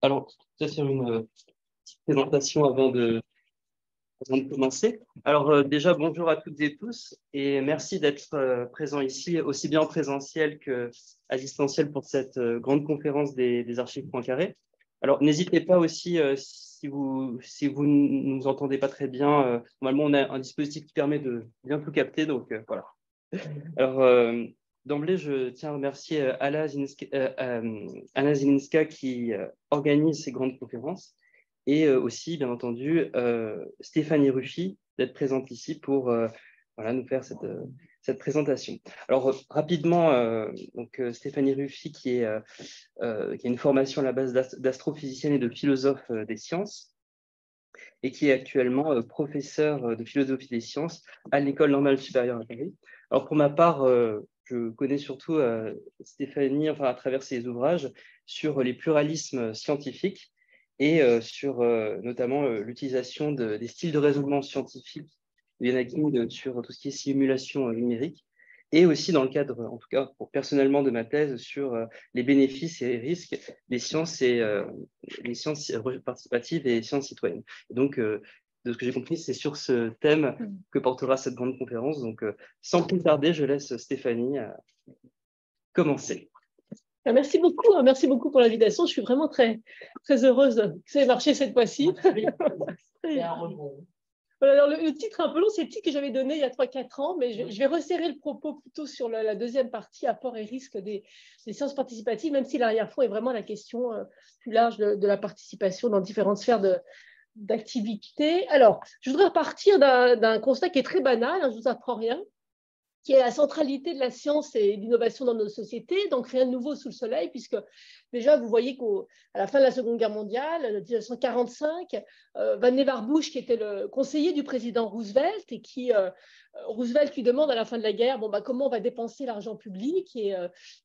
Alors, je vais faire une petite présentation avant de commencer. Alors, déjà, bonjour à toutes et tous et merci d'être présents ici, aussi bien en présentiel qu'à distanciel pour cette grande conférence des archives Poincaré. Alors, n'hésitez pas aussi, si vous ne nous entendez pas très bien, normalement, on a un dispositif qui permet de bien tout capter, donc voilà. Alors, d'emblée, je tiens à remercier Anna Zilinska qui organise ces grandes conférences et aussi, bien entendu, Stéphanie Ruffy d'être présente ici pour voilà, nous faire cette présentation. Alors, rapidement, Stéphanie Ruffy qui a une formation à la base d'astrophysicienne et de philosophe des sciences et qui est actuellement professeure de philosophie des sciences à l'École normale supérieure à Paris. Alors pour ma part, je connais surtout Stéphanie, enfin à travers ses ouvrages sur les pluralismes scientifiques et sur notamment l'utilisation des styles de raisonnement scientifique de Yana King sur tout ce qui est simulation numérique, et aussi dans le cadre, en tout cas personnellement, de ma thèse sur les bénéfices et les risques des sciences les sciences participatives et sciences citoyennes. Et donc, de ce que j'ai compris, c'est sur ce thème que portera cette grande conférence. Donc, sans plus tarder, je laisse Stéphanie commencer. Merci beaucoup pour l'invitation. Je suis vraiment très, très heureuse que ça ait marché cette fois-ci. Alors, le titre est un peu long, c'est le titre que j'avais donné il y a 3-4 ans, mais je vais resserrer le propos plutôt sur la deuxième partie, apport et risque des sciences participatives, même si l'arrière-fond est vraiment la question plus large de la participation dans différentes sphères d'activité. Alors, je voudrais repartir d'un constat qui est très banal, hein, je ne vous apprends rien, qui est la centralité de la science et de l'innovation dans nos sociétés. Donc, rien de nouveau sous le soleil, puisque déjà, vous voyez qu'à la fin de la Seconde Guerre mondiale, en 1945, Vannevar Bush, qui était le conseiller du président Roosevelt, et Roosevelt lui demande à la fin de la guerre comment on va dépenser l'argent public, et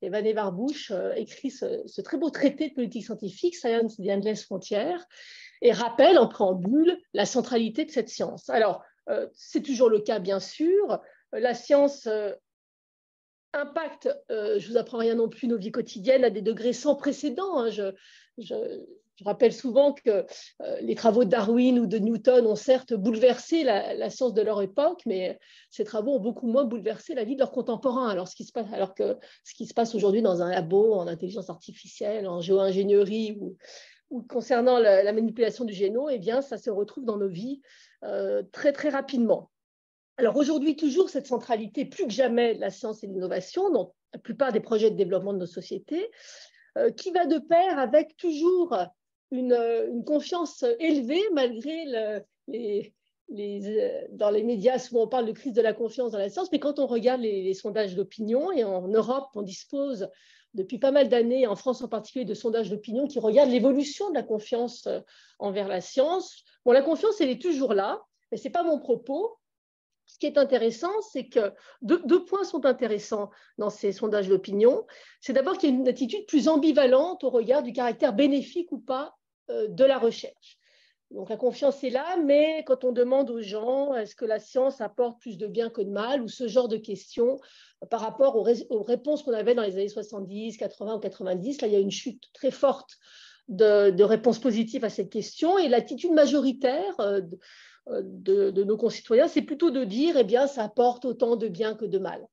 Vannevar Bush écrit ce très beau traité de politique scientifique, Science the Endless Frontier, et rappelle en préambule la centralité de cette science. Alors, c'est toujours le cas, bien sûr. La science impacte, je ne vous apprends rien non plus, nos vies quotidiennes à des degrés sans précédent. Hein. Je rappelle souvent que les travaux de Darwin ou de Newton ont certes bouleversé la science de leur époque, mais ces travaux ont beaucoup moins bouleversé la vie de leurs contemporains. Alors que ce qui se passe aujourd'hui dans un labo, en intelligence artificielle, en géo-ingénierie ou concernant la manipulation du génome, eh bien, ça se retrouve dans nos vies très, très rapidement. Alors aujourd'hui, toujours cette centralité plus que jamais de la science et de l'innovation dans la plupart des projets de développement de nos sociétés, qui va de pair avec toujours une confiance élevée malgré dans les médias, souvent on parle de crise de la confiance dans la science, mais quand on regarde les sondages d'opinion, et en Europe, on dispose depuis pas mal d'années, en France en particulier, de sondages d'opinion qui regardent l'évolution de la confiance envers la science. Bon, la confiance, elle est toujours là, mais ce n'est pas mon propos. Ce qui est intéressant, c'est que deux points sont intéressants dans ces sondages d'opinion. C'est d'abord qu'il y a une attitude plus ambivalente au regard du caractère bénéfique ou pas de la recherche. Donc la confiance est là, mais quand on demande aux gens est-ce que la science apporte plus de bien que de mal, ou ce genre de questions par rapport aux réponses qu'on avait dans les années 70, 80 ou 90, là il y a une chute très forte de réponses positives à cette question, et l'attitude majoritaire de nos concitoyens, c'est plutôt de dire, eh bien, ça apporte autant de bien que de mal.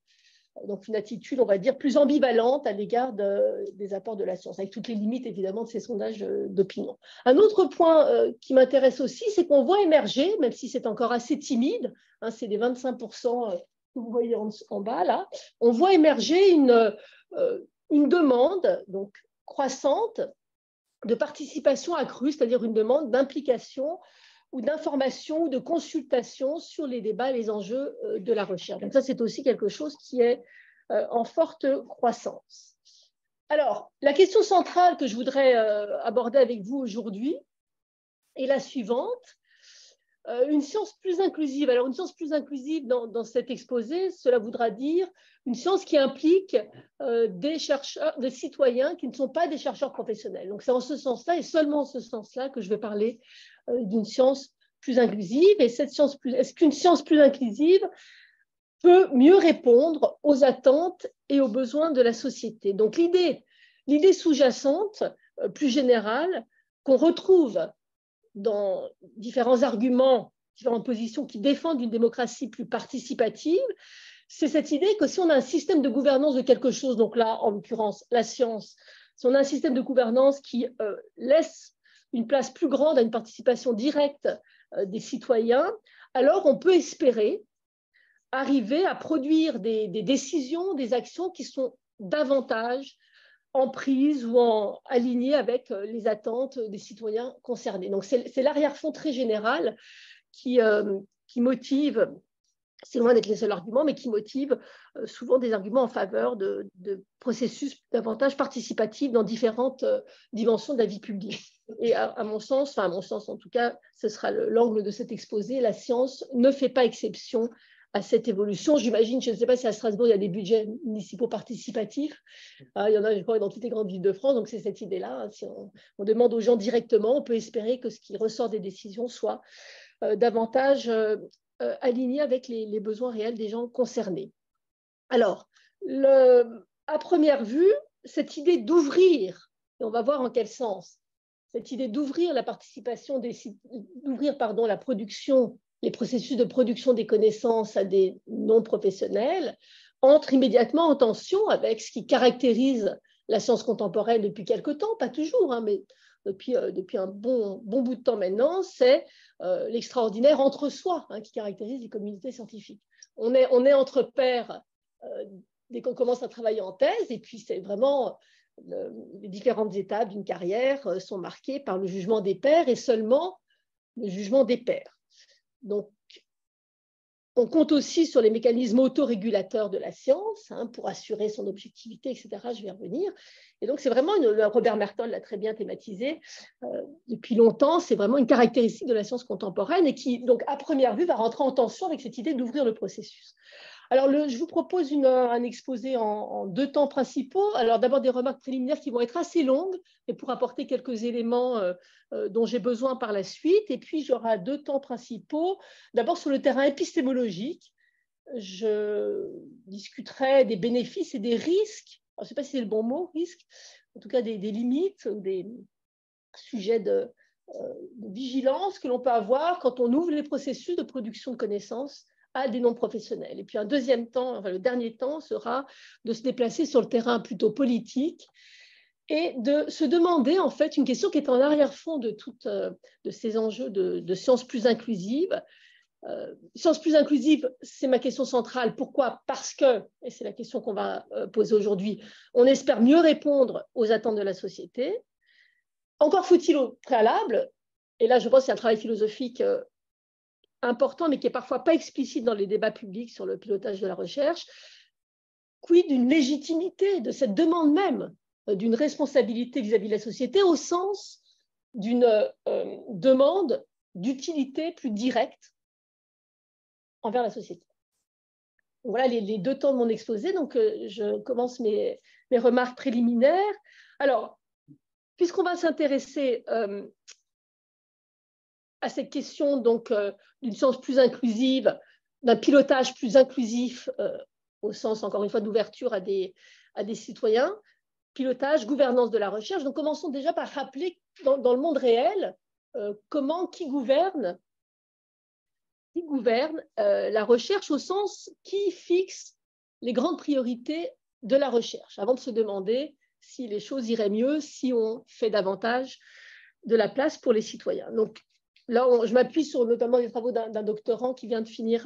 Donc, une attitude, on va dire, plus ambivalente à l'égard des apports de la science, avec toutes les limites, évidemment, de ces sondages d'opinion. Un autre point qui m'intéresse aussi, c'est qu'on voit émerger, même si c'est encore assez timide, hein, c'est les 25% que vous voyez en bas, là, on voit émerger une demande donc, croissante de participation accrue, c'est-à-dire une demande d'implication ou d'information ou de consultation sur les débats et les enjeux de la recherche. Donc ça, c'est aussi quelque chose qui est en forte croissance. Alors, la question centrale que je voudrais aborder avec vous aujourd'hui est la suivante. Une science plus inclusive. Alors, une science plus inclusive dans cet exposé, cela voudra dire une science qui implique des chercheurs, des citoyens qui ne sont pas des chercheurs professionnels. Donc, c'est en ce sens-là et seulement en ce sens-là que je vais parler d'une science plus inclusive. Et est-ce qu'une science plus inclusive peut mieux répondre aux attentes et aux besoins de la société? Donc, l'idée sous-jacente, plus générale, qu'on retrouve dans différents arguments, différentes positions qui défendent une démocratie plus participative, c'est cette idée que si on a un système de gouvernance de quelque chose, donc là, en l'occurrence, la science, si on a un système de gouvernance qui laisse une place plus grande à une participation directe des citoyens, alors on peut espérer arriver à produire des décisions, des actions qui sont davantage en prise ou alignées avec les attentes des citoyens concernés. Donc c'est l'arrière-fond très général qui motive, c'est loin d'être les seuls arguments, mais qui motive souvent des arguments en faveur de processus davantage participatifs dans différentes dimensions de la vie publique. Et à mon sens en tout cas, ce sera l'angle de cet exposé, la science ne fait pas exception à cette évolution. J'imagine, je ne sais pas si à Strasbourg, il y a des budgets municipaux participatifs. Il y en a, je crois, dans toutes les grandes villes de France. Donc, c'est cette idée-là. Si on demande aux gens directement, on peut espérer que ce qui ressort des décisions soit davantage aligné avec les besoins réels des gens concernés. Alors, à première vue, cette idée d'ouvrir, et on va voir en quel sens, cette idée d'ouvrir la participation, d'ouvrir la production, les processus de production des connaissances à des non-professionnels, entre immédiatement en tension avec ce qui caractérise la science contemporaine depuis quelque temps, pas toujours, mais depuis un bon bout de temps maintenant, c'est l'extraordinaire entre-soi qui caractérise les communautés scientifiques. On est entre pairs dès qu'on commence à travailler en thèse, et puis c'est vraiment les différentes étapes d'une carrière sont marquées par le jugement des pairs et seulement le jugement des pairs. Donc, on compte aussi sur les mécanismes autorégulateurs de la science pour assurer son objectivité, etc. Je vais y revenir. Et donc, c'est vraiment, Robert Merton l'a très bien thématisé depuis longtemps, c'est vraiment une caractéristique de la science contemporaine et qui, donc, à première vue, va rentrer en tension avec cette idée d'ouvrir le processus. Alors, je vous propose un exposé en 2 temps principaux. Alors, d'abord, des remarques préliminaires qui vont être assez longues, mais pour apporter quelques éléments dont j'ai besoin par la suite. Et puis, j'aurai 2 temps principaux. D'abord, sur le terrain épistémologique, je discuterai des bénéfices et des risques. Alors, je ne sais pas si c'est le bon mot, risque, en tout cas des limites ou des sujets de vigilance que l'on peut avoir quand on ouvre les processus de production de connaissances à des non-professionnels. Et puis un deuxième temps, le dernier temps sera de se déplacer sur le terrain plutôt politique et de se demander en fait une question qui est en arrière-fond de ces enjeux de sciences plus inclusives. Sciences plus inclusives, c'est ma question centrale. Pourquoi? Parce que, et c'est la question qu'on va poser aujourd'hui, on espère mieux répondre aux attentes de la société. Encore faut-il au préalable, et là je pense qu'il y a un travail philosophique important, mais qui est parfois pas explicite dans les débats publics sur le pilotage de la recherche, quid d'une légitimité de cette demande même d'une responsabilité vis-à-vis de la société au sens d'une demande d'utilité plus directe envers la société. Donc, voilà les 2 temps de mon exposé. Donc, je commence mes remarques préliminaires. Alors, puisqu'on va s'intéresser à cette question d'une science plus inclusive, d'un pilotage plus inclusif, au sens, encore une fois, d'ouverture à des citoyens, pilotage, gouvernance de la recherche. Donc, commençons déjà par rappeler dans le monde réel qui gouverne la recherche au sens qui fixe les grandes priorités de la recherche, avant de se demander si les choses iraient mieux si on fait davantage de la place pour les citoyens. Donc, là, je m'appuie sur notamment les travaux d'un doctorant qui vient de finir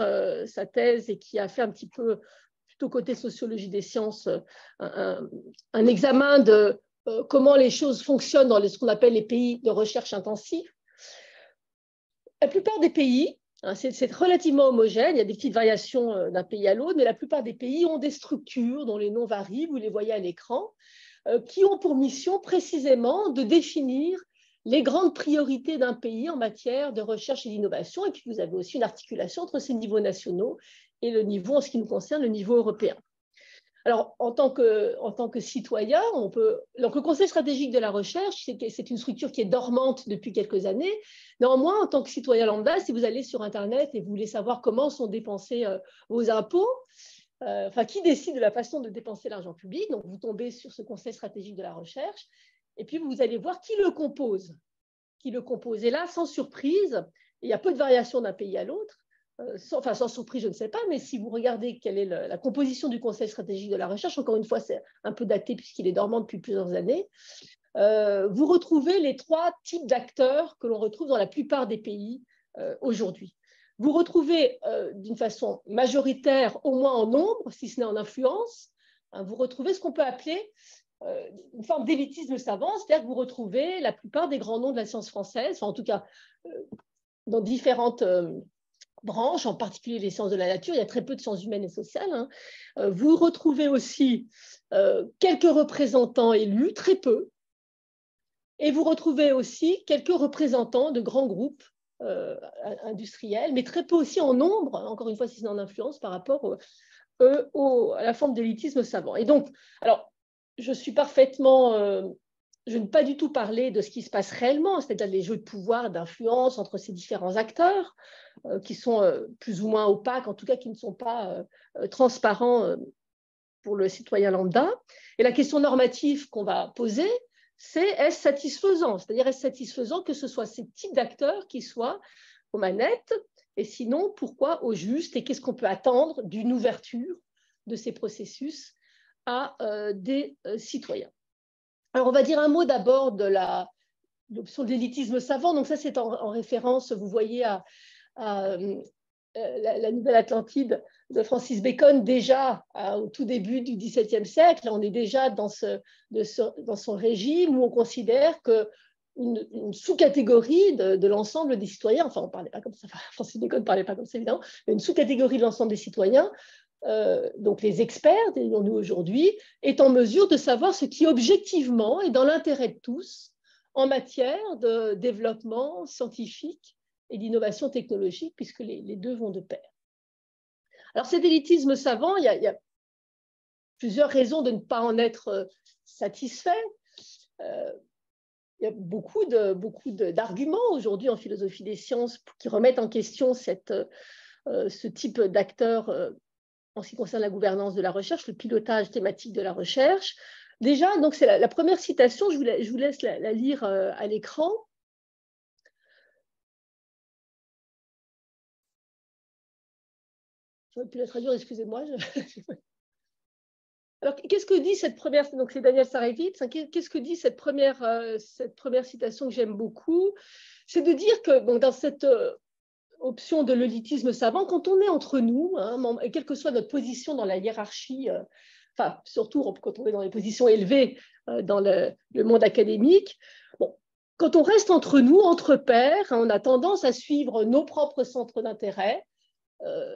sa thèse et qui a fait un petit peu, plutôt côté sociologie des sciences, un examen de comment les choses fonctionnent dans ce qu'on appelle les pays de recherche intensive. La plupart des pays, c'est relativement homogène, il y a des petites variations d'un pays à l'autre, mais la plupart des pays ont des structures dont les noms varient, vous les voyez à l'écran, qui ont pour mission précisément de définir les grandes priorités d'un pays en matière de recherche et d'innovation. Et puis, vous avez aussi une articulation entre ces niveaux nationaux et le niveau, en ce qui nous concerne, le niveau européen. Alors, en tant que citoyen, donc le Conseil stratégique de la recherche, c'est une structure qui est dormante depuis quelques années. Néanmoins, en tant que citoyen lambda, si vous allez sur Internet et vous voulez savoir comment sont dépensés vos impôts, qui décide de la façon de dépenser l'argent public, donc vous tombez sur ce Conseil stratégique de la recherche, et puis vous allez voir qui le compose. qui le composent. Et là, sans surprise, il y a peu de variations d'un pays à l'autre. Sans surprise, je ne sais pas, mais si vous regardez quelle est la composition du Conseil stratégique de la recherche, encore une fois, c'est un peu daté puisqu'il est dormant depuis plusieurs années, vous retrouvez les 3 types d'acteurs que l'on retrouve dans la plupart des pays aujourd'hui. Vous retrouvez d'une façon majoritaire, au moins en nombre, si ce n'est en influence, vous retrouvez ce qu'on peut appeler une forme d'élitisme savant, c'est-à-dire que vous retrouvez la plupart des grands noms de la science française, en tout cas dans différentes branches, en particulier les sciences de la nature, il y a très peu de sciences humaines et sociales. Vous retrouvez aussi quelques représentants élus, très peu, et vous retrouvez aussi quelques représentants de grands groupes industriels, mais très peu aussi en nombre, encore une fois, si c'est en influence par rapport à la forme d'élitisme savant. Et donc, alors, je suis parfaitement... je ne vais pas du tout parler de ce qui se passe réellement, c'est-à-dire les jeux de pouvoir, d'influence entre ces différents acteurs, qui sont plus ou moins opaques, en tout cas qui ne sont pas transparents pour le citoyen lambda. Et la question normative qu'on va poser, c'est est-ce satisfaisant? C'est-à-dire est-ce satisfaisant que ce soit ces types d'acteurs qui soient aux manettes, et sinon, pourquoi au juste, et qu'est-ce qu'on peut attendre d'une ouverture de ces processus à des citoyens? Alors, on va dire un mot d'abord de l'option de l'élitisme savant. Donc ça, c'est en référence, vous voyez, à la Nouvelle Atlantide de Francis Bacon, déjà au tout début du XVIIe siècle. On est déjà dans son régime où on considère qu'une sous-catégorie de l'ensemble des citoyens, enfin on ne parlait pas comme ça, Francis Bacon ne parlait pas comme ça évidemment, mais une sous-catégorie de l'ensemble des citoyens, donc les experts, disons-nous aujourd'hui, est en mesure de savoir ce qui objectivement est dans l'intérêt de tous en matière de développement scientifique et d'innovation technologique, puisque les deux vont de pair. Alors cet élitisme savant, il y a plusieurs raisons de ne pas en être satisfait. Il y a beaucoup d'arguments aujourd'hui en philosophie des sciences qui remettent en question ce type d'acteurs en ce qui concerne la gouvernance de la recherche, le pilotage thématique de la recherche. Déjà, donc c'est la première citation, je vous laisse la lire à l'écran. J'aurais pu la traduire, excusez-moi. Alors, qu'est-ce que dit cette première, donc c'est Daniel Sarevitz, qu'est-ce que dit cette première citation que j'aime beaucoup? C'est de dire que bon, dans cette option de l'élitisme savant, quand on est entre nous, quelle que soit notre position dans la hiérarchie, enfin, surtout quand on est dans les positions élevées dans le monde académique, bon, quand on reste entre nous, entre pairs, on a tendance à suivre nos propres centres d'intérêt,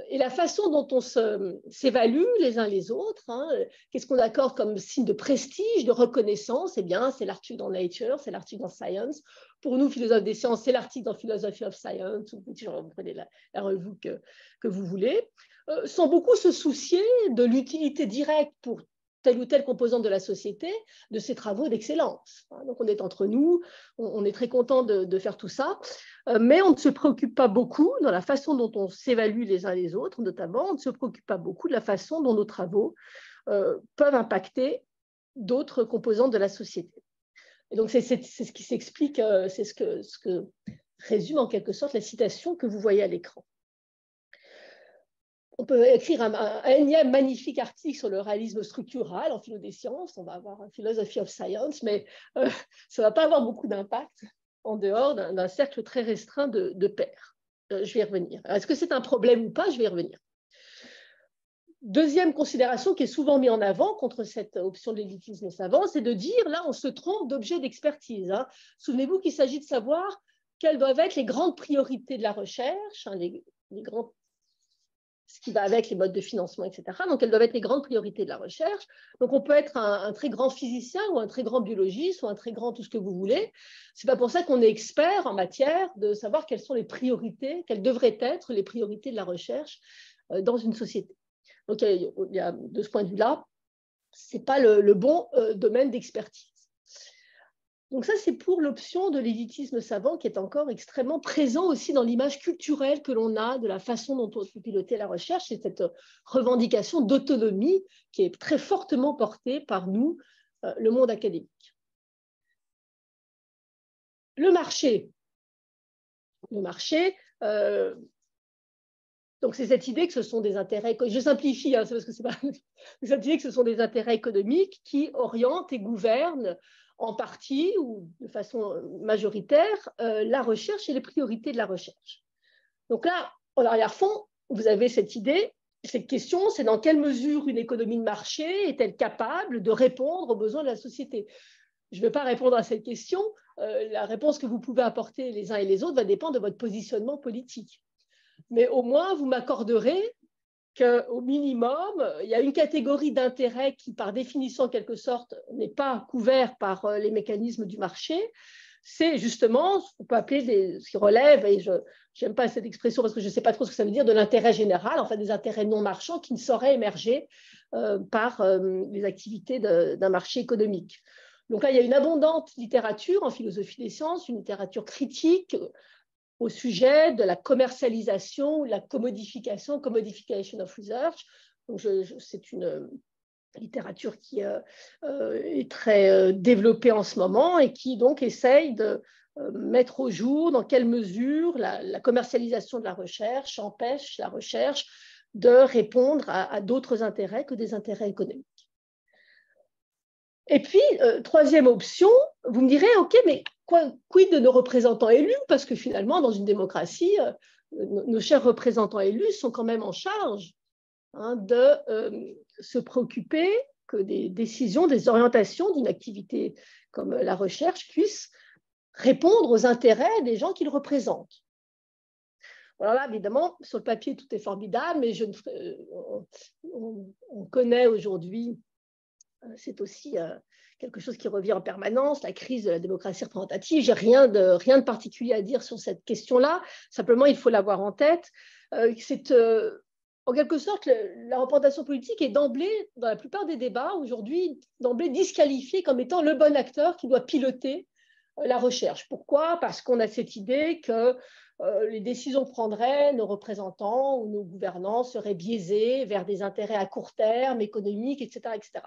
et la façon dont on s'évalue les uns les autres, qu'est-ce qu'on accorde comme signe de prestige, de reconnaissance? Eh bien, c'est l'article dans Nature, c'est l'article dans Science. Pour nous, philosophes des sciences, c'est l'article dans Philosophy of Science, ou vous prenez la revue que vous voulez, sans beaucoup se soucier de l'utilité directe pour telle ou telle composante de la société, de ces travaux d'excellence. Donc, on est entre nous, on est très content de faire tout ça, mais on ne se préoccupe pas beaucoup dans la façon dont on s'évalue les uns les autres, notamment, on ne se préoccupe pas beaucoup de la façon dont nos travaux peuvent impacter d'autres composantes de la société. Et donc, c'est ce qui s'explique, c'est ce que résume en quelque sorte la citation que vous voyez à l'écran. On peut écrire un énième magnifique article sur le réalisme structural en philo des sciences, on va avoir un Philosophy of Science, mais ça ne va pas avoir beaucoup d'impact en dehors d'un cercle très restreint de pairs. Je vais y revenir. Est-ce que c'est un problème ou pas? Je vais y revenir. Deuxième considération qui est souvent mise en avant contre cette option de l'élitisme savant, c'est de dire, là, on se trompe d'objet d'expertise. Souvenez-vous qu'il s'agit de savoir quelles doivent être les grandes priorités de la recherche, les grands ce qui va avec les modes de financement, etc. Donc, elles doivent être les grandes priorités de la recherche. Donc, on peut être un très grand physicien ou un très grand biologiste ou un très grand tout ce que vous voulez. Ce n'est pas pour ça qu'on est expert en matière de savoir quelles sont les priorités, quelles devraient être les priorités de la recherche dans une société. Donc, il y a, de ce point de vue-là, ce n'est pas le bon domaine d'expertise. Donc ça, c'est pour l'option de l'élitisme savant qui est encore extrêmement présent aussi dans l'image culturelle que l'on a de la façon dont on peut piloter la recherche. C'est cette revendication d'autonomie qui est très fortement portée par nous, le monde académique. le marché, donc c'est cette idée que ce sont des intérêts, je simplifie, hein, c'est parce que c'est pas, cette idée que ce sont des intérêts économiques qui orientent et gouvernent en partie ou de façon majoritaire la recherche et les priorités de la recherche. Donc là, en arrière-fond, vous avez cette idée, cette question, c'est dans quelle mesure une économie de marché est-elle capable de répondre aux besoins de la société? Je ne vais pas répondre à cette question. La réponse que vous pouvez apporter les uns et les autres va dépendre de votre positionnement politique. Mais au moins, vous m'accorderez qu'au minimum, il y a une catégorie d'intérêts qui, par définition, en quelque sorte, n'est pas couverte par les mécanismes du marché. C'est justement ce qu'on peut appeler ce qui relève, et je n'aime pas cette expression parce que je ne sais pas trop ce que ça veut dire, de l'intérêt général, enfin des intérêts non marchands qui ne sauraient émerger par les activités d'un marché économique. Donc là, il y a une abondante littérature en philosophie des sciences, une littérature critique au sujet de la commercialisation, la commodification of research. C'est une littérature qui est très développée en ce moment et qui donc essaye de mettre au jour dans quelle mesure la commercialisation de la recherche empêche la recherche de répondre à d'autres intérêts que des intérêts économiques. Et puis, troisième option, vous me direz, OK, mais quid de nos représentants élus? Parce que finalement, dans une démocratie, nos chers représentants élus sont quand même en charge de se préoccuper que des décisions, des orientations d'une activité comme la recherche puissent répondre aux intérêts des gens qu'ils représentent. Alors là, évidemment, sur le papier, tout est formidable, mais on connaît aujourd'hui, c'est aussi quelque chose qui revient en permanence, la crise de la démocratie représentative. J'ai rien de particulier à dire sur cette question-là. Simplement, il faut l'avoir en tête. C'est en quelque sorte, la représentation politique est d'emblée, dans la plupart des débats aujourd'hui, d'emblée disqualifiée comme étant le bon acteur qui doit piloter la recherche. Pourquoi? Parce qu'on a cette idée que les décisions que prendraient nos représentants ou nos gouvernants seraient biaisées vers des intérêts à court terme, économiques, etc., etc.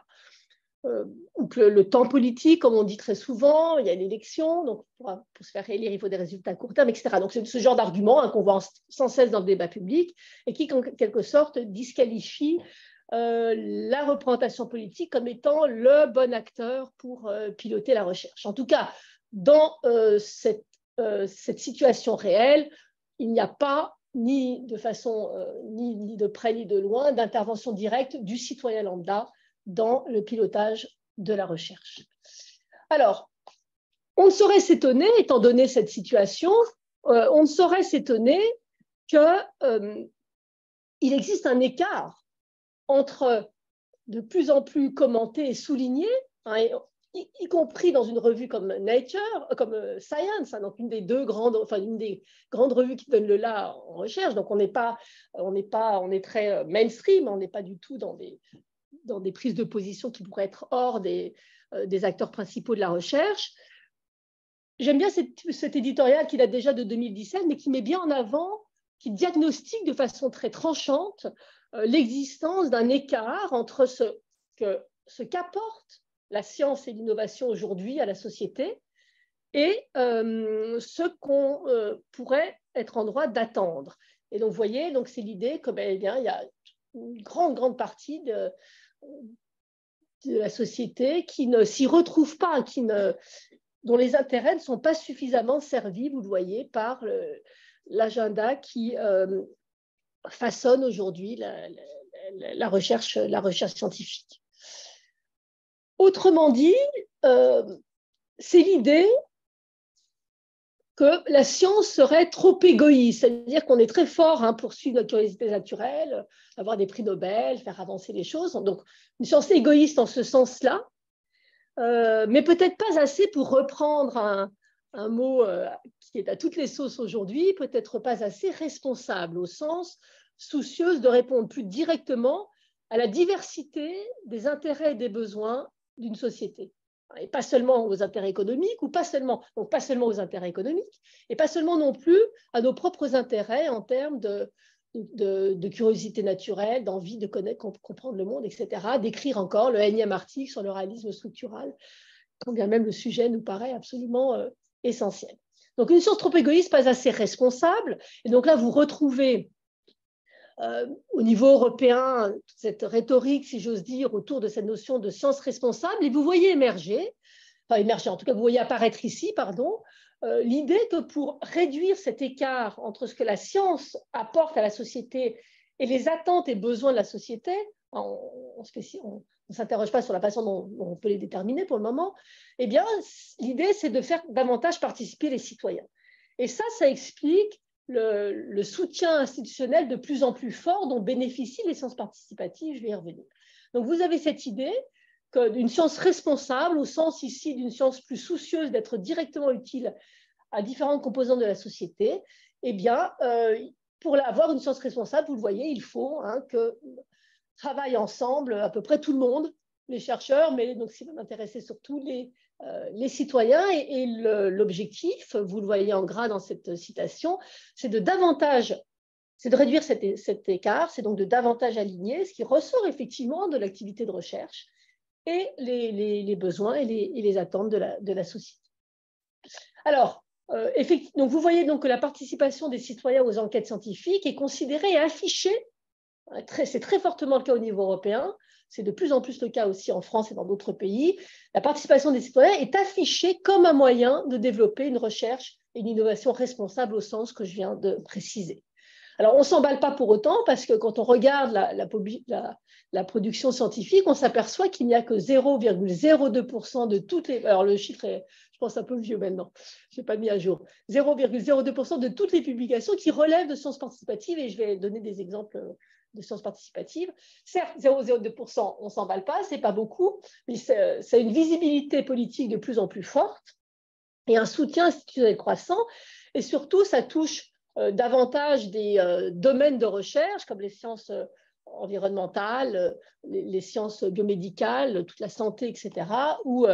Ou que le temps politique, comme on dit très souvent, il y a l'élection, donc pour se faire élire, il faut des résultats à court terme, etc. Donc c'est ce genre d'argument qu'on voit sans cesse dans le débat public et qui, en quelque sorte, disqualifie la représentation politique comme étant le bon acteur pour piloter la recherche. En tout cas, dans cette situation réelle, il n'y a pas ni de façon ni de près ni de loin d'intervention directe du citoyen lambda dans le pilotage de la recherche. Alors, on ne saurait s'étonner, étant donné cette situation, on ne saurait s'étonner qu'il existe un écart entre de plus en plus commenté et souligné, y compris dans une revue comme Nature, comme Science, donc une des grandes revues qui donne le là en recherche. Donc on est très mainstream, on n'est pas du tout dans des prises de position qui pourraient être hors des acteurs principaux de la recherche. J'aime bien cet éditorial qui date déjà de 2017, mais qui met bien en avant, qui diagnostique de façon très tranchante l'existence d'un écart entre ce qu'apporte la science et l'innovation aujourd'hui à la société et ce qu'on pourrait être en droit d'attendre. Et donc, vous voyez, c'est l'idée que, il y a une grande partie de la société qui ne s'y retrouve pas, dont les intérêts ne sont pas suffisamment servis, vous le voyez, par l'agenda qui façonne aujourd'hui la recherche scientifique. Autrement dit, c'est l'idée que la science serait trop égoïste, c'est-à-dire qu'on est très fort pour suivre notre curiosité naturelle, avoir des prix Nobel, faire avancer les choses. Donc, une science égoïste en ce sens-là, mais peut-être pas assez pour reprendre un mot qui est à toutes les sauces aujourd'hui, peut-être pas assez responsable, au sens soucieuse de répondre plus directement à la diversité des intérêts et des besoins d'une société. Et pas seulement aux intérêts économiques, ou pas seulement aux intérêts économiques, et pas seulement non plus à nos propres intérêts en termes de curiosité naturelle, d'envie de connaître, comprendre le monde, etc., d'écrire encore le énième article sur le réalisme structural, quand bien même le sujet nous paraît absolument essentielle. Donc, une science trop égoïste, pas assez responsable. Et donc là, vous retrouvez au niveau européen toute cette rhétorique, si j'ose dire, autour de cette notion de science responsable. Et vous voyez émerger, en tout cas, vous voyez apparaître ici, pardon, l'idée que pour réduire cet écart entre ce que la science apporte à la société et les attentes et besoins de la société, on ne s'interroge pas sur la façon dont on peut les déterminer pour le moment, eh bien, l'idée, c'est de faire davantage participer les citoyens. Et ça explique le soutien institutionnel de plus en plus fort dont bénéficient les sciences participatives, je vais y revenir. Donc, vous avez cette idée d'une science responsable, au sens ici d'une science plus soucieuse d'être directement utile à différentes composantes de la société, eh bien, pour avoir une science responsable, vous le voyez, il faut que travaillent ensemble à peu près tout le monde, les chercheurs, mais donc si vous m'intéressez surtout les citoyens. Et l'objectif, vous le voyez en gras dans cette citation, c'est de réduire cet écart, c'est donc de davantage aligner ce qui ressort effectivement de l'activité de recherche et les besoins et les attentes de la société. Alors, donc vous voyez donc que la participation des citoyens aux enquêtes scientifiques est considérée et affichée, c'est très fortement le cas au niveau européen, c'est de plus en plus le cas aussi en France et dans d'autres pays. La participation des citoyens est affichée comme un moyen de développer une recherche et une innovation responsable au sens que je viens de préciser. Alors, on ne s'emballe pas pour autant parce que quand on regarde la production scientifique, on s'aperçoit qu'il n'y a que 0,02% de toutes les... Alors, le chiffre est, je pense, un peu vieux maintenant, je n'ai pas mis à jour. 0,02% de toutes les publications qui relèvent de sciences participatives, et je vais donner des exemples de sciences participatives. Certes, 0,02%, on ne s'emballe pas, ce n'est pas beaucoup, mais c'est une visibilité politique de plus en plus forte et un soutien institutionnel croissant, et surtout, ça touche davantage des domaines de recherche comme les sciences environnementales, les sciences biomédicales, toute la santé, etc., où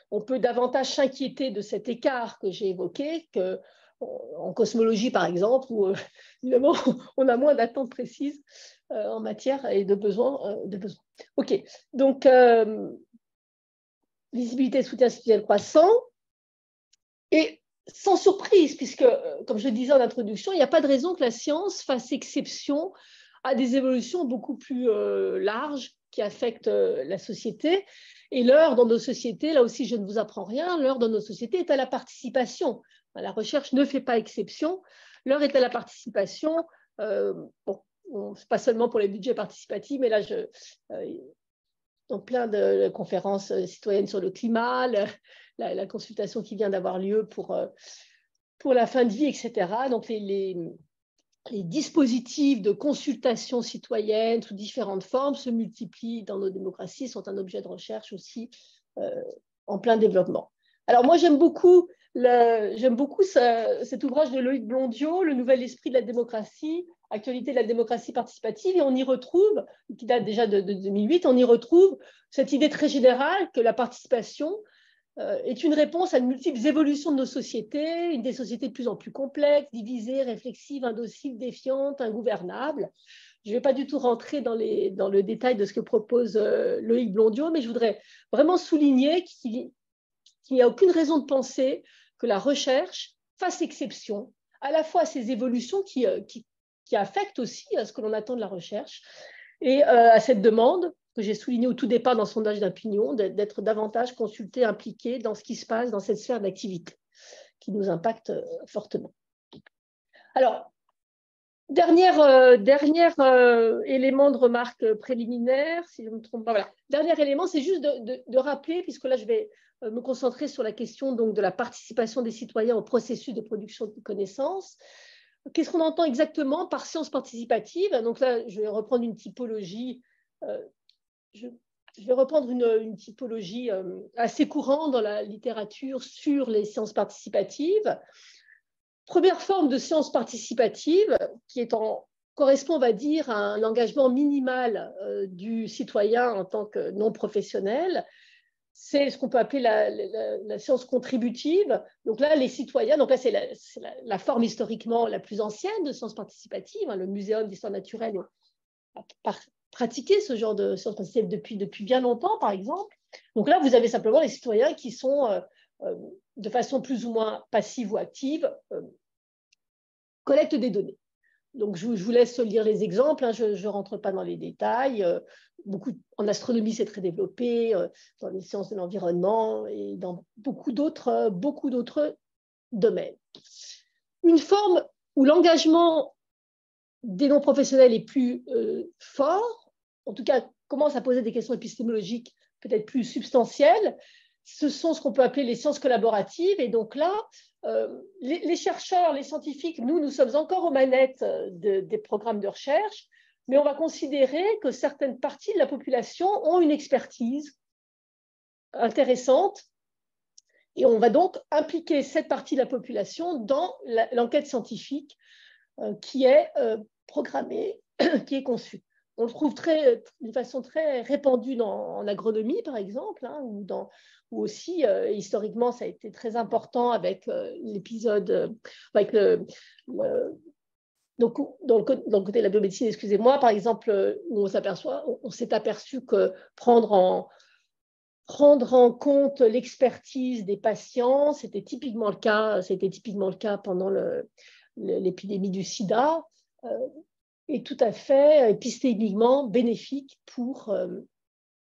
on peut davantage s'inquiéter de cet écart que j'ai évoqué qu'en cosmologie, par exemple, où évidemment, on a moins d'attentes précises en matière et de besoins. OK, donc visibilité et soutien institutionnel croissant, et sans surprise, puisque, comme je le disais en introduction, il n'y a pas de raison que la science fasse exception à des évolutions beaucoup plus larges qui affectent la société. Et l'heure dans nos sociétés, là aussi je ne vous apprends rien, l'heure dans nos sociétés est à la participation. La recherche ne fait pas exception, l'heure est à la participation. C'est pas seulement pour les budgets participatifs, mais là, dans plein de conférences citoyennes sur le climat, la consultation qui vient d'avoir lieu pour la fin de vie, etc. Donc, les dispositifs de consultation citoyenne sous différentes formes se multiplient dans nos démocraties, sont un objet de recherche aussi en plein développement. Alors, moi, j'aime beaucoup cet ouvrage de Loïc Blondiot, Le nouvel esprit de la démocratie, actualité de la démocratie participative, et on y retrouve, qui date déjà de 2008, on y retrouve cette idée très générale que la participation est une réponse à de multiples évolutions de nos sociétés, des sociétés de plus en plus complexes, divisées, réflexives, indociles, défiantes, ingouvernables. Je ne vais pas du tout rentrer dans le détail de ce que propose Loïc Blondiot, mais je voudrais vraiment souligner qu'il n'y a aucune raison de penser que la recherche fasse exception à la fois à ces évolutions qui affectent aussi à ce que l'on attend de la recherche et à cette demande que j'ai souligné au tout départ dans le sondage d'opinion, d'être davantage consulté, impliqué dans ce qui se passe dans cette sphère d'activité qui nous impacte fortement. Alors, dernier élément de remarque préliminaire, si je ne me trompe pas. Voilà. Dernier élément, c'est juste de rappeler, puisque là, je vais me concentrer sur la question donc, de la participation des citoyens au processus de production de connaissances. Qu'est-ce qu'on entend exactement par science participative? Donc là, je vais reprendre une typologie. Je vais reprendre une typologie assez courante dans la littérature sur les sciences participatives. Première forme de science participative qui correspond, on va dire, à un engagement minimal du citoyen en tant que non professionnel. C'est ce qu'on peut appeler la science contributive. Donc là, les citoyens, donc là, c'est la forme historiquement la plus ancienne de science participative. Le Muséum d'histoire naturelle a pratiqué ce genre de science participative depuis bien longtemps, par exemple. Donc là, vous avez simplement les citoyens qui sont de façon plus ou moins passive ou active, collectent des données. Donc, je vous laisse lire les exemples, hein, je ne rentre pas dans les détails. En astronomie, c'est très développé, dans les sciences de l'environnement et dans beaucoup d'autres domaines. Une forme où l'engagement des non-professionnels est plus fort, en tout cas commence à poser des questions épistémologiques peut-être plus substantielles, ce sont ce qu'on peut appeler les sciences collaboratives. Et donc là, les chercheurs, les scientifiques, nous sommes encore aux manettes des programmes de recherche, mais on va considérer que certaines parties de la population ont une expertise intéressante et on va donc impliquer cette partie de la population dans l'enquête scientifique qui est programmée, qui est conçue. On le trouve d'une façon très répandue en agronomie, par exemple, hein, ou aussi, historiquement, ça a été très important avec l'épisode, avec donc, dans le côté de la biomédecine, excusez-moi, par exemple, où on s'est aperçu que prendre en compte l'expertise des patients, c'était typiquement le cas pendant l'épidémie du sida, est tout à fait épistémiquement bénéfique pour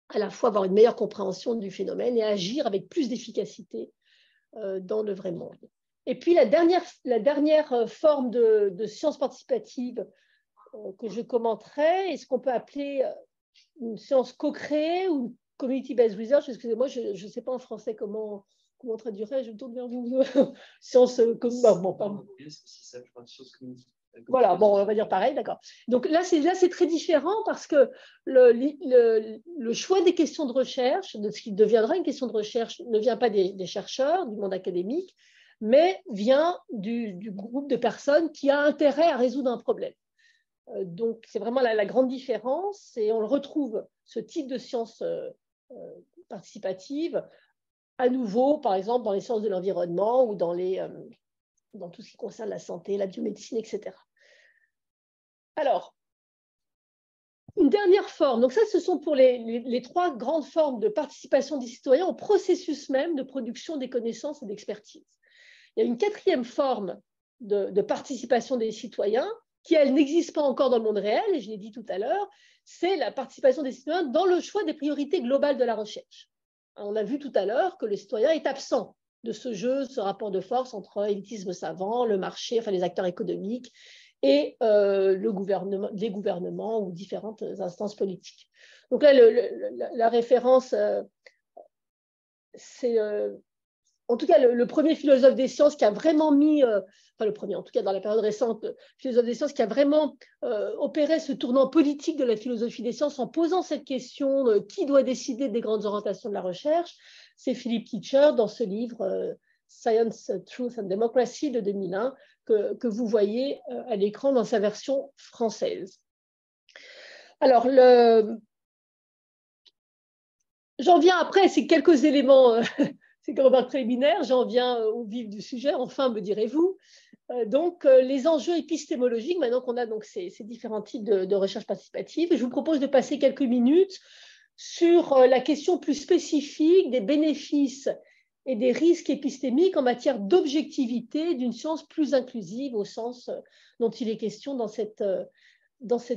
à la fois avoir une meilleure compréhension du phénomène et agir avec plus d'efficacité dans le vrai monde. Et puis la dernière forme de science participative que je commenterai est ce qu'on peut appeler une science co-créée ou community-based research. Excusez-moi, je ne sais pas en français comment traduirais, je me tourne vers vous. Science pardon. Voilà, bon, on va dire pareil, d'accord. Donc là, c'est très différent parce que le choix des questions de recherche, de ce qui deviendra une question de recherche, ne vient pas des chercheurs, du monde académique, mais vient du groupe de personnes qui a intérêt à résoudre un problème. Donc, c'est vraiment la grande différence et on le retrouve, ce type de science participative, à nouveau, par exemple, dans les sciences de l'environnement ou dans tout ce qui concerne la santé, la biomédecine, etc. Alors, une dernière forme, donc ça, ce sont pour les trois grandes formes de participation des citoyens au processus même de production des connaissances et d'expertise. Il y a une quatrième forme de participation des citoyens qui, elle, n'existe pas encore dans le monde réel, et je l'ai dit tout à l'heure, c'est la participation des citoyens dans le choix des priorités globales de la recherche. On a vu tout à l'heure que le citoyen est absent de ce jeu, ce rapport de force entre élitisme savant, le marché, enfin les acteurs économiques et les gouvernements ou différentes instances politiques. Donc là, la référence, c'est en tout cas le premier philosophe des sciences qui a vraiment mis, enfin le premier, en tout cas dans la période récente, philosophe des sciences qui a vraiment opéré ce tournant politique de la philosophie des sciences en posant cette question qui doit décider des grandes orientations de la recherche, c'est Philip Kitcher dans ce livre Science, Truth and Democracy de 2001 que vous voyez à l'écran dans sa version française. Alors, j'en viens après, c'est quelques éléments, c'est comme un préliminaire, j'en viens au vif du sujet, enfin, me direz-vous. Donc, les enjeux épistémologiques, maintenant qu'on a donc ces différents types de recherche participative, je vous propose de passer quelques minutes sur la question plus spécifique des bénéfices et des risques épistémiques en matière d'objectivité d'une science plus inclusive au sens dont il est question dans cet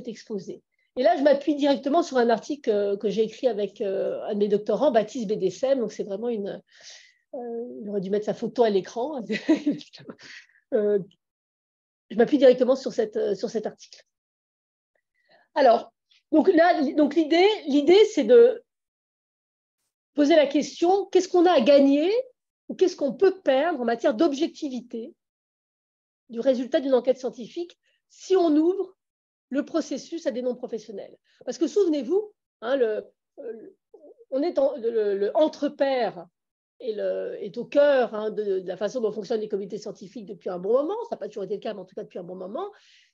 exposé. Et là, je m'appuie directement sur un article que j'ai écrit avec un de mes doctorants, Baptiste Bédessem. Donc, c'est vraiment j'aurais dû mettre sa photo à l'écran. Je m'appuie directement sur cet article. Alors, donc l'idée, c'est de poser la question, qu'est-ce qu'on a à gagner ou qu'est-ce qu'on peut perdre en matière d'objectivité du résultat d'une enquête scientifique si on ouvre le processus à des non-professionnels. Parce que souvenez-vous, hein, on est le entre-pairs est au cœur de la façon dont fonctionnent les comités scientifiques depuis un bon moment. Ça n'a pas toujours été le cas, mais en tout cas depuis un bon moment.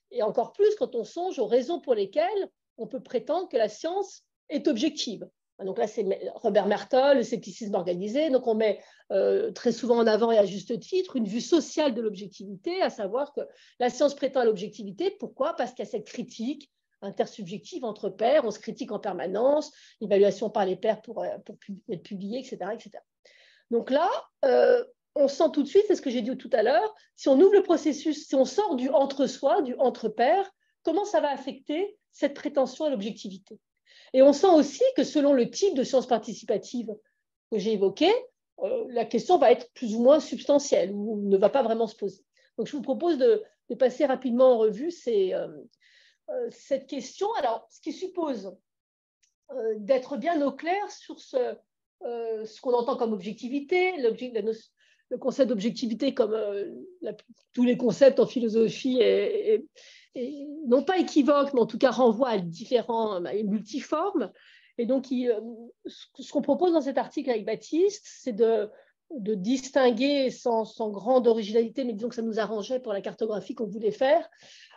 Et encore plus quand on songe aux raisons pour lesquelles on peut prétendre que la science est objective. Donc là, c'est Robert Mertol, le scepticisme organisé. Donc on met très souvent en avant et à juste titre une vue sociale de l'objectivité, à savoir que la science prétend à l'objectivité. Pourquoi? Parce qu'il y a cette critique intersubjective entre pairs, on se critique en permanence, l'évaluation par les pairs pour être publiée, etc., etc. Donc là, on sent tout de suite, c'est ce que j'ai dit tout à l'heure, si on ouvre le processus, si on sort du entre-soi, du entre-pairs, comment ça va affecter cette prétention à l'objectivité. Et on sent aussi que selon le type de sciences participatives que j'ai évoqué, la question va être plus ou moins substantielle ou ne va pas vraiment se poser. Donc, je vous propose de passer rapidement en revue cette question. Alors, ce qui suppose d'être bien au clair sur ce qu'on entend comme objectivité, le concept d'objectivité comme tous les concepts en philosophie est non pas équivoque, mais en tout cas renvoie à différents et multiformes. Et donc, ce qu'on propose dans cet article avec Baptiste, c'est de distinguer sans grande originalité, mais disons que ça nous arrangeait pour la cartographie qu'on voulait faire,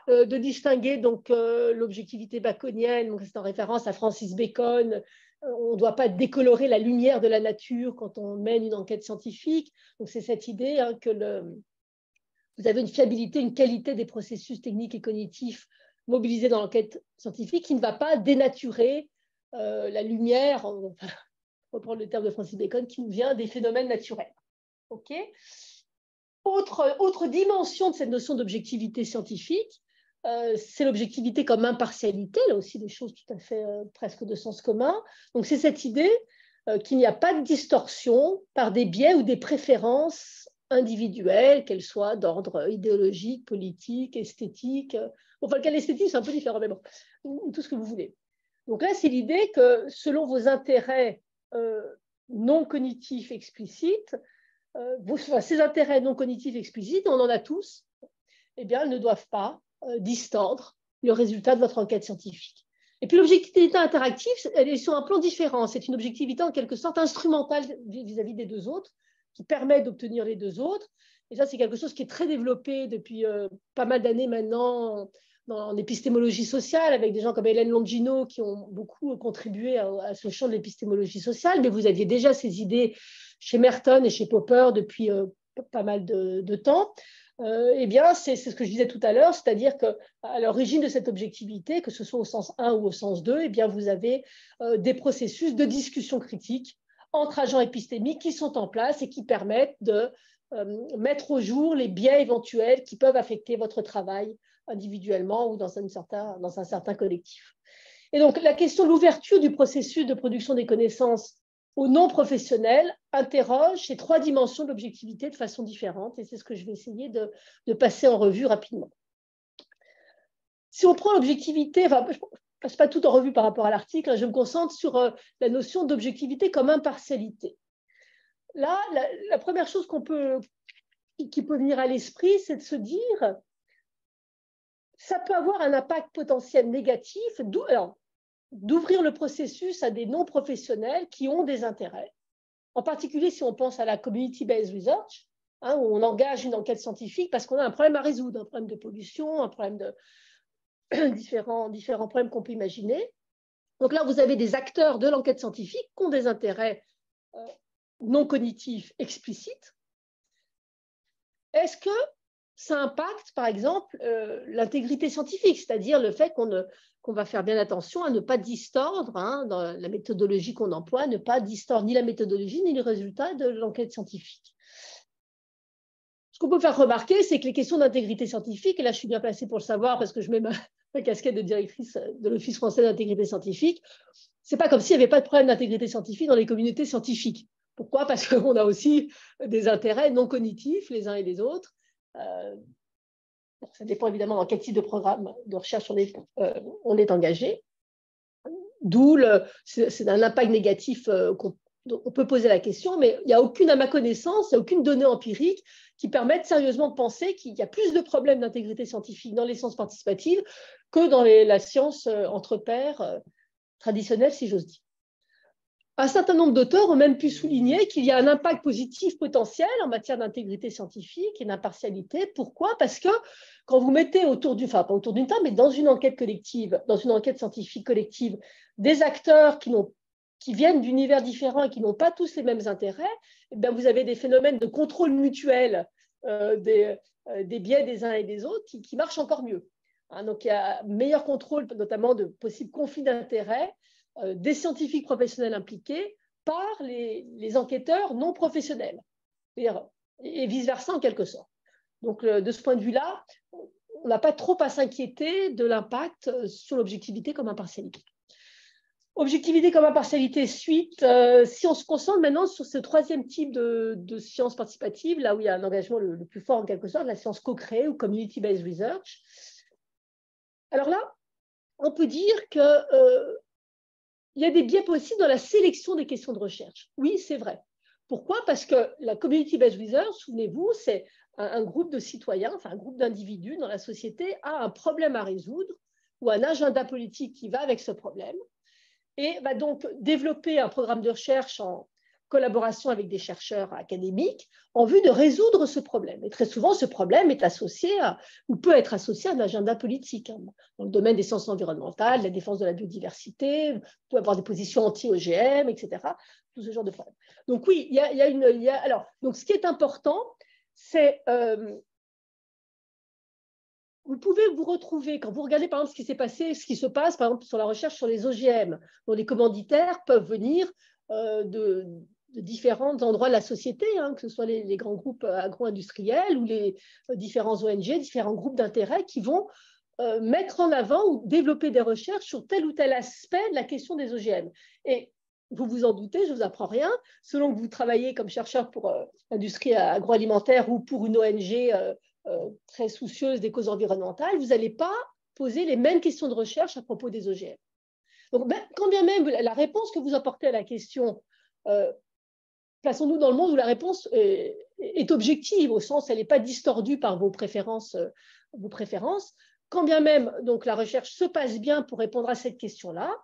de distinguer donc l'objectivité baconienne, donc c'est en référence à Francis Bacon. On ne doit pas décolorer la lumière de la nature quand on mène une enquête scientifique. Donc c'est cette idée que vous avez une fiabilité, une qualité des processus techniques et cognitifs mobilisés dans l'enquête scientifique qui ne va pas dénaturer la lumière, on va reprendre le terme de Francis Bacon, qui nous vient des phénomènes naturels. Okay. Autre dimension de cette notion d'objectivité scientifique, c'est l'objectivité comme impartialité, là aussi des choses tout à fait presque de sens commun. Donc c'est cette idée qu'il n'y a pas de distorsion par des biais ou des préférences individuelles, qu'elles soient d'ordre idéologique, politique, esthétique. Enfin, le cas de l'esthétique, c'est un peu différent, mais bon, tout ce que vous voulez. Donc là, c'est l'idée que selon vos intérêts non cognitifs explicites, ces intérêts non cognitifs explicites, on en a tous, eh bien, elles ne doivent pas distordre le résultat de votre enquête scientifique. Et puis l'objectivité interactive, elle est sur un plan différent. C'est une objectivité en quelque sorte instrumentale vis-à-vis des deux autres, qui permet d'obtenir les deux autres. Et ça, c'est quelque chose qui est très développé depuis pas mal d'années maintenant en épistémologie sociale, avec des gens comme Hélène Longino qui ont beaucoup contribué à ce champ de l'épistémologie sociale. Mais vous aviez déjà ces idées chez Merton et chez Popper depuis pas mal de temps. Eh bien, c'est ce que je disais tout à l'heure, c'est-à-dire qu'à l'origine de cette objectivité, que ce soit au sens 1 ou au sens 2, eh bien, vous avez des processus de discussion critique entre agents épistémiques qui sont en place et qui permettent de mettre au jour les biais éventuels qui peuvent affecter votre travail individuellement ou dans un certain collectif. Et donc, la question de l'ouverture du processus de production des connaissances aux non-professionnels interroge ces trois dimensions de l'objectivité de façon différente, et c'est ce que je vais essayer de passer en revue rapidement. Si on prend l'objectivité, enfin, je ne passe pas tout en revue par rapport à l'article, je me concentre sur la notion d'objectivité comme impartialité. Là, la première chose qui peut venir à l'esprit, c'est de se dire, ça peut avoir un impact potentiel négatif, d'ouvrir le processus à des non-professionnels qui ont des intérêts. En particulier si on pense à la community-based research, où on engage une enquête scientifique parce qu'on a un problème à résoudre, un problème de pollution, un problème de différents problèmes qu'on peut imaginer. Donc là, vous avez des acteurs de l'enquête scientifique qui ont des intérêts non cognitifs explicites. Est-ce que ça impacte, par exemple, l'intégrité scientifique, c'est-à-dire le fait qu'on va faire bien attention à ne pas distordre, dans la méthodologie qu'on emploie, ne pas distordre ni la méthodologie ni les résultats de l'enquête scientifique. Ce qu'on peut faire remarquer, c'est que les questions d'intégrité scientifique, et là je suis bien placée pour le savoir parce que je mets ma casquette de directrice de l'Office français d'intégrité scientifique, c'est pas comme s'il n'y avait pas de problème d'intégrité scientifique dans les communautés scientifiques. Pourquoi? Parce qu'on a aussi des intérêts non cognitifs les uns et les autres. Ça dépend évidemment dans quel type de programme de recherche on est engagé. D'où c'est un impact négatif on peut poser la question, mais il n'y a aucune, à ma connaissance, il n'y a aucune donnée empirique qui permette sérieusement de penser qu'il y a plus de problèmes d'intégrité scientifique dans les sciences participatives que dans la science entre pairs traditionnelle, si j'ose dire. Un certain nombre d'auteurs ont même pu souligner qu'il y a un impact positif potentiel en matière d'intégrité scientifique et d'impartialité. Pourquoi? Parce que quand vous mettez pas autour d'une table, mais dans une enquête collective, dans une enquête scientifique collective, des acteurs qui viennent d'univers différents et qui n'ont pas tous les mêmes intérêts, eh bien vous avez des phénomènes de contrôle mutuel des biais des uns et des autres qui marchent encore mieux. Donc il y a meilleur contrôle, notamment de possibles conflits d'intérêts des scientifiques professionnels impliqués par les enquêteurs non professionnels. C'est-à-dire, et vice-versa en quelque sorte. Donc, de ce point de vue-là, on n'a pas trop à s'inquiéter de l'impact sur l'objectivité comme impartialité. Objectivité comme impartialité, suite, si on se concentre maintenant sur ce troisième type de science participative, là où il y a un engagement le plus fort en quelque sorte, la science co-créée ou community-based research. Alors là, on peut dire qu'il y a des biais possibles dans la sélection des questions de recherche. Oui, c'est vrai. Pourquoi? Parce que la community-based research, souvenez-vous, c'est un groupe de citoyens, enfin un groupe d'individus dans la société a un problème à résoudre ou un agenda politique qui va avec ce problème et va donc développer un programme de recherche en collaboration avec des chercheurs académiques en vue de résoudre ce problème. Et très souvent, ce problème est associé ou peut être associé à un agenda politique. Dans le domaine des sciences environnementales, la défense de la biodiversité, vous pouvez avoir des positions anti-OGM, etc. Tout ce genre de problème. Donc oui, alors, donc ce qui est important, c'est vous pouvez vous retrouver, quand vous regardez par exemple ce qui s'est passé, ce qui se passe par exemple sur la recherche sur les OGM, dont les commanditaires peuvent venir de différents endroits de la société, que ce soit les grands groupes agro-industriels ou les différents ONG, différents groupes d'intérêt qui vont mettre en avant ou développer des recherches sur tel ou tel aspect de la question des OGM. Et vous vous en doutez, je ne vous apprends rien, selon que vous travaillez comme chercheur pour l'industrie agroalimentaire ou pour une ONG très soucieuse des causes environnementales, vous n'allez pas poser les mêmes questions de recherche à propos des OGM. Donc, quand bien même la réponse que vous apportez à la question, plaçons-nous dans le monde où la réponse est objective, au sens où elle n'est pas distordue par vos préférences, quand bien même donc, la recherche se passe bien pour répondre à cette question-là,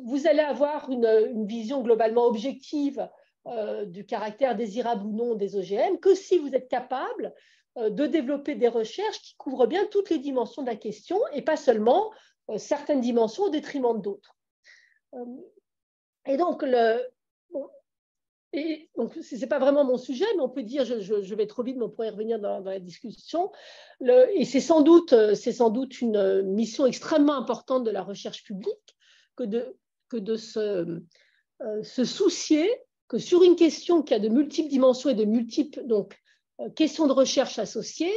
vous allez avoir une vision globalement objective du caractère désirable ou non des OGM que si vous êtes capable de développer des recherches qui couvrent bien toutes les dimensions de la question et pas seulement certaines dimensions au détriment d'autres. Et donc, ce n'est pas vraiment mon sujet, mais on peut dire, je vais trop vite, mais on pourrait y revenir dans la discussion. Et c'est sans doute une mission extrêmement importante de la recherche publique que de se soucier que sur une question qui a de multiples dimensions et de multiples questions de recherche associées,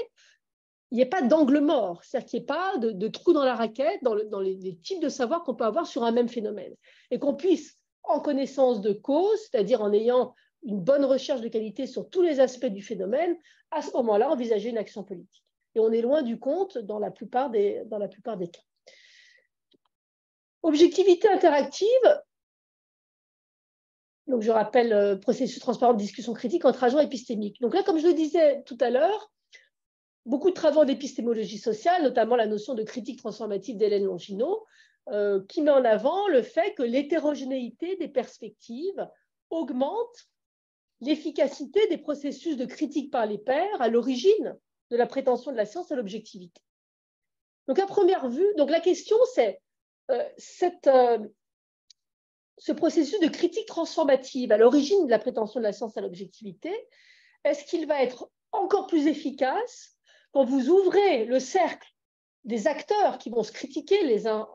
il n'y ait pas d'angle mort, c'est-à-dire qu'il n'y ait pas de trou dans la raquette dans les types de savoir qu'on peut avoir sur un même phénomène. Et qu'on puisse, en connaissance de cause, c'est-à-dire en ayant une bonne recherche de qualité sur tous les aspects du phénomène, à ce moment-là, envisager une action politique. Et on est loin du compte dans la plupart des cas. Objectivité interactive, donc je rappelle processus transparent de discussion critique entre agents épistémiques. Donc là, comme je le disais tout à l'heure, beaucoup de travaux d'épistémologie sociale, notamment la notion de critique transformative d'Hélène Longino, qui met en avant le fait que l'hétérogénéité des perspectives augmente l'efficacité des processus de critique par les pairs à l'origine de la prétention de la science à l'objectivité. Donc à première vue, donc la question c'est ce processus de critique transformative à l'origine de la prétention de la science à l'objectivité, est-ce qu'il va être encore plus efficace quand vous ouvrez le cercle des acteurs qui vont se critiquer les uns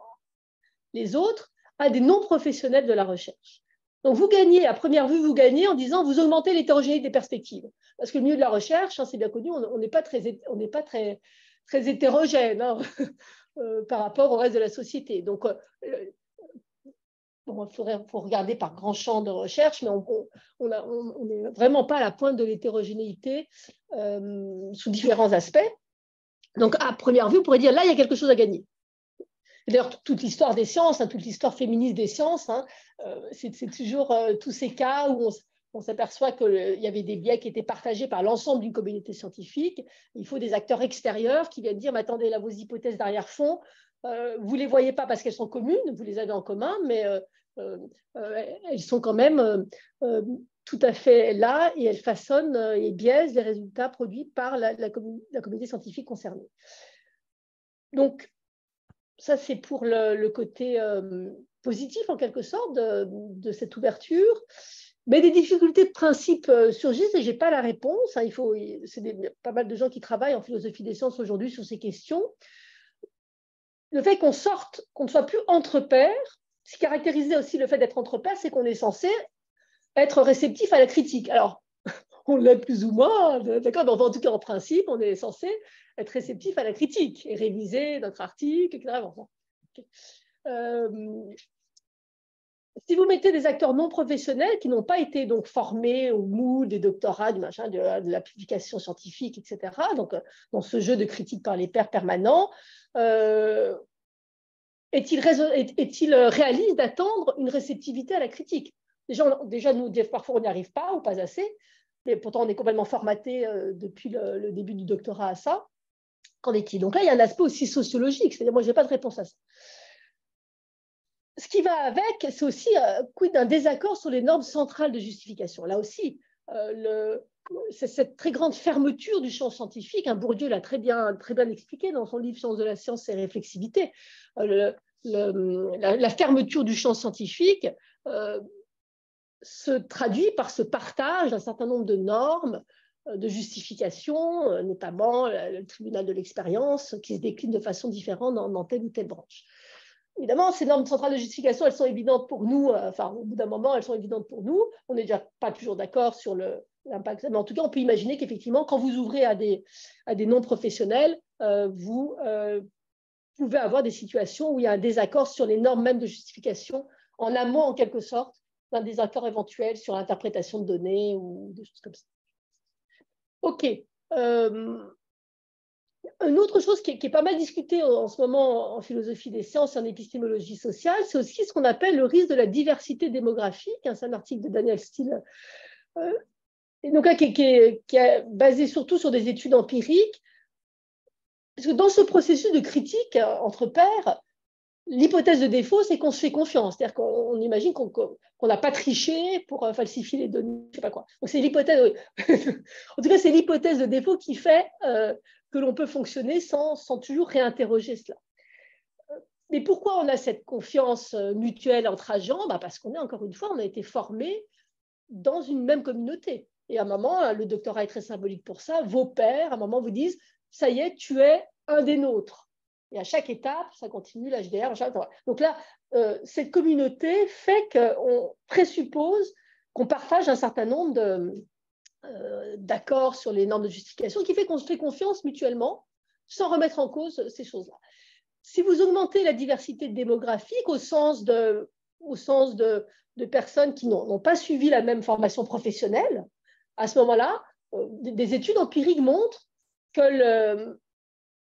les autres à des non-professionnels de la recherche? Donc vous gagnez, à première vue, vous gagnez en disant vous augmentez l'hétérogénéité des perspectives. Parce que le milieu de la recherche, c'est bien connu, on n'est pas très hétérogène par rapport au reste de la société. Donc, il faut regarder par grand champ de recherche, mais on n'est vraiment pas à la pointe de l'hétérogénéité sous différents aspects. Donc, à première vue, on pourrait dire là, il y a quelque chose à gagner. D'ailleurs, toute l'histoire des sciences, toute l'histoire féministe des sciences, c'est toujours tous ces cas où on s'aperçoit qu'il y avait des biais qui étaient partagés par l'ensemble d'une communauté scientifique. Il faut des acteurs extérieurs qui viennent dire mais attendez, là, vos hypothèses d'arrière-fond, vous ne les voyez pas parce qu'elles sont communes, vous les avez en commun, mais elles sont quand même tout à fait là et elles façonnent et biaisent les résultats produits par la communauté scientifique concernée. Donc, ça, c'est pour le côté positif, en quelque sorte, de cette ouverture. Mais des difficultés de principe surgissent et je n'ai pas la réponse. C'est pas mal de gens qui travaillent en philosophie des sciences aujourd'hui sur ces questions. Le fait qu'on ne soit plus entre pairs, ce qui caractérisait aussi le fait d'être entre pairs, c'est qu'on est censé être réceptif à la critique. Alors, on l'est plus ou moins, d'accord, mais en tout cas, en principe, on est censé être réceptif à la critique et réviser notre article, etc. Bon, okay. Si vous mettez des acteurs non professionnels qui n'ont pas été donc formés au moule des doctorats, du machin, de la publication scientifique, etc., donc dans ce jeu de critique par les pairs permanent, est-il réaliste d'attendre une réceptivité à la critique? Déjà, nous, parfois, on n'y arrive pas ou pas assez, mais pourtant, on est complètement formaté depuis le début du doctorat à ça. Qu'en est-il? Donc là, il y a un aspect aussi sociologique, c'est-à-dire, moi, je n'ai pas de réponse à ça. Ce qui va avec, c'est aussi quid d'un désaccord sur les normes centrales de justification. Là aussi, c'est cette très grande fermeture du champ scientifique. Bourdieu l'a très bien expliqué dans son livre Sciences de la science et réflexivité. La fermeture du champ scientifique se traduit par ce partage d'un certain nombre de normes de justification, notamment le tribunal de l'expérience, qui se décline de façon différente dans telle ou telle branche. Évidemment, ces normes centrales de justification, elles sont évidentes pour nous, au bout d'un moment, elles sont évidentes pour nous. On n'est déjà pas toujours d'accord sur l'impact, mais en tout cas, on peut imaginer qu'effectivement, quand vous ouvrez à des non-professionnels, vous pouvez avoir des situations où il y a un désaccord sur les normes même de justification, en amont, en quelque sorte, d'un désaccord éventuel sur l'interprétation de données ou des choses comme ça. OK. Une autre chose qui est pas mal discutée en ce moment en philosophie des sciences et en épistémologie sociale, c'est aussi ce qu'on appelle le risque de la diversité démographique. C'est un article de Daniel Steele, donc là, qui est basé surtout sur des études empiriques. Parce que dans ce processus de critique entre pairs, l'hypothèse de défaut, c'est qu'on se fait confiance. C'est-à-dire qu'on imagine qu'on n'a pas triché pour falsifier les données, je ne sais pas quoi. Donc c'est l'hypothèse, en tout cas, c'est l'hypothèse de défaut qui fait que l'on peut fonctionner sans toujours réinterroger cela. Mais pourquoi on a cette confiance mutuelle entre agents? Parce qu'on est, encore une fois, on a été formés dans une même communauté. Et à un moment, le doctorat est très symbolique pour ça. Vos pairs, à un moment, vous disent, ça y est, tu es un des nôtres. Et à chaque étape, ça continue, l'HDR. Donc là, cette communauté fait qu'on présuppose qu'on partage un certain nombre d'accords sur les normes de justification, qui fait qu'on se fait confiance mutuellement sans remettre en cause ces choses-là. Si vous augmentez la diversité démographique au sens de personnes qui n'ont pas suivi la même formation professionnelle, à ce moment-là, des études empiriques montrent que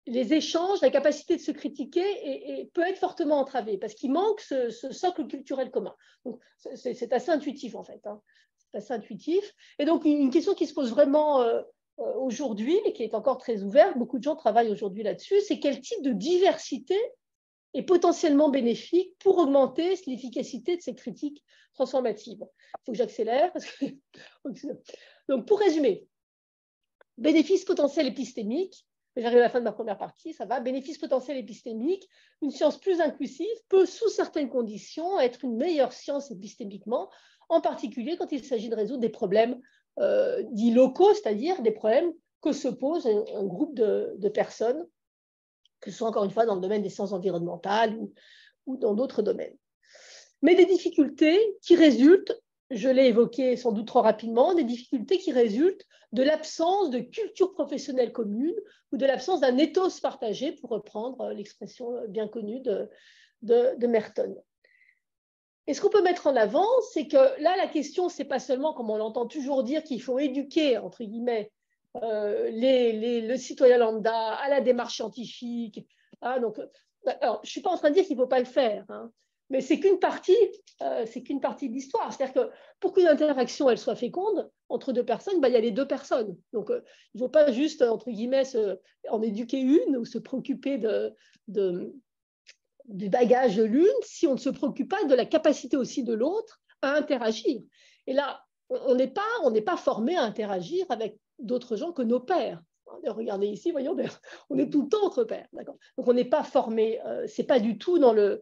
les échanges, la capacité de se critiquer peut être fortement entravée parce qu'il manque ce socle culturel commun. C'est assez intuitif en fait. C'est assez intuitif. Et donc une question qui se pose vraiment aujourd'hui et qui est encore très ouverte, beaucoup de gens travaillent aujourd'hui là-dessus, c'est quel type de diversité est potentiellement bénéfique pour augmenter l'efficacité de ces critiques transformatives. Il faut que j'accélère. Donc pour résumer, bénéfice potentiel épistémique. J'arrive à la fin de ma première partie, ça va. Bénéfice potentiel épistémique, une science plus inclusive peut, sous certaines conditions, être une meilleure science épistémiquement, en particulier quand il s'agit de résoudre des problèmes dits locaux, c'est-à-dire des problèmes que se pose un groupe de personnes, que ce soit encore une fois dans le domaine des sciences environnementales ou dans d'autres domaines. Mais des difficultés qui résultent, je l'ai évoqué sans doute trop rapidement, des difficultés qui résultent de l'absence de culture professionnelle commune ou de l'absence d'un ethos partagé, pour reprendre l'expression bien connue de Merton. Et ce qu'on peut mettre en avant, c'est que là, la question, ce n'est pas seulement, comme on l'entend toujours dire, qu'il faut éduquer, entre guillemets, le citoyen lambda à la démarche scientifique. Alors, je ne suis pas en train de dire qu'il ne faut pas le faire, mais c'est qu'une partie de l'histoire. C'est-à-dire que pour qu'une interaction elle soit féconde entre deux personnes, il y a les deux personnes. Donc, il ne faut pas juste, entre guillemets, en éduquer une ou se préoccuper du bagage de l'une si on ne se préoccupe pas de la capacité aussi de l'autre à interagir. Et là, on n'est pas formé à interagir avec d'autres gens que nos pairs. Regardez ici, voyons, on est tout le temps entre pairs. Donc, on n'est pas formé, c'est pas du tout dans le...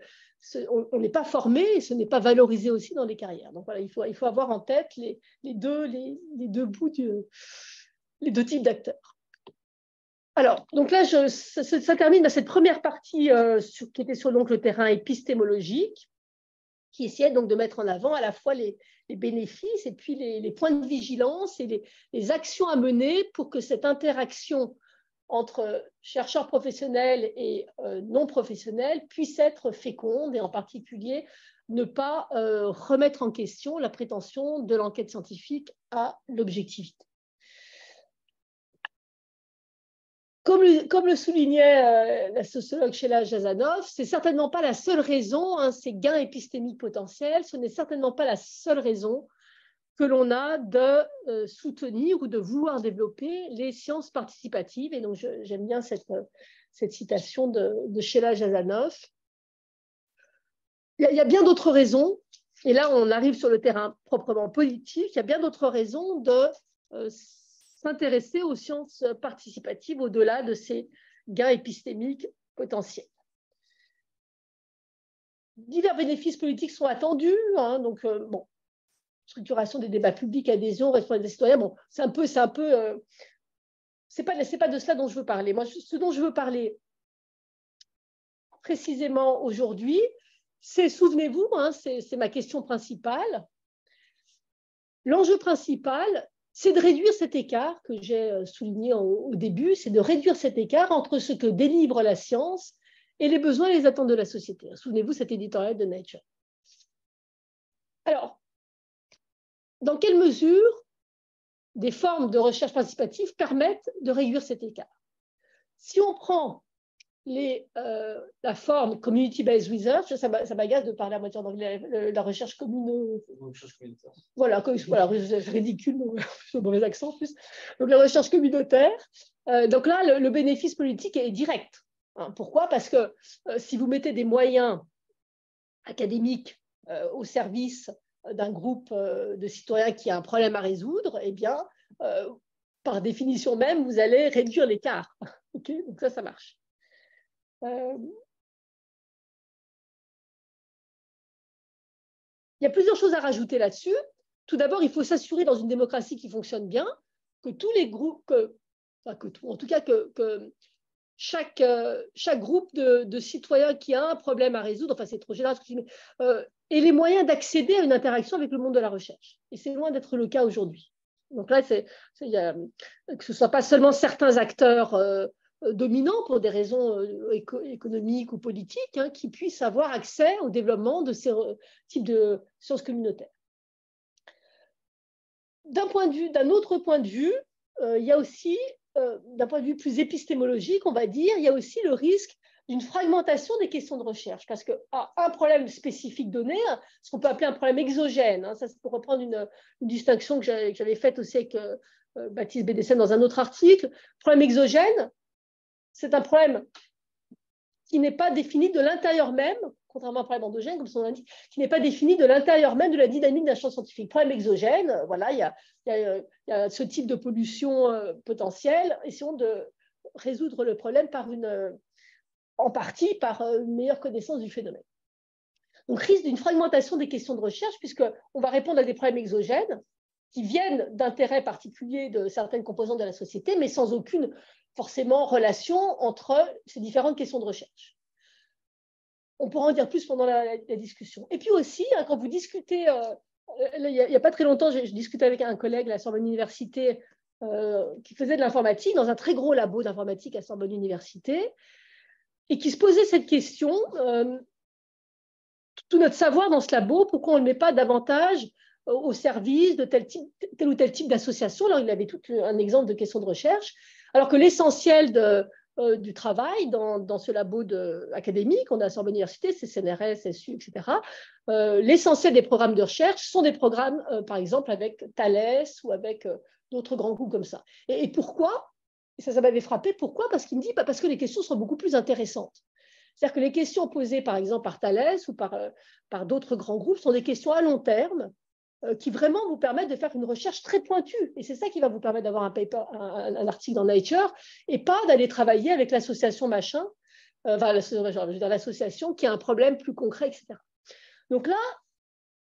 On n'est pas formé et ce n'est pas valorisé aussi dans les carrières. Donc, voilà, il faut avoir en tête les deux bouts, les deux types d'acteurs. Alors, donc là, ça termine cette première partie qui était sur donc, le terrain épistémologique. qui essayait donc de mettre en avant à la fois les bénéfices et puis les points de vigilance et les actions à mener pour que cette interaction entre chercheurs professionnels et non professionnels puisse être féconde, et en particulier ne pas remettre en question la prétention de l'enquête scientifique à l'objectivité. Comme le soulignait la sociologue Sheila Jasanoff, ce n'est certainement pas la seule raison, ces gains épistémiques potentiels, ce n'est certainement pas la seule raison que l'on a de soutenir ou de vouloir développer les sciences participatives. Et donc, j'aime bien cette citation de Sheila Jasanoff. Il y a bien d'autres raisons, et là, on arrive sur le terrain proprement politique, il y a bien d'autres raisons de s'intéresser aux sciences participatives au-delà de ces gains épistémiques potentiels. Divers bénéfices politiques sont attendus, donc bon, structuration des débats publics, adhésion, responsabilité des citoyens, bon, c'est pas de cela dont je veux parler. Moi, ce dont je veux parler précisément aujourd'hui, c'est, souvenez-vous, c'est ma question principale. L'enjeu principal, c'est de réduire cet écart que j'ai souligné au début, c'est de réduire cet écart entre ce que délivre la science et les besoins et les attentes de la société. Souvenez-vous cet éditorial de Nature. Alors, dans quelle mesure des formes de recherche participative permettent de réduire cet écart? Si on prend la forme community-based research, ça m'agace de parler à moitié en anglais, la recherche communautaire. Voilà, c'est ridicule, c'est un mauvais accent en plus. Donc la recherche communautaire, donc là, le bénéfice politique est direct. Pourquoi? Parce que si vous mettez des moyens académiques au service d'un groupe de citoyens qui a un problème à résoudre, eh bien, par définition même, vous allez réduire l'écart. Okay, donc ça marche. Il y a plusieurs choses à rajouter là-dessus. Tout d'abord, il faut s'assurer dans une démocratie qui fonctionne bien que tous les groupes, en tout cas que chaque groupe de citoyens qui a un problème à résoudre, enfin c'est trop général, ait les moyens d'accéder à une interaction avec le monde de la recherche. Et c'est loin d'être le cas aujourd'hui. Donc là, que ce ne soit pas seulement certains acteurs dominants pour des raisons économiques ou politiques qui puissent avoir accès au développement de ces types de sciences communautaires. D'un autre point de vue, il y a aussi, d'un point de vue plus épistémologique, on va dire, il y a aussi le risque d'une fragmentation des questions de recherche, parce qu'un problème spécifique donné, ce qu'on peut appeler un problème exogène, ça c'est pour reprendre une distinction que j'avais faite aussi avec Baptiste Bédessem dans un autre article. Problème exogène, c'est un problème qui n'est pas défini de l'intérieur même, contrairement à un problème endogène, comme son nom l'indique, qui n'est pas défini de l'intérieur même de la dynamique d'un champ scientifique. Problème exogène, voilà, il y a ce type de pollution potentielle. Essayons de résoudre le problème en partie par une meilleure connaissance du phénomène. Donc, risque d'une fragmentation des questions de recherche, puisqu'on va répondre à des problèmes exogènes qui viennent d'intérêts particuliers de certaines composantes de la société, mais sans aucune forcément relation entre ces différentes questions de recherche. On pourra en dire plus pendant la discussion. Et puis aussi, quand vous discutez, il n'y a pas très longtemps, je discutais avec un collègue à la Sorbonne Université qui faisait de l'informatique dans un très gros labo d'informatique à Sorbonne Université et qui se posait cette question, tout notre savoir dans ce labo, pourquoi on ne le met pas davantage au service de tel ou tel type d'association. Alors, il avait tout un exemple de question de recherche, alors que l'essentiel du travail dans ce labo académique, on a à Sorbonne Université, c'est CNRS, SU, etc. L'essentiel des programmes de recherche sont des programmes, par exemple, avec Thales ou avec d'autres grands groupes comme ça. Et pourquoi? Et ça m'avait frappé. Pourquoi? Parce qu'il me dit, parce que les questions sont beaucoup plus intéressantes. C'est-à-dire que les questions posées, par exemple, par Thales ou par d'autres grands groupes sont des questions à long terme qui vraiment vous permettent de faire une recherche très pointue. Et c'est ça qui va vous permettre d'avoir un article dans Nature et pas d'aller travailler avec l'association machin, l'association qui a un problème plus concret, etc. Donc là,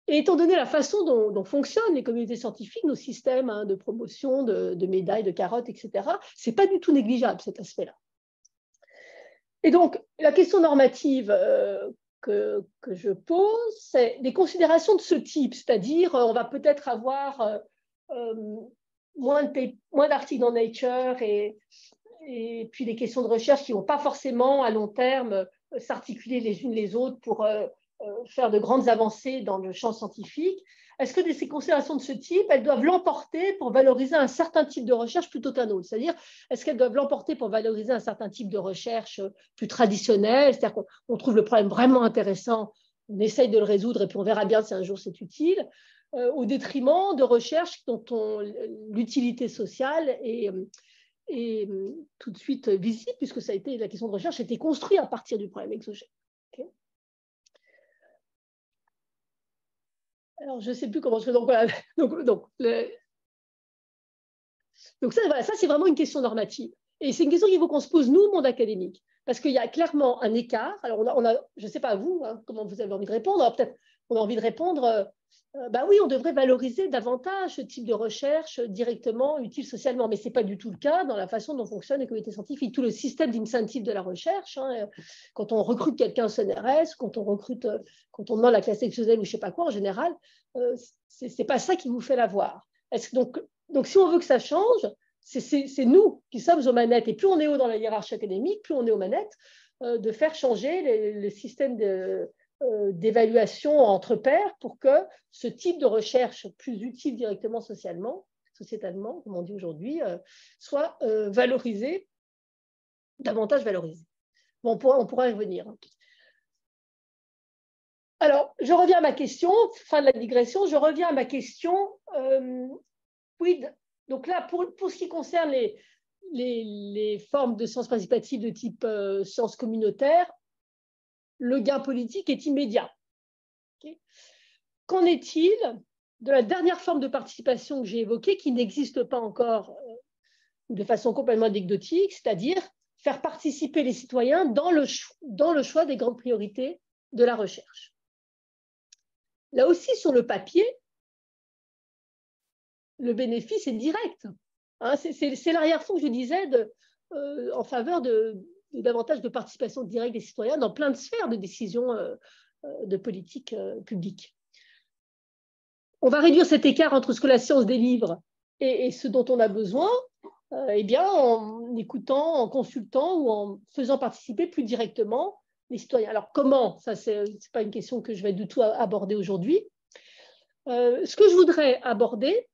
et étant donné la façon dont fonctionnent les communautés scientifiques, nos systèmes de promotion, de médailles, de carottes, etc., ce n'est pas du tout négligeable, cet aspect-là. Et donc, la question normative, que je pose, c'est des considérations de ce type, c'est-à-dire on va peut-être avoir moins d'articles dans Nature et puis des questions de recherche qui ne vont pas forcément à long terme s'articuler les unes les autres pour faire de grandes avancées dans le champ scientifique. Est-ce que ces considérations de ce type, elles doivent l'emporter pour valoriser un certain type de recherche plutôt qu'un autre? C'est-à-dire, est-ce qu'elles doivent l'emporter pour valoriser un certain type de recherche plus traditionnelle? C'est-à-dire qu'on trouve le problème vraiment intéressant, on essaye de le résoudre et puis on verra bien si un jour c'est utile, au détriment de recherches dont l'utilité sociale est tout de suite visible, puisque ça a été, la question de recherche a été construite à partir du problème exogène. Okay. Alors, je ne sais plus comment je fais. Donc, voilà. Donc ça, voilà, ça c'est vraiment une question normative. Et c'est une question qu'il faut qu'on se pose, nous, monde académique. Parce qu'il y a clairement un écart. Alors, je ne sais pas vous, hein, comment vous avez envie de répondre. Alors, peut-être on a envie de répondre, bah oui, on devrait valoriser davantage ce type de recherche directement utile socialement. Mais ce n'est pas du tout le cas dans la façon dont fonctionnent les communautés scientifiques. Tout le système d'incentive de la recherche, hein, quand on recrute quelqu'un au CNRS, quand on demande la classe exogène ou je ne sais pas quoi, en général, ce n'est pas ça qui vous fait l'avoir. Donc, si on veut que ça change, c'est nous qui sommes aux manettes. Et plus on est haut dans la hiérarchie académique, plus on est aux manettes de faire changer le système d'évaluation entre pairs pour que ce type de recherche plus utile directement sociétalement, comme on dit aujourd'hui, soit valorisé, davantage valorisé. Bon, on pourra y revenir. Alors, je reviens à ma question, fin de la digression, je reviens à ma question. Donc là, pour ce qui concerne les formes de sciences participatives de type sciences communautaires, le gain politique est immédiat. Okay. Qu'en est-il de la dernière forme de participation que j'ai évoquée, qui n'existe pas encore de façon complètement anecdotique, c'est-à-dire faire participer les citoyens dans le choix des grandes priorités de la recherche. Là aussi, sur le papier, le bénéfice est direct. Hein, c'est l'arrière-fond que je disais en faveur de davantage de participation directe des citoyens dans plein de sphères de décision de politique publique. On va réduire cet écart entre ce que la science délivre et ce dont on a besoin en écoutant, en consultant ou en faisant participer plus directement les citoyens. Alors comment? Ça, ce n'est pas une question que je vais du tout aborder aujourd'hui. Ce que je voudrais aborder,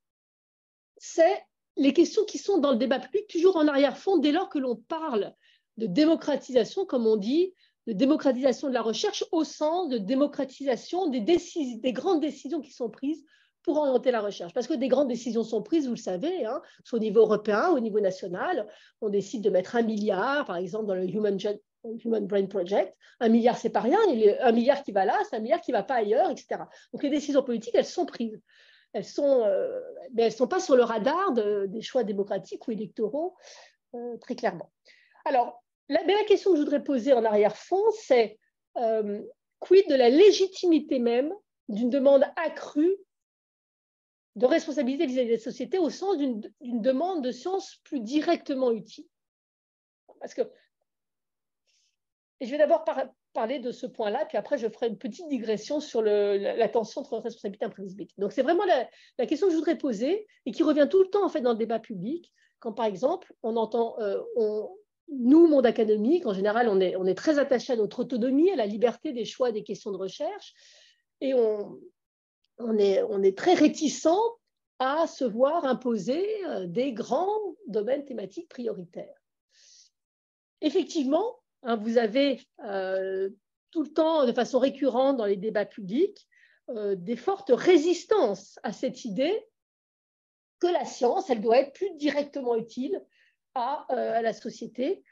c'est les questions qui sont dans le débat public, toujours en arrière-fond, dès lors que l'on parle de démocratisation, comme on dit, de démocratisation de la recherche au sens de démocratisation des grandes décisions qui sont prises pour orienter la recherche. Parce que des grandes décisions sont prises, vous le savez, hein, soit au niveau européen, au niveau national. On décide de mettre 1 milliard, par exemple, dans le Human Brain Project. 1 milliard, c'est pas rien. Il y a 1 milliard qui va là, c'est 1 milliard qui ne va pas ailleurs, etc. Donc les décisions politiques, elles sont prises. Elles ne sont pas sur le radar des choix démocratiques ou électoraux, très clairement. Alors, la question que je voudrais poser en arrière-fond, c'est quid de la légitimité même d'une demande accrue de responsabilité vis-à-vis de la société au sens d'une demande de science plus directement utile. Parce que, et je vais d'abord parler de ce point-là, puis après je ferai une petite digression sur la tension entre responsabilité et imprévisibilité. Donc c'est vraiment la question que je voudrais poser et qui revient tout le temps en fait dans le débat public, quand par exemple on entend, nous, monde académique, en général on est très attaché à notre autonomie, à la liberté des choix des questions de recherche, et on est très réticent à se voir imposer des grands domaines thématiques prioritaires. Effectivement, hein, vous avez tout le temps, de façon récurrente dans les débats publics, des fortes résistances à cette idée que la science, elle doit être plus directement utile à la société.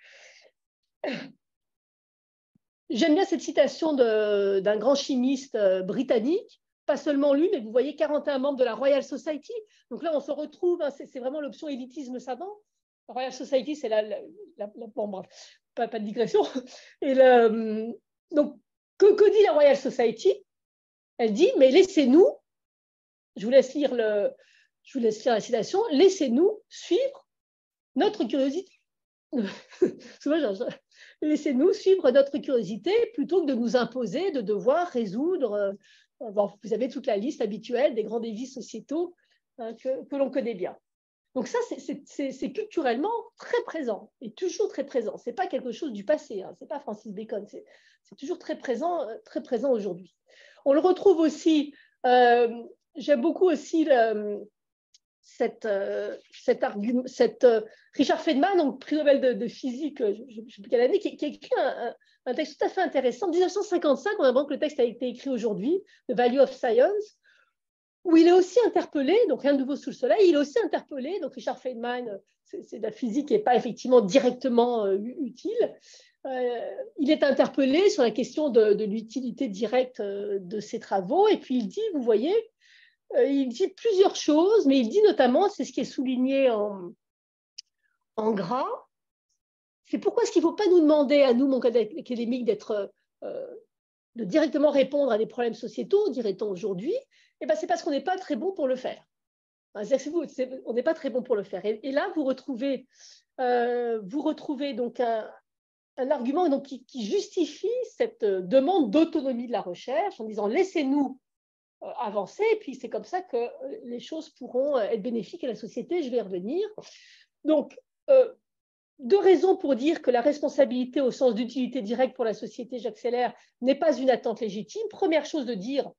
J'aime bien cette citation d'un grand chimiste britannique, pas seulement lui, mais vous voyez 41 membres de la Royal Society. Donc là, on se retrouve, hein, c'est vraiment l'option élitisme savant. La Royal Society, c'est bon, bref, pas de digression. Et donc, que dit la Royal Society? Elle dit, mais laissez-nous, je vous laisse lire la citation, laissez-nous suivre notre curiosité. laissez-nous suivre notre curiosité plutôt que de nous imposer de devoir résoudre. Bon, vous avez toute la liste habituelle des grands défis sociétaux que l'on connaît bien. Donc ça, c'est culturellement très présent et toujours très présent. Ce n'est pas quelque chose du passé, hein. Ce n'est pas Francis Bacon, c'est toujours très présent aujourd'hui. On le retrouve aussi, j'aime beaucoup aussi Richard Feynman, donc prix Nobel de physique, je ne sais plus quelle année, qui a écrit un texte tout à fait intéressant. En 1955, on apprend que le texte a été écrit aujourd'hui, The Value of Science, où il est aussi interpellé, donc rien de nouveau sous le soleil, il est aussi interpellé, donc Richard Feynman, c'est de la physique qui n'est pas effectivement directement utile, il est interpellé sur la question de l'utilité directe de ses travaux, et puis il dit, vous voyez, il dit plusieurs choses, mais il dit notamment, c'est ce qui est souligné en gras, c'est pourquoi est-ce qu'il ne faut pas nous demander, à nous, mon collègue académique, de directement répondre à des problèmes sociétaux, dirait-on aujourd'hui. Eh ben, c'est parce qu'on n'est pas très bon pour le faire. On n'est pas très bon pour le faire. Et là, vous retrouvez donc un argument donc, qui justifie cette demande d'autonomie de la recherche en disant laissez-nous avancer, et puis c'est comme ça que les choses pourront être bénéfiques à la société. Je vais y revenir. Donc, deux raisons pour dire que la responsabilité au sens d'utilité directe pour la société, j'accélère, n'est pas une attente légitime. Première chose de dire,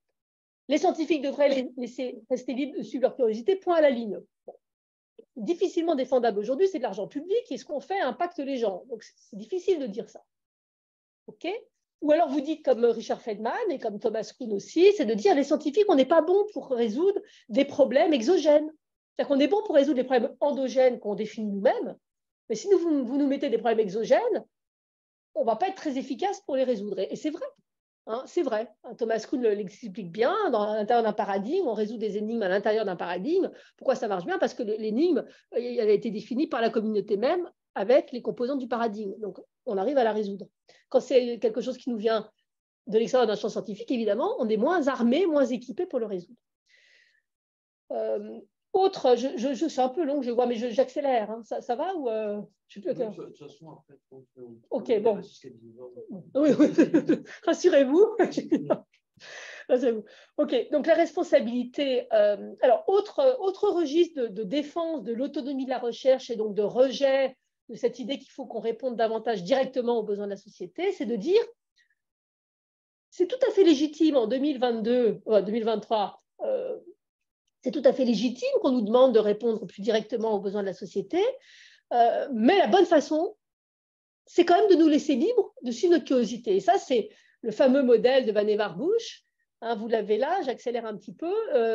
les scientifiques devraient les laisser rester libres de suivre leur curiosité, point à la ligne. Bon. Difficilement défendable aujourd'hui, c'est de l'argent public, et ce qu'on fait impacte les gens. Donc, c'est difficile de dire ça. OK ? Ou alors vous dites, comme Richard Feynman et comme Thomas Kuhn aussi, c'est de dire les scientifiques, on n'est pas bon pour résoudre des problèmes exogènes. C'est-à-dire qu'on est bon pour résoudre les problèmes endogènes qu'on définit nous-mêmes, mais si vous nous mettez des problèmes exogènes, on ne va pas être très efficace pour les résoudre. Et c'est vrai. Hein, c'est vrai. Thomas Kuhn l'explique bien. À l'intérieur d'un paradigme, on résout des énigmes à l'intérieur d'un paradigme. Pourquoi ça marche bien? Parce que l'énigme, elle a été définie par la communauté même avec les composantes du paradigme. Donc, on arrive à la résoudre. Quand c'est quelque chose qui nous vient de l'extérieur d'un champ scientifique, évidemment, on est moins armé, moins équipé pour le résoudre. Autre, je suis un peu long, je vois, mais j'accélère. Hein. Ça va ou je sais plus. De toute façon, après, ok, bon. Oui, oui. Rassurez-vous. Rassurez-vous. Ok, donc la responsabilité. Alors, autre registre de défense de l'autonomie de la recherche et donc de rejet de cette idée qu'il faut qu'on réponde davantage directement aux besoins de la société, c'est de dire c'est tout à fait légitime en 2023. C'est tout à fait légitime qu'on nous demande de répondre plus directement aux besoins de la société, mais la bonne façon, c'est quand même de nous laisser libres de suivre notre curiosité. Et ça, c'est le fameux modèle de Vannevar Bush. Hein, vous l'avez là, j'accélère un petit peu.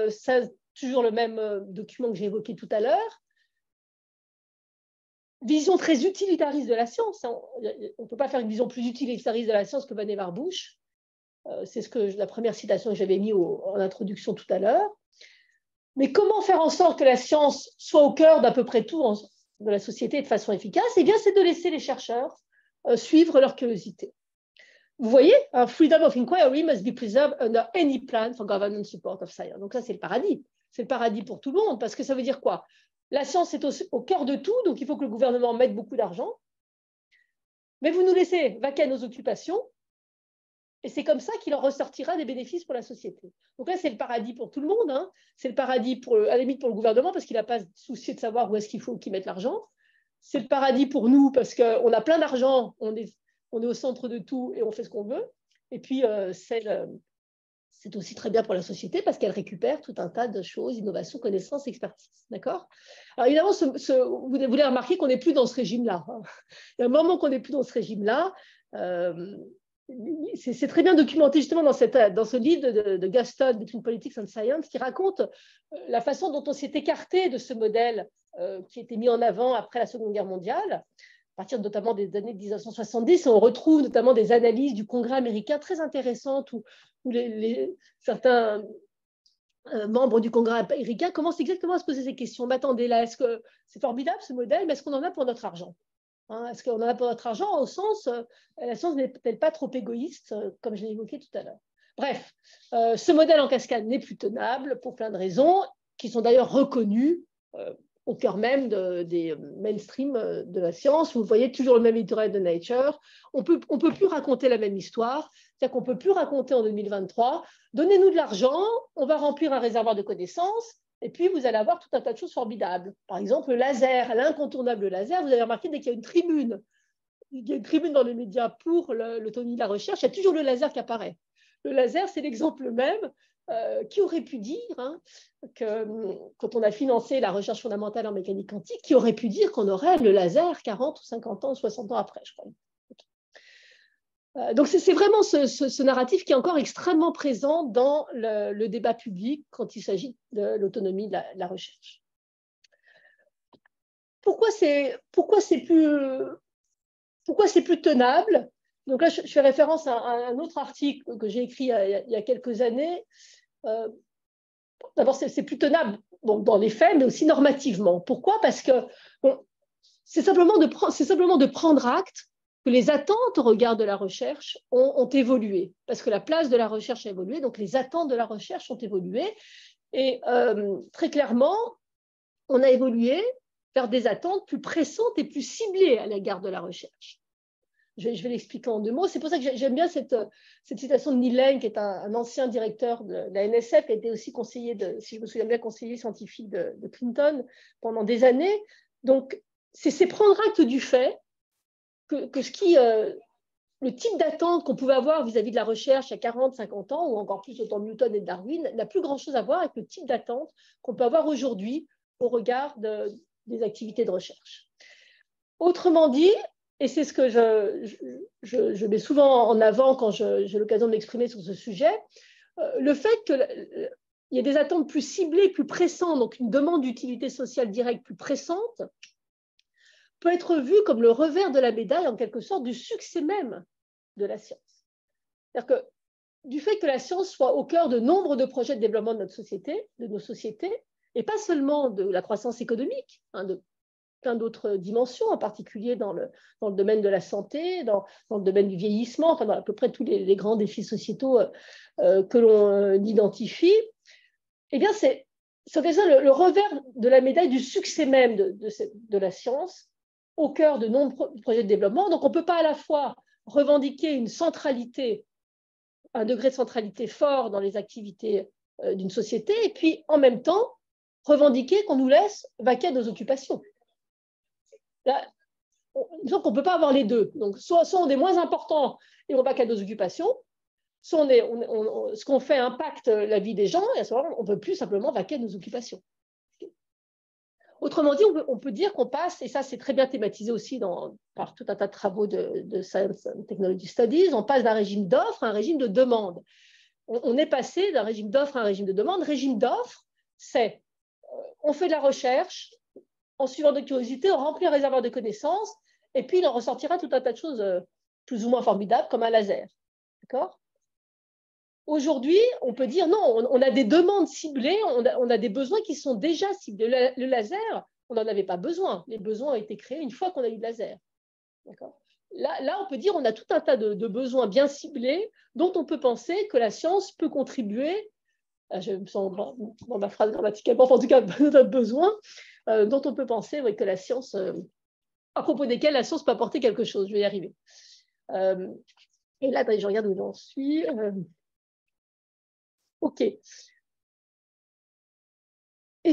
C'est toujours le même document que j'ai évoqué tout à l'heure. Vision très utilitariste de la science. Hein. On ne peut pas faire une vision plus utilitariste de la science que Vannevar Bush. C'est la première citation que j'avais mise en introduction tout à l'heure. Mais comment faire en sorte que la science soit au cœur d'à peu près tout de la société de façon efficace? Eh bien, c'est de laisser les chercheurs suivre leur curiosité. Vous voyez, freedom of inquiry must be preserved under any plan for governance support of science. Donc ça, c'est le paradis. C'est le paradis pour tout le monde, parce que ça veut dire quoi? La science est au cœur de tout, donc il faut que le gouvernement mette beaucoup d'argent. Mais vous nous laissez vaquer à nos occupations, et c'est comme ça qu'il en ressortira des bénéfices pour la société. Donc là, c'est le paradis pour tout le monde. Hein. C'est le paradis, à la limite, pour le gouvernement, parce qu'il n'a pas souci de savoir où est-ce qu'il faut qu'il mette l'argent. C'est le paradis pour nous, parce qu'on a plein d'argent, on est au centre de tout et on fait ce qu'on veut. Et puis, c'est aussi très bien pour la société, parce qu'elle récupère tout un tas de choses, innovations, connaissances, expertise. D'accord? Alors évidemment, vous voulez remarquer qu'on n'est plus dans ce régime-là. Hein. Il y a un moment qu'on n'est plus dans ce régime-là. C'est très bien documenté justement dans ce livre de Gaston, Between Politics and Science, qui raconte la façon dont on s'est écarté de ce modèle qui était mis en avant après la Seconde Guerre mondiale, à partir notamment des années 1970. On retrouve notamment des analyses du Congrès américain très intéressantes où certains membres du Congrès américain commencent exactement à se poser ces questions. Mais attendez, là, est-ce que c'est formidable ce modèle, mais est-ce qu'on en a pour notre argent? Hein, est-ce qu'on en a pour notre argent au sens, la science n'est peut-être pas trop égoïste, comme je l'ai évoqué tout à l'heure. Bref, ce modèle en cascade n'est plus tenable pour plein de raisons, qui sont d'ailleurs reconnues au cœur même des mainstream de la science. Vous voyez toujours le même éditorial de Nature. On peut plus raconter la même histoire. C'est-à-dire qu'on ne peut plus raconter en 2023, donnez-nous de l'argent, on va remplir un réservoir de connaissances, et puis vous allez avoir tout un tas de choses formidables. Par exemple, le laser, l'incontournable laser, vous avez remarqué, dès qu'il y a une tribune dans les médias pour l'autonomie de la recherche, il y a toujours le laser qui apparaît. Le laser, c'est l'exemple même qui aurait pu dire, que quand on a financé la recherche fondamentale en mécanique quantique, qui aurait pu dire qu'on aurait le laser 40 ou 50 ans, 60 ans après, je crois. Donc c'est vraiment ce narratif qui est encore extrêmement présent dans le débat public quand il s'agit de l'autonomie de la recherche. Pourquoi c'est plus tenable? Donc là, je fais référence à un autre article que j'ai écrit il y a quelques années. D'abord, c'est plus tenable dans les faits, mais aussi normativement. Pourquoi? Parce que c'est simplement de prendre acte que les attentes au regard de la recherche ont évolué, parce que la place de la recherche a évolué, donc les attentes de la recherche ont évolué. Et très clairement, on a évolué vers des attentes plus pressantes et plus ciblées à l'égard de la recherche. Je vais l'expliquer en 2 mots. C'est pour ça que j'aime bien cette citation de Neil Lane, qui est un ancien directeur de la NSF, qui a été aussi conseiller, si je me souviens bien, conseiller scientifique de Clinton pendant des années. Donc, c'est prendre acte du fait que le type d'attente qu'on pouvait avoir vis-à-vis de la recherche à 40, 50 ans, ou encore plus au temps de Newton et de Darwin, n'a plus grand-chose à voir avec le type d'attente qu'on peut avoir aujourd'hui au regard des activités de recherche. Autrement dit, et c'est ce que je mets souvent en avant quand j'ai l'occasion de m'exprimer sur ce sujet, le fait qu'il y ait des attentes plus ciblées, plus pressantes, donc une demande d'utilité sociale directe plus pressante, peut être vu comme le revers de la médaille, en quelque sorte, du succès même de la science. C'est-à-dire que du fait que la science soit au cœur de nombre de projets de développement de nos sociétés, et pas seulement de la croissance économique, de plein d'autres dimensions, en particulier dans le domaine de la santé, dans le domaine du vieillissement, enfin dans à peu près tous les grands défis sociétaux que l'on identifie, eh bien c'est le revers de la médaille du succès même de la science, au cœur de nombreux projets de développement. Donc, on ne peut pas à la fois revendiquer une centralité, un degré de centralité fort dans les activités d'une société, et puis en même temps revendiquer qu'on nous laisse vaquer à nos occupations. Là, disons qu'on ne peut pas avoir les deux. Donc, soit on est moins important et on vaque à nos occupations, soit ce qu'on fait impacte la vie des gens, et à ce moment-là, on ne peut plus simplement vaquer à nos occupations. Autrement dit, on peut dire qu'on passe, et ça c'est très bien thématisé aussi par tout un tas de travaux de Science and Technology Studies, on passe d'un régime d'offre à un régime de demande. On est passé d'un régime d'offre à un régime de demande. Régime d'offre, c'est on fait de la recherche, en suivant de curiosité, on remplit un réservoir de connaissances, et puis il en ressortira tout un tas de choses plus ou moins formidables, comme un laser. D'accord ? Aujourd'hui, on peut dire non, on a des demandes ciblées, on a des besoins qui sont déjà ciblés. Le laser, on n'en avait pas besoin. Les besoins ont été créés une fois qu'on a eu le laser. Là, on peut dire qu'on a tout un tas de besoins bien ciblés dont on peut penser que la science peut contribuer, je me sens dans ma phrase grammaticalement, en tout cas, notre besoin, dont on peut penser que la science, à propos desquels la science peut apporter quelque chose. Je vais y arriver. Et là, je regarde où j'en suis. OK. Et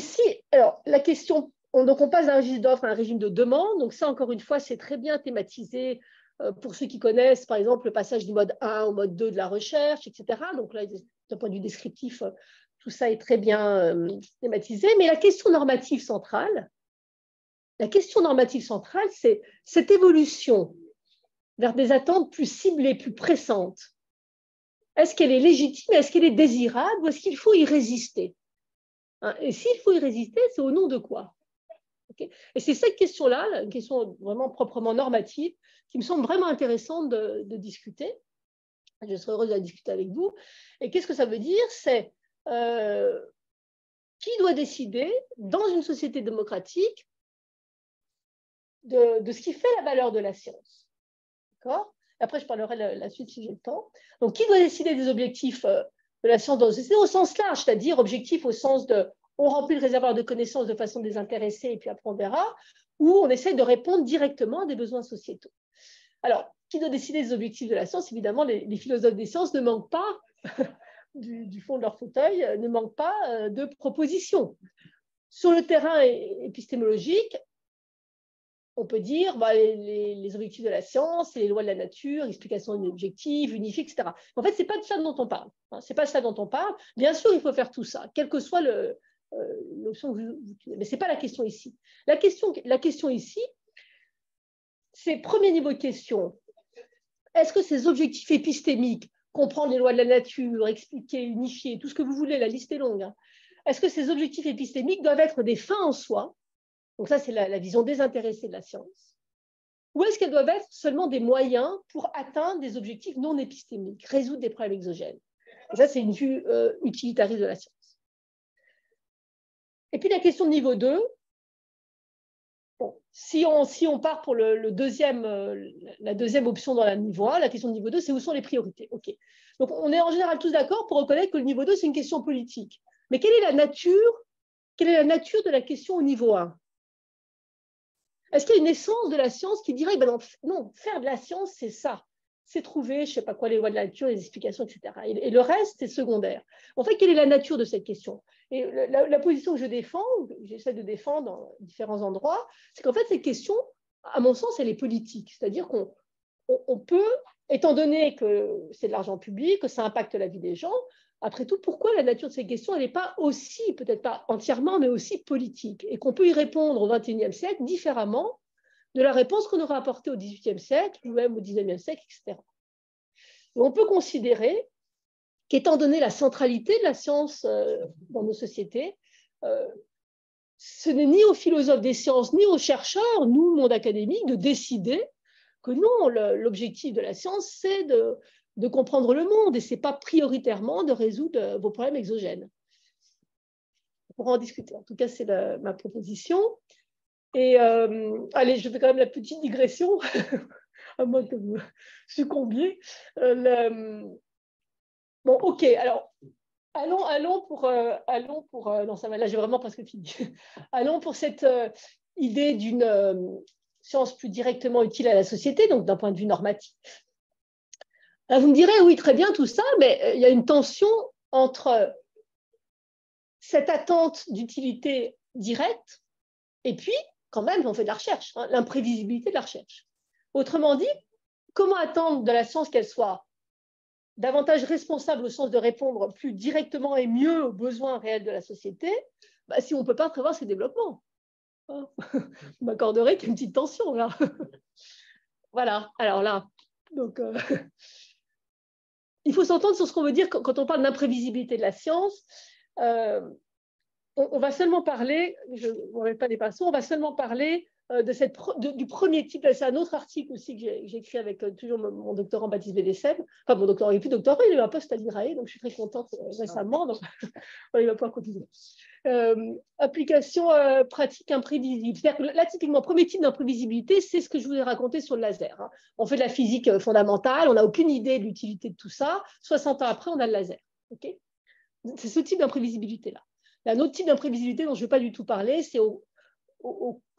si, alors, la question, donc on passe d'un régime d'offre à un régime de demande, donc ça, encore une fois, c'est très bien thématisé pour ceux qui connaissent, par exemple, le passage du mode 1 au mode 2 de la recherche, etc. Donc là, d'un point de vue descriptif, tout ça est très bien thématisé. Mais la question normative centrale, c'est cette évolution vers des attentes plus ciblées, plus pressantes. Est-ce qu'elle est légitime, est-ce qu'elle est désirable, ou est-ce qu'il faut y résister? Et s'il faut y résister, c'est au nom de quoi? Okay. Et c'est cette question-là, une question vraiment proprement normative, qui me semble vraiment intéressante de discuter. Je serais heureuse de la discuter avec vous. Et qu'est-ce que ça veut dire? C'est qui doit décider, dans une société démocratique, de ce qui fait la valeur de la science. D'accord? Après, je parlerai la suite si j'ai le temps. Donc, qui doit décider des objectifs de la science dans la société au sens large, c'est-à-dire objectifs au sens de on remplit le réservoir de connaissances de façon désintéressée et puis après on verra, ou on essaie de répondre directement à des besoins sociétaux. Alors, qui doit décider des objectifs de la science? Évidemment, les philosophes des sciences ne manquent pas, du fond de leur fauteuil, ne manquent pas de propositions. Sur le terrain épistémologique, on peut dire les objectifs de la science, les lois de la nature, l'explication des objectifs, unifiés, etc. En fait, ce n'est pas de ça dont on parle. C'est pas ça dont on parle. Bien sûr, il faut faire tout ça, quelle que soit l'option que vous utilisez. Mais ce n'est pas la question ici. La question ici, c'est premier niveau de question. Est-ce que ces objectifs épistémiques, comprendre les lois de la nature, expliquer, unifier, tout ce que vous voulez, la liste est longue, hein, est-ce que ces objectifs épistémiques doivent être des fins en soi? Donc ça, c'est la vision désintéressée de la science. Ou est-ce qu'elles doivent être seulement des moyens pour atteindre des objectifs non épistémiques, résoudre des problèmes exogènes? Et ça, c'est une vue utilitariste de la science. Et puis la question de niveau 2, bon, si on part pour la deuxième option dans la niveau 1, la question de niveau 2, c'est où sont les priorités? Okay. Donc on est en général tous d'accord pour reconnaître que le niveau 2, c'est une question politique. Mais quelle est la nature de la question au niveau 1? Est-ce qu'il y a une essence de la science qui dirait non, faire de la science, c'est ça. C'est trouver, je ne sais pas quoi, les lois de la nature, les explications, etc. Et le reste, c'est secondaire. En fait, quelle est la nature de cette question? Et la position que je défends, que j'essaie de défendre dans différents endroits, c'est qu'en fait, cette question, à mon sens, elle est politique. C'est-à-dire qu'on peut, étant donné que c'est de l'argent public, que ça impacte la vie des gens, après tout, pourquoi la nature de ces questions, elle n'est pas aussi, peut-être pas entièrement, mais aussi politique, et qu'on peut y répondre au XXIe siècle différemment de la réponse qu'on aurait apportée au XVIIIe siècle, ou même au XIXe siècle, etc. Et on peut considérer qu'étant donné la centralité de la science dans nos sociétés, ce n'est ni aux philosophes des sciences, ni aux chercheurs, nous, monde académique, de décider que non, l'objectif de la science, c'est de comprendre le monde, et ce n'est pas prioritairement de résoudre vos problèmes exogènes. On pourra en discuter. En tout cas, c'est ma proposition. Et allez, je fais quand même la petite digression, à moins que vous succombiez. Bon, ok, alors, allons pour non, ça va, là, j'ai vraiment presque fini. Allons pour cette idée d'une science plus directement utile à la société, donc d'un point de vue normatif. Là, vous me direz, oui, très bien, tout ça, mais il y a une tension entre cette attente d'utilité directe et puis, quand même, on fait de la recherche, hein, l'imprévisibilité de la recherche. Autrement dit, comment attendre de la science qu'elle soit davantage responsable au sens de répondre plus directement et mieux aux besoins réels de la société, si on ne peut pas prévoir ces développements? Vous m'accorderez qu'il y a une petite tension là. Voilà, alors là, donc... il faut s'entendre sur ce qu'on veut dire quand on parle d'imprévisibilité de la science. On va seulement parler, je ne vais pas les pinceaux, on va seulement parler du premier type. C'est un autre article aussi que j'ai écrit avec toujours mon doctorant Baptiste Bédessem. Enfin, mon doctorant, il n'est plus doctorant, il a eu un poste à l'IRAE, donc je suis très contente récemment. Donc, il va pouvoir continuer. Application pratique imprévisible. C'est-à-dire que là, typiquement, premier type d'imprévisibilité, c'est ce que je vous ai raconté sur le laser. Hein. On fait de la physique fondamentale, on n'a aucune idée de l'utilité de tout ça. 60 ans après, on a le laser. Okay, c'est ce type d'imprévisibilité-là. Un autre type d'imprévisibilité dont je ne vais pas du tout parler, c'est au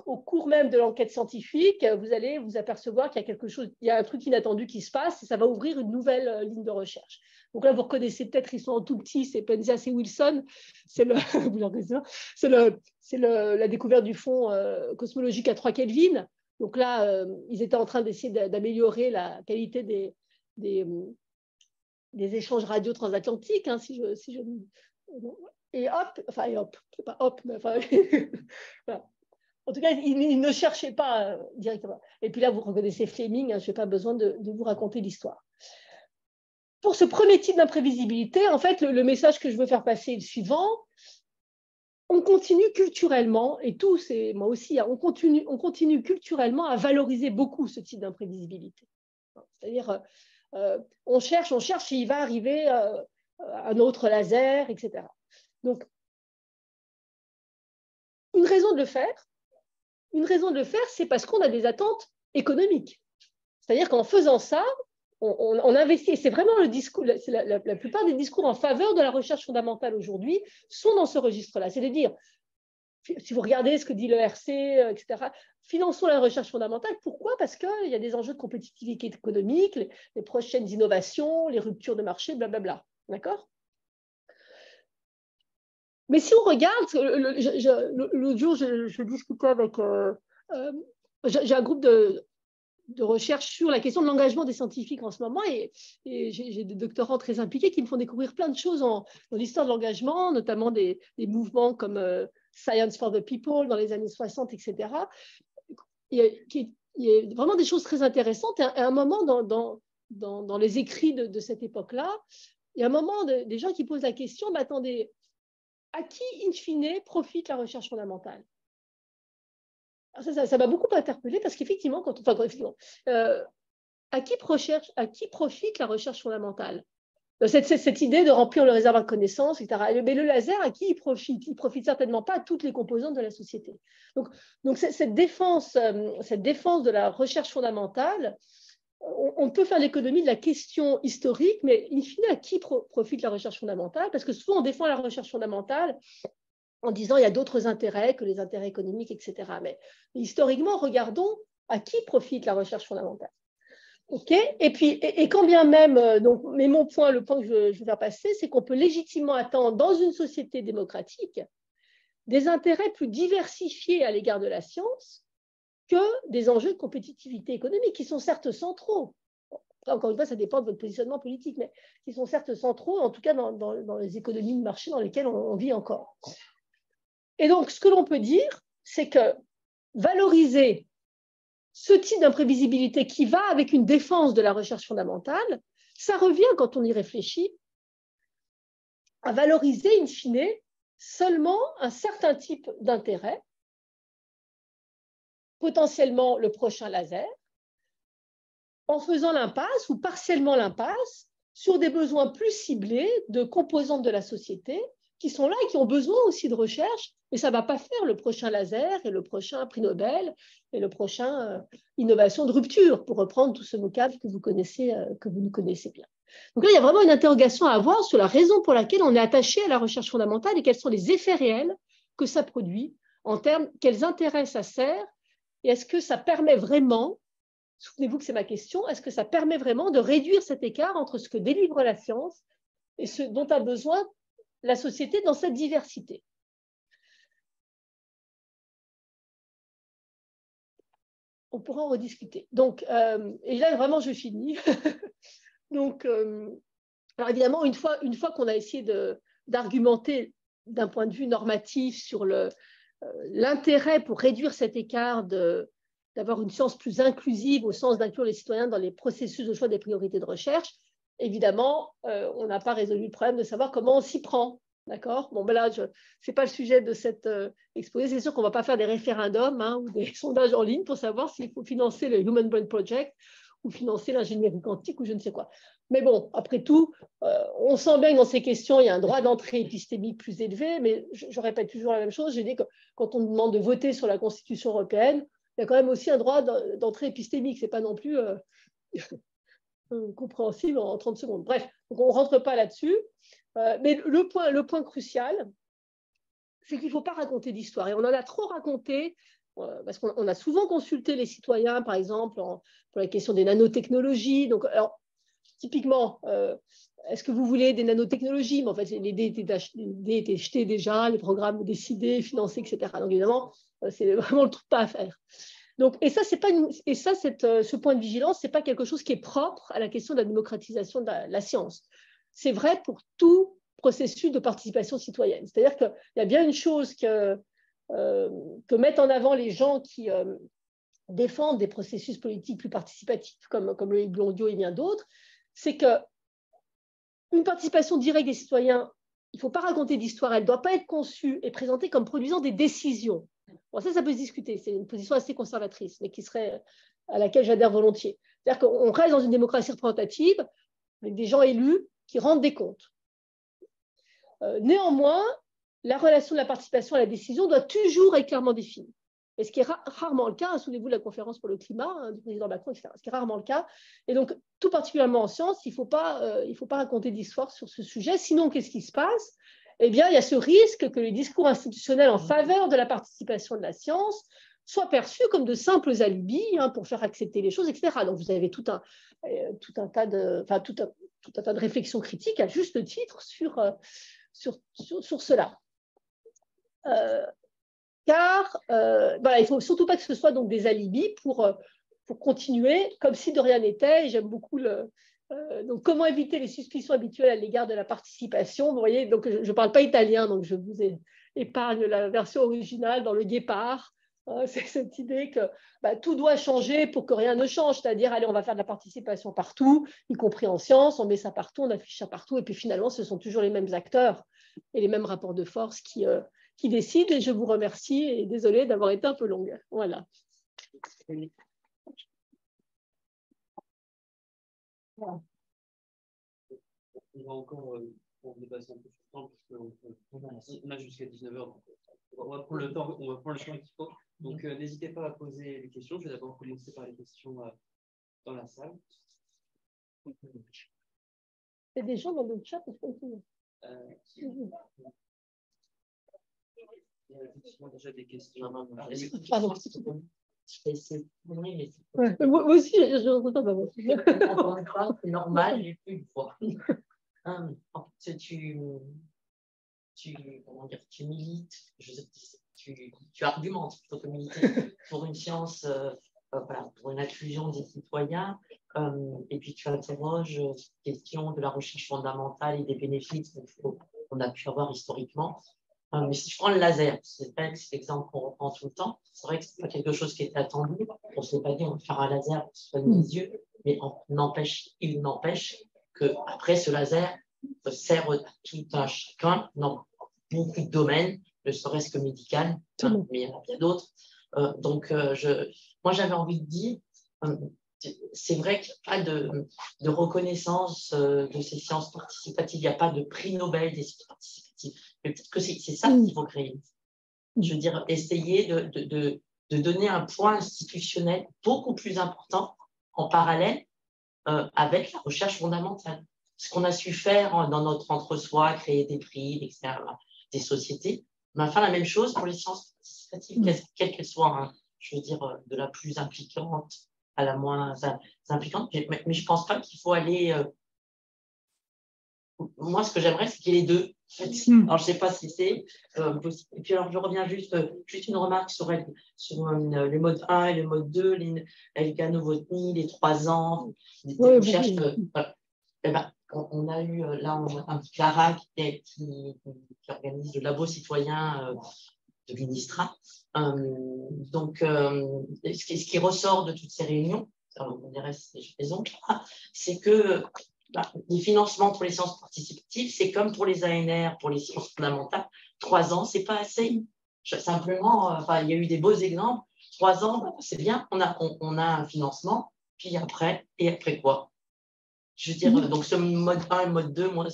cours même de l'enquête scientifique, vous allez vous apercevoir qu'il y a quelque chose, il y a un truc inattendu qui se passe et ça va ouvrir une nouvelle ligne de recherche. Donc là, vous reconnaissez peut-être, ils sont en tout petit, c'est Penzias et Wilson, c'est la découverte du fond cosmologique à 3 Kelvin. Donc là, ils étaient en train d'essayer d'améliorer la qualité des échanges radio transatlantiques, hein, et hop, c'est pas hop, mais enfin, voilà. En tout cas, il ne cherchait pas directement. Et puis là, vous reconnaissez Fleming, hein, je n'ai pas besoin de vous raconter l'histoire. Pour ce premier type d'imprévisibilité, en fait, le message que je veux faire passer est le suivant. On continue culturellement, et tous, et moi aussi, hein, on continue culturellement à valoriser beaucoup ce type d'imprévisibilité. C'est-à-dire, on cherche, et il va arriver un autre laser, etc. Donc, une raison de le faire, c'est parce qu'on a des attentes économiques. C'est-à-dire qu'en faisant ça, on investit, c'est vraiment le discours, la plupart des discours en faveur de la recherche fondamentale aujourd'hui sont dans ce registre-là. C'est-à-dire, si vous regardez ce que dit l'ERC, etc., finançons la recherche fondamentale. Pourquoi? Parce qu'il y a des enjeux de compétitivité économique, les prochaines innovations, les ruptures de marché, blablabla. D'accord? Mais si on regarde, l'autre jour, je discutais avec... j'ai un groupe de recherche sur la question de l'engagement des scientifiques en ce moment et j'ai des doctorants très impliqués qui me font découvrir plein de choses dans l'histoire de l'engagement, notamment des mouvements comme Science for the People dans les années 60, etc. Il y a vraiment des choses très intéressantes. Et à un moment, dans les écrits de cette époque-là, il y a un moment des gens qui posent la question, mais attendez, à qui, in fine, profite la recherche fondamentale? Ça m'a beaucoup interpellée parce qu'effectivement, à qui profite la recherche fondamentale? Cette idée de remplir le réservoir de connaissances, etc. Mais le laser, à qui il profite? Il ne profite certainement pas à toutes les composantes de la société. Donc cette défense de la recherche fondamentale, on peut faire l'économie de la question historique, mais in fine, à qui profite la recherche fondamentale? Parce que souvent, on défend la recherche fondamentale en disant il y a d'autres intérêts que les intérêts économiques, etc. Mais historiquement, regardons à qui profite la recherche fondamentale. Okay, et quand bien même, mais le point que je veux faire passer, c'est qu'on peut légitimement attendre dans une société démocratique des intérêts plus diversifiés à l'égard de la science que des enjeux de compétitivité économique qui sont certes centraux. Encore une fois, ça dépend de votre positionnement politique, mais qui sont certes centraux, en tout cas dans les économies de marché dans lesquelles on vit encore. Et donc, ce que l'on peut dire, c'est que valoriser ce type d'imprévisibilité qui va avec une défense de la recherche fondamentale, ça revient, quand on y réfléchit, à valoriser, in fine, seulement un certain type d'intérêt, potentiellement le prochain laser, en faisant l'impasse ou partiellement l'impasse sur des besoins plus ciblés de composantes de la société qui sont là et qui ont besoin aussi de recherche, mais ça ne va pas faire le prochain laser et le prochain prix Nobel et le prochain innovation de rupture, pour reprendre tout ce vocable que vous nous connaissez bien. Donc là, il y a vraiment une interrogation à avoir sur la raison pour laquelle on est attaché à la recherche fondamentale et quels sont les effets réels que ça produit en termes, quels intérêts ça sert et est-ce que ça permet vraiment, souvenez-vous que c'est ma question, est-ce que ça permet vraiment de réduire cet écart entre ce que délivre la science et ce dont a besoin la société dans cette diversité. On pourra en rediscuter. Donc, et là, vraiment, je finis. Donc, alors évidemment, une fois qu'on a essayé d'argumenter d'un point de vue normatif sur l'intérêt pour réduire cet écart d'avoir une science plus inclusive au sens d'inclure les citoyens dans les processus de choix des priorités de recherche, évidemment, on n'a pas résolu le problème de savoir comment on s'y prend. D'accord? Bon, ben là, ce n'est pas le sujet de cette exposé. C'est sûr qu'on ne va pas faire des référendums ou des sondages en ligne pour savoir s'il faut financer le Human Brain Project ou financer l'ingénierie quantique ou je ne sais quoi. Mais bon, après tout, on sent bien que dans ces questions, il y a un droit d'entrée épistémique plus élevé, mais je répète toujours la même chose. J'ai dit que quand on nous demande de voter sur la Constitution européenne, il y a quand même aussi un droit d'entrée épistémique. Ce n'est pas non plus compréhensible en 30 secondes. Bref, donc on ne rentre pas là-dessus. Mais le point crucial, c'est qu'il ne faut pas raconter d'histoire. Et on en a trop raconté, parce qu'on a souvent consulté les citoyens, par exemple, pour la question des nanotechnologies. Donc, alors, typiquement, est-ce que vous voulez des nanotechnologies? Mais en fait, les dés étaient jetés déjà, les programmes décidés, financés, etc. Donc, évidemment, c'est vraiment le truc pas à faire. Donc, ce point de vigilance, ce n'est pas quelque chose qui est propre à la question de la démocratisation de la science. C'est vrai pour tout processus de participation citoyenne. C'est-à-dire qu'il y a bien une chose que mettent en avant les gens qui défendent des processus politiques plus participatifs, comme Loïc Blondiot et bien d'autres, c'est qu'une participation directe des citoyens, il ne faut pas raconter d'histoire, elle ne doit pas être conçue et présentée comme produisant des décisions. Bon, ça peut se discuter, c'est une position assez conservatrice, mais à laquelle j'adhère volontiers. C'est-à-dire qu'on reste dans une démocratie représentative, avec des gens élus qui rendent des comptes. Néanmoins, la relation de la participation à la décision doit toujours être clairement définie. Et ce qui est rarement le cas, hein, souvenez-vous de la conférence pour le climat du président Macron, etc. Ce qui est rarement le cas. Et donc, tout particulièrement en sciences, il ne faut pas raconter d'histoire sur ce sujet. Sinon, qu'est-ce qui se passe? Eh bien, il y a ce risque que les discours institutionnels en faveur de la participation de la science soient perçus comme de simples alibis pour faire accepter les choses, etc. Donc, vous avez tout un tas de réflexions critiques à juste titre sur cela. Car il ne faut surtout pas que ce soit donc des alibis pour continuer comme si de rien n'était. J'aime beaucoup donc, comment éviter les suspicions habituelles à l'égard de la participation. Vous voyez, donc, je ne parle pas italien, donc je vous épargne la version originale dans le Guépard. C'est cette idée que tout doit changer pour que rien ne change, c'est-à-dire, allez, on va faire de la participation partout, y compris en sciences, on met ça partout, on affiche ça partout, et puis finalement, ce sont toujours les mêmes acteurs et les mêmes rapports de force qui décident, et je vous remercie, et désolée d'avoir été un peu longue. Voilà. On va encore dépasser un peu sur le temps, parce qu'on a jusqu'à 19h. On va prendre le temps, on va prendre le temps qu'il faut. Donc, n'hésitez pas à poser des questions. Je vais d'abord commencer par les questions dans la salle. Il y a des gens dans le chat. Il y a effectivement déjà des questions. Pardon. Oui, moi aussi, je n'entends pas. c'est normal, j'ai plus de voix. Comment dire, tu milites, tu argumentes plutôt que militer pour une science, voilà, pour une inclusion des citoyens, et puis tu interroges la question de la recherche fondamentale et des bénéfices qu'on a pu avoir historiquement. Mais si je prends le laser, c'est vrai que c'est l'exemple qu'on reprend tout le temps, c'est vrai que ce n'est pas quelque chose qui est attendu. On ne s'est pas dit on va faire un laser pour soigner les yeux, mais il n'empêche qu'après ce laser sert à tout un chacun dans beaucoup de domaines, ne serait-ce que médical, mais il y en a bien d'autres. Moi j'avais envie de dire, c'est vrai qu'il n'y a pas de reconnaissance de ces sciences participatives, il n'y a pas de prix Nobel des sciences participatives. Mais peut-être que c'est ça qu'il faut créer. Je veux dire, essayer de donner un point institutionnel beaucoup plus important en parallèle avec la recherche fondamentale. Ce qu'on a su faire dans notre entre-soi, créer des prix, etc., des sociétés, on va faire la même chose pour les sciences participatives, quelles qu'elles soient, hein, je veux dire, de la plus impliquante à la moins impliquante. Mais je ne pense pas qu'il faut aller... Moi, ce que j'aimerais, c'est qu'il y ait les deux. En fait. Alors, je ne sais pas si c'est possible. Et puis, alors, je reviens juste une remarque sur les modes 1 et le mode 2, Elga Novotny, les 3 ans, des recherches. Eh ben, on a eu là un petit Clara qui organise le labo citoyen de l'UNISTRA. Ce qui ressort de toutes ces réunions, on dirait c'est que les financements pour les sciences participatives, c'est comme pour les ANR, pour les sciences fondamentales. 3 ans, c'est pas assez. Simplement, il y a eu des beaux exemples. 3 ans, c'est bien, on a un financement, puis après quoi? Je veux dire, donc ce mode 1 et mode 2, moi,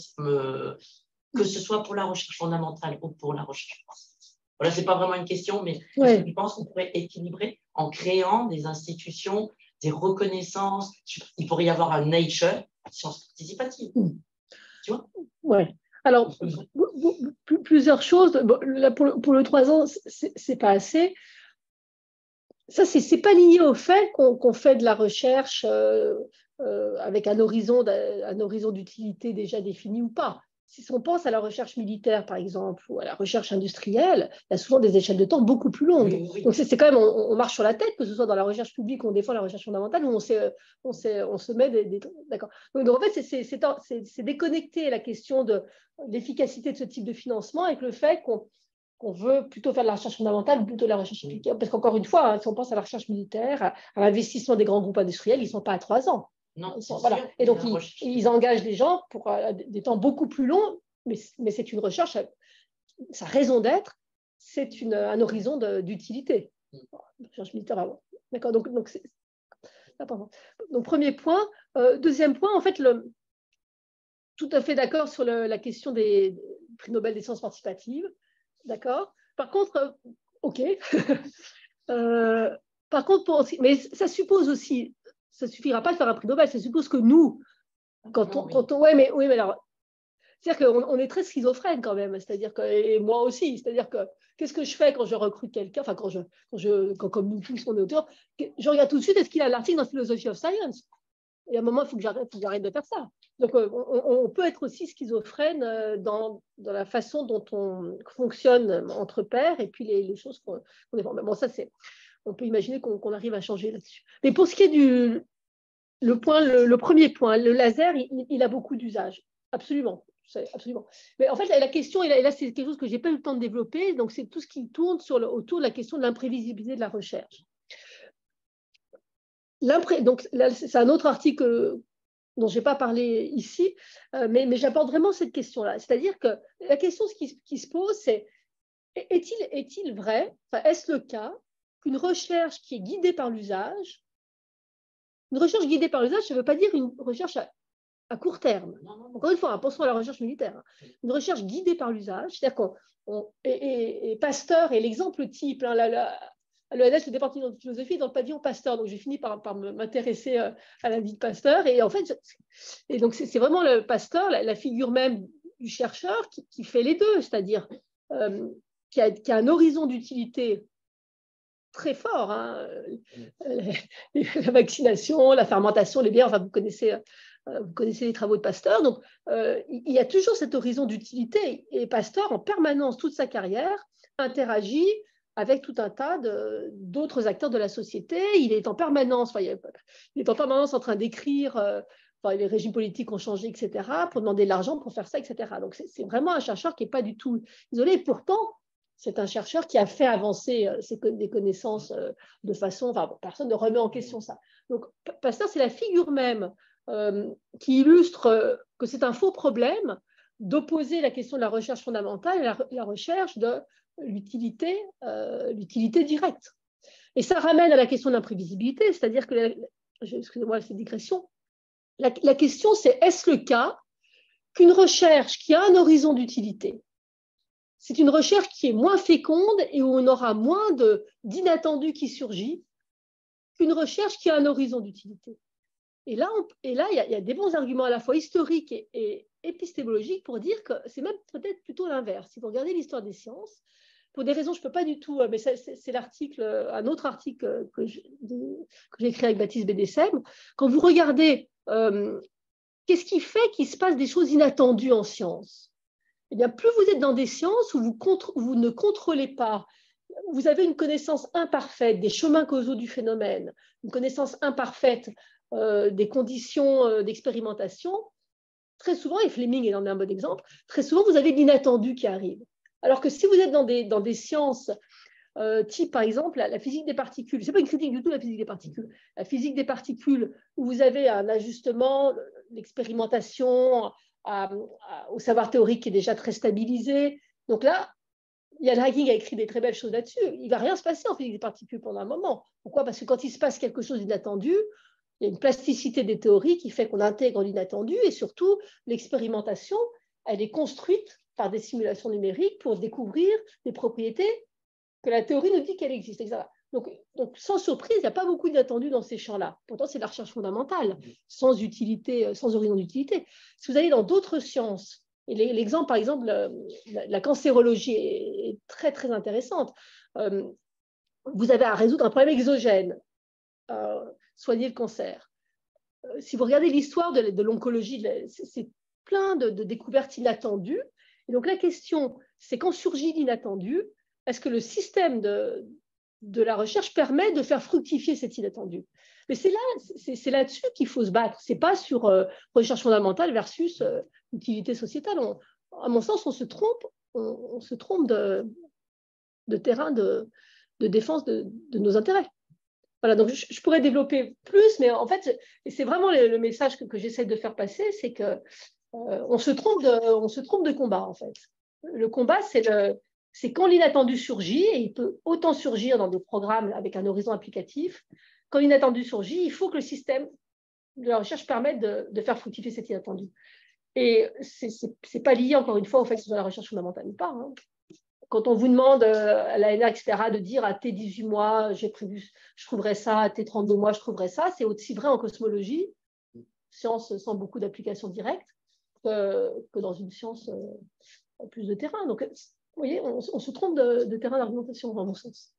que ce soit pour la recherche fondamentale ou pour la recherche. Voilà, ce n'est pas vraiment une question, mais je pense qu'on pourrait équilibrer en créant des institutions, des reconnaissances. Il pourrait y avoir un Nature, sciences participatives. Tu vois? Oui. Alors, plusieurs choses. Bon, là, pour le 3 ans, ce n'est pas assez. Ça, ce n'est pas lié au fait qu'on fait de la recherche avec un horizon d'utilité déjà défini ou pas. Si on pense à la recherche militaire, par exemple, ou à la recherche industrielle, il y a souvent des échelles de temps beaucoup plus longues. Oui. Donc, c'est quand même, on marche sur la tête, que ce soit dans la recherche publique, on défend la recherche fondamentale, ou on se met des d'accord. Donc, en fait, c'est déconnecter la question de l'efficacité de ce type de financement avec le fait qu'on veut plutôt faire de la recherche fondamentale ou plutôt de la recherche appliquée. Parce qu'encore une fois, si on pense à la recherche militaire, à l'investissement des grands groupes industriels, ils ne sont pas à 3 ans. Non, voilà. Et donc, ils engagent des gens pour des temps beaucoup plus longs, mais c'est une recherche, sa raison d'être, c'est un horizon d'utilité. Recherche militaire, d'accord, donc c'est important. Donc, premier point. Deuxième point, en fait, tout à fait d'accord sur la question des prix Nobel des sciences participatives. D'accord. Par contre, OK. Par contre, mais ça suppose aussi, ça ne suffira pas de faire un prix Nobel, ça suppose que nous, oui, mais alors, c'est-à-dire qu'on est très schizophrène quand même, c'est-à-dire que, et moi aussi, c'est-à-dire que qu'est-ce que je fais quand je recrute quelqu'un, enfin quand comme nous tous on est auteurs, je regarde tout de suite est-ce qu'il a l'article dans Philosophy of Science. Et à un moment, il faut que j'arrête de faire ça. Donc, on peut être aussi schizophrène dans la façon dont on fonctionne entre pairs et puis les choses qu'on défend. Mais bon, ça, on peut imaginer qu'on arrive à changer là-dessus. Mais pour ce qui est le premier point, le laser, il a beaucoup d'usages. Absolument. Absolument. Mais en fait, la question, et là, c'est quelque chose que je n'ai pas eu le temps de développer, donc c'est tout ce qui tourne autour de la question de l'imprévisibilité de la recherche. Donc, c'est un autre article dont je n'ai pas parlé ici, mais j'apporte vraiment cette question-là. C'est-à-dire que la question qui se pose, c'est est-il vrai, est-ce le cas qu'une recherche qui est guidée par l'usage, une recherche guidée par l'usage, ça ne veut pas dire une recherche à court terme. Encore une fois, pensons à la recherche militaire. Une recherche guidée par l'usage, c'est-à-dire et Pasteur est l'exemple type. Hein, à l'ENS, le département de philosophie est dans le pavillon Pasteur, donc j'ai fini par m'intéresser à la vie de Pasteur. Et en fait, donc c'est vraiment le Pasteur, la figure même du chercheur qui fait les deux, c'est-à-dire qui a un horizon d'utilité très fort. Hein, la vaccination, la fermentation, les bières, enfin vous connaissez les travaux de Pasteur. Donc, il y a toujours cet horizon d'utilité. Et Pasteur, en permanence, toute sa carrière, interagit avec tout un tas d'autres acteurs de la société. Il est en permanence, en train d'écrire, les régimes politiques ont changé, etc., pour demander de l'argent pour faire ça, etc. Donc, c'est vraiment un chercheur qui n'est pas du tout isolé. Et pourtant, c'est un chercheur qui a fait avancer des connaissances de façon... Enfin, personne ne remet en question ça. Donc, Pasteur, c'est la figure même qui illustre que c'est un faux problème d'opposer la question de la recherche fondamentale à la recherche de l'utilité directe. Et ça ramène à la question de l'imprévisibilité, c'est-à-dire que, excusez-moi cette digression, la question c'est est-ce le cas qu'une recherche qui a un horizon d'utilité, c'est une recherche qui est moins féconde et où on aura moins d'inattendus qui surgit qu'une recherche qui a un horizon d'utilité. Et là, il y a des bons arguments à la fois historiques et épistémologiques pour dire que c'est même peut-être plutôt l'inverse. Si vous regardez l'histoire des sciences, pour des raisons, je ne peux pas du tout, mais c'est un autre article que j'ai écrit avec Baptiste Bédessem. Quand vous regardez qu'est-ce qui fait qu'il se passe des choses inattendues en sciences, eh bien, plus vous êtes dans des sciences où vous ne contrôlez pas, vous avez une connaissance imparfaite des chemins causaux du phénomène, une connaissance imparfaite des conditions d'expérimentation, très souvent, et Fleming en est un bon exemple, très souvent vous avez l'inattendu qui arrive. Alors que si vous êtes dans des sciences type par exemple la physique des particules, ce n'est pas une critique du tout la physique des particules, la physique des particules où vous avez un ajustement, l'expérimentation au savoir théorique qui est déjà très stabilisé. Donc là, Ian Hacking a écrit des très belles choses là-dessus. Il ne va rien se passer en physique des particules pendant un moment. Pourquoi ? Parce que quand il se passe quelque chose d'inattendu, il y a une plasticité des théories qui fait qu'on intègre l'inattendu et surtout, l'expérimentation, elle est construite par des simulations numériques pour découvrir des propriétés que la théorie nous dit qu'elles existent. Donc, sans surprise, il n'y a pas beaucoup d'inattendus dans ces champs-là. Pourtant, c'est la recherche fondamentale, sans utilité, sans horizon d'utilité. Si vous allez dans d'autres sciences, et l'exemple, par exemple, la cancérologie est très, très intéressante. Vous avez à résoudre un problème exogène, soigner le cancer. Si vous regardez l'histoire de l'oncologie, c'est plein de découvertes inattendues. Et donc, la question, c'est quand surgit l'inattendu, est-ce que le système de la recherche permet de faire fructifier cet inattendu ? Mais c'est là-dessus qu'il faut se battre. Ce n'est pas sur recherche fondamentale versus utilité sociétale. À mon sens, on se trompe de terrain de défense de nos intérêts. Voilà, donc je pourrais développer plus, mais en fait, c'est vraiment le message que j'essaie de faire passer, c'est qu'on se trompe de combat, en fait. Le combat, c'est quand l'inattendu surgit, et il peut autant surgir dans des programmes avec un horizon applicatif. Quand l'inattendu surgit, il faut que le système de la recherche permette de faire fructifier cet inattendu. Et ce n'est pas lié, encore une fois, au fait que ce soit la recherche fondamentale ou pas. Hein. quand on vous demande à l'ANR, etc., de dire à tes 18 mois, j'ai prévu, je trouverai ça, à tes 32 mois, je trouverai ça, c'est aussi vrai en cosmologie, science sans beaucoup d'applications directes, que dans une science plus de terrain. Donc, vous voyez, on se trompe de terrain d'argumentation, dans mon sens.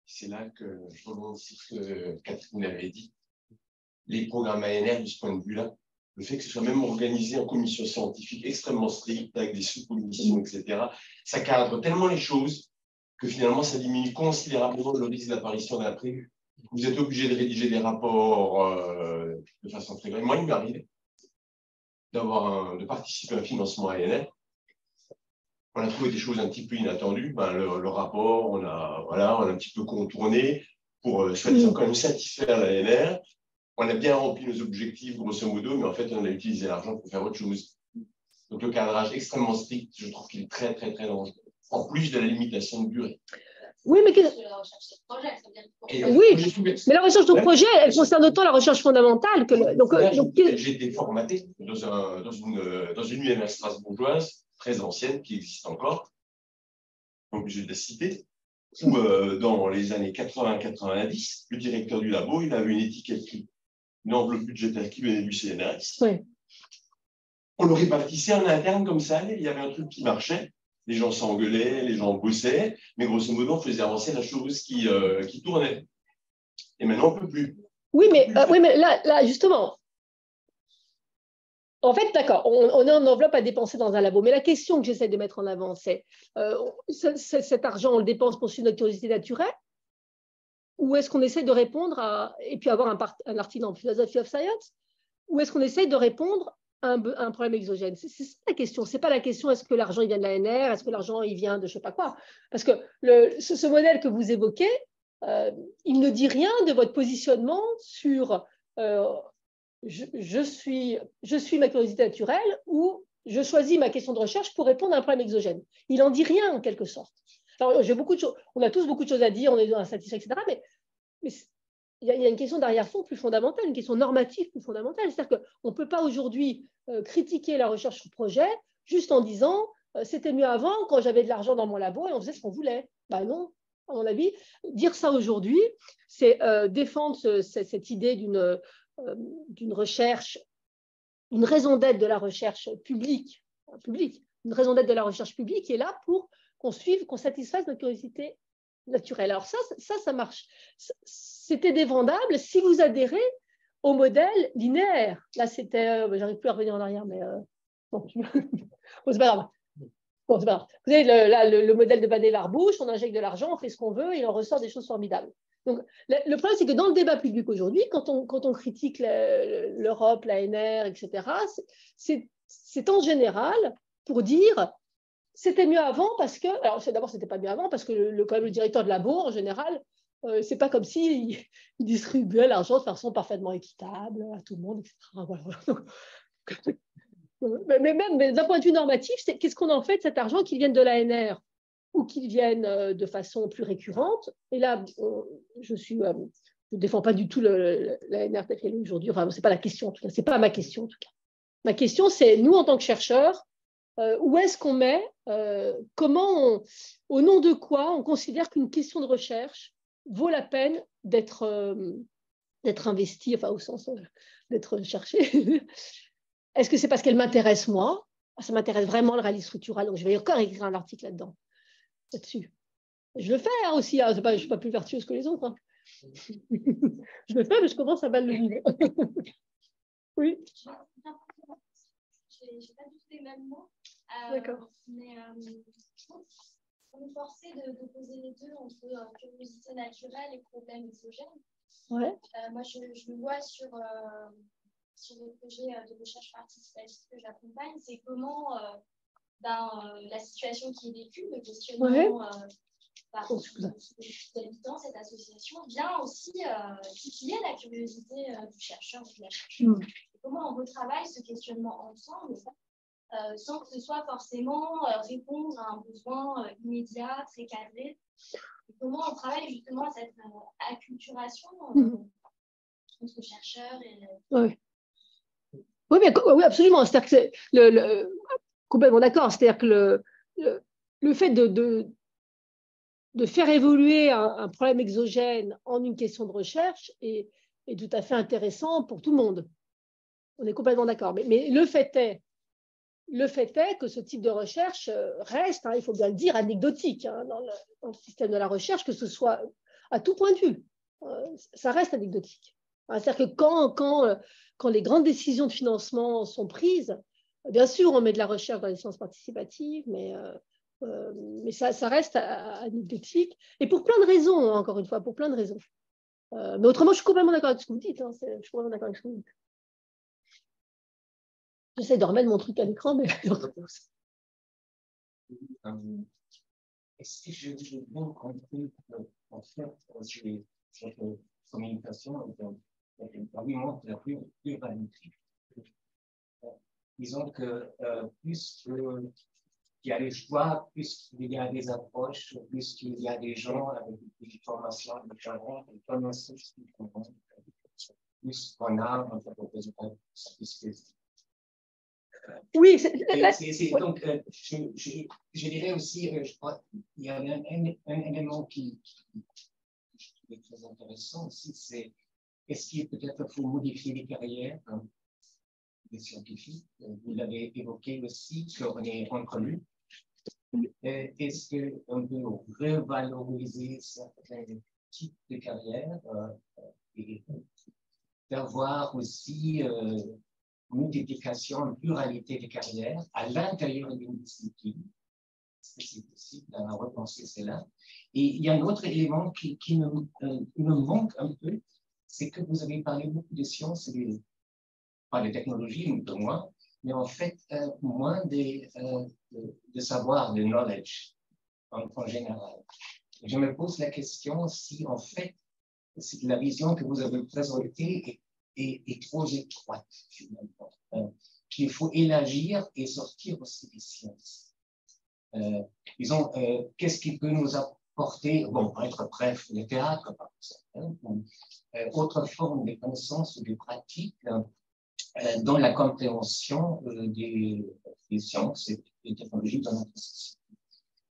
C'est là que je rebondis sur ce que Catherine avait dit. Les programmes ANR, de ce point de vue-là, le fait que ce soit même organisé en commission scientifique extrêmement stricte, avec des sous-commissions, etc., ça cadre tellement les choses que finalement, ça diminue considérablement le risque d'apparition d'un imprévu. Vous êtes obligé de rédiger des rapports de façon très grave. Moi, il m'est arrivé de participer à un financement ANR. On a trouvé des choses un petit peu inattendues. Ben, le rapport, on a un petit peu contourné pour soi-disant quand même satisfaire l'ANR. On a bien rempli nos objectifs, grosso modo, mais en fait, on a utilisé l'argent pour faire autre chose. Donc, le cadrage extrêmement strict, je trouve qu'il est très, très, très dangereux. En plus de la limitation de durée. Oui, mais la recherche de projet, mais la recherche de projet, elle concerne autant la recherche fondamentale que j'ai été formaté dans une UMR strasbourgeoise très ancienne qui existe encore, donc je vais la citer, où dans les années 80-90, le directeur du labo, il avait une étiquette, une enveloppe budgétaire qui venait du CNRS. Oui. On le répartissait en interne comme ça, il y avait un truc qui marchait. Les gens s'engueulaient, les gens bossaient, mais grosso modo, on faisait avancer la chose qui tournait. Et maintenant, on ne peut plus. Oui, mais là, justement, en fait, d'accord, on a une enveloppe à dépenser dans un labo, mais la question que j'essaie de mettre en avant, c'est cet argent, on le dépense pour suivre notre curiosité naturelle, ou est-ce qu'on essaie de répondre et puis avoir un article en Philosophy of Science, ou est-ce qu'on essaie de répondre un problème exogène. C'est ça la question. Ce n'est pas la question est-ce que l'argent il vient de l'ANR, est-ce que l'argent il vient de je ne sais pas quoi. Parce que ce modèle que vous évoquez, il ne dit rien de votre positionnement sur je suis ma curiosité naturelle ou je choisis ma question de recherche pour répondre à un problème exogène. Il n'en dit rien en quelque sorte. Alors, on a tous beaucoup de choses à dire, on est insatisfait, etc. Mais il y a une question d'arrière-fond plus fondamentale, une question normative plus fondamentale. C'est-à-dire qu'on ne peut pas aujourd'hui critiquer la recherche sur projet juste en disant c'était mieux avant quand j'avais de l'argent dans mon labo et on faisait ce qu'on voulait. Ben non, à mon avis. Dire ça aujourd'hui, c'est défendre cette idée d'une recherche, une raison d'être de la recherche publique, une raison d'être de la recherche publique qui est là pour qu'on suive, qu'on satisfasse notre curiosité naturelle. Alors ça marche. C'était défendable si vous adhérez au modèle linéaire. Là, c'était... j'arrive plus à revenir en arrière, mais... bon, c'est pas grave. Bon, c'est pas grave. Vous avez le modèle de Banet-Larbouche, on injecte de l'argent, on fait ce qu'on veut, et il en ressort des choses formidables. Donc, le problème, c'est que dans le débat public aujourd'hui, quand on critique l'Europe, l'ANR, etc., c'est en général pour dire... C'était mieux avant parce que, alors d'abord, c'était pas mieux avant parce que quand même, le directeur de labo, en général, c'est pas comme s'il distribuait l'argent de façon parfaitement équitable à tout le monde, etc. Voilà. Mais même d'un point de vue normatif, qu'est-ce qu'on en fait de cet argent qu'il vienne de l'ANR ou qu'il vienne de façon plus récurrente? Et là, je ne défends pas du tout l'ANR telle qu'elle est aujourd'hui. Enfin, c'est pas la question, en tout cas. C'est pas ma question, en tout cas. Ma question, c'est nous, en tant que chercheurs, où est-ce qu'on met, au nom de quoi on considère qu'une question de recherche vaut la peine d'être investie, enfin au sens d'être cherchée. Est-ce que c'est parce qu'elle m'intéresse moi? Ça m'intéresse vraiment le réalisme structural, donc je vais encore écrire un article là-dessus. Je le fais aussi, je ne suis pas plus vertueuse que les autres. Hein. Je le fais, mais je commence à mal le vivre. Oui. Je n'ai pas du tout les mêmes mots. D'accord. Mais je pense qu'on est forcé de poser les deux entre curiosité naturelle et problème exogène. Ouais. Moi, je le vois sur les projets de recherche participative que j'accompagne, c'est comment la situation qui est vécue, le questionnement par les habitants, cette association, vient aussi titiller la curiosité du chercheur ou de la chercheuse. Comment on retravaille ce questionnement ensemble sans que ce soit forcément répondre à un besoin immédiat, très cadré. Et comment on travaille justement à cette acculturation entre chercheurs et... Oui, absolument. C'est-à-dire que complètement d'accord. C'est-à-dire que le fait de faire évoluer un problème exogène en une question de recherche est tout à fait intéressant pour tout le monde. On est complètement d'accord. Mais le fait est que ce type de recherche reste, il faut bien le dire, anecdotique dans le système de la recherche, que ce soit à tout point de vue. Ça reste anecdotique. C'est-à-dire que quand les grandes décisions de financement sont prises, bien sûr, on met de la recherche dans les sciences participatives, mais ça reste anecdotique. Et pour plein de raisons, encore une fois, pour plein de raisons. Mais autrement, je suis complètement d'accord avec ce que vous dites. Je suis complètement d'accord avec ce que vous dites. J'essaie de remettre mon truc à l'écran, mais est-ce que j'ai bien compris qu'en fait, cette communication est vraiment la plus validée? Disons que plus il y a des choix, plus il y a des approches, plus il y a des gens avec des formations différentes, des connaissances différentes, plus on a en fait des résultats satisfaisants. Oui, donc, je dirais aussi, je crois qu'il y a un élément qui est très intéressant aussi, c'est est-ce qu'il peut-être faut modifier les carrières des scientifiques? Vous l'avez évoqué aussi, qu'on est entre nous. Est-ce qu'on peut revaloriser certains types de carrières et d'avoir aussi multiplication, une pluralité de carrières à l'intérieur d'une discipline? Est-ce que c'est possible de repenser cela? Et il y a un autre élément qui me manque un peu, c'est que vous avez parlé beaucoup de sciences, pas de technologie, un peu moins, mais en fait, moins de savoir, de knowledge en général. Je me pose la question si, en fait, si la vision que vous avez présentée est trop étroite, finalement, qu'il faut élargir et sortir aussi des sciences. Disons, qu'est-ce qui peut nous apporter, bon, pour être bref, le théâtre, par exemple, autre forme de connaissances ou de pratiques dans la compréhension des sciences et des technologies dans notre société.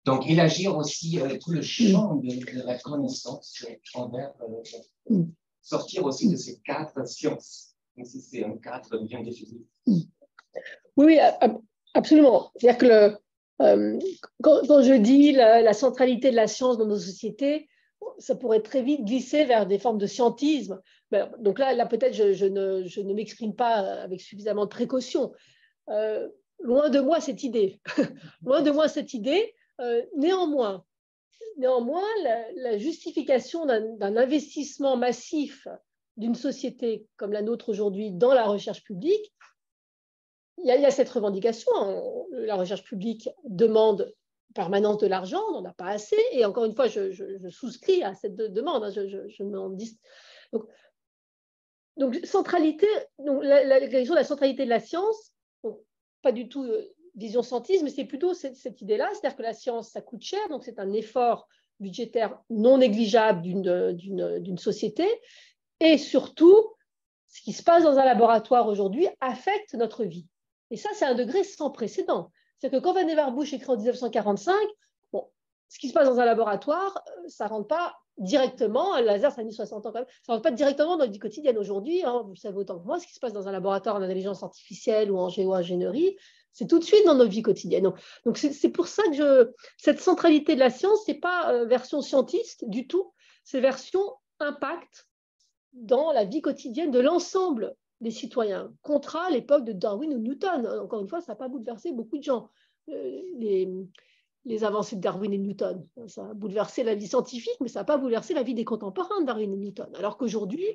Donc, élargir aussi tout le champ de la connaissance envers sortir aussi de ces quatre sciences, même si c'est un cadre bien défini. Oui, absolument. C'est-à-dire que quand je dis la centralité de la science dans nos sociétés, ça pourrait très vite glisser vers des formes de scientisme. Donc là peut-être je ne m'exprime pas avec suffisamment de précaution. Loin de moi cette idée. Loin de moi cette idée. Néanmoins, la justification d'un investissement massif d'une société comme la nôtre aujourd'hui dans la recherche publique, il y a cette revendication. La recherche publique demande en permanence de l'argent, on n'en a pas assez, et encore une fois, je souscris à cette demande. Je m'en dis. Donc centralité, la question de la centralité de la science, donc, pas du tout vision scientiste, mais c'est plutôt cette idée-là, c'est-à-dire que la science, ça coûte cher, donc c'est un effort budgétaire non négligeable d'une société, et surtout, ce qui se passe dans un laboratoire aujourd'hui affecte notre vie. Et ça, c'est un degré sans précédent. C'est-à-dire que quand Vannevar Bush écrit en 1945, bon, ce qui se passe dans un laboratoire, ça ne rentre pas directement, le laser, ça a mis 60 ans quand même, ça ne rentre pas directement dans notre vie quotidienne aujourd'hui, vous le savez autant que moi, ce qui se passe dans un laboratoire en intelligence artificielle ou en géo-ingénierie, c'est tout de suite dans nos vies quotidiennes. Donc c'est pour ça que cette centralité de la science, ce n'est pas version scientiste du tout, c'est version impact dans la vie quotidienne de l'ensemble des citoyens, contra l'époque de Darwin ou Newton. Encore une fois, ça n'a pas bouleversé beaucoup de gens, les avancées de Darwin et Newton. Ça a bouleversé la vie scientifique, mais ça n'a pas bouleversé la vie des contemporains de Darwin et Newton. Alors qu'aujourd'hui,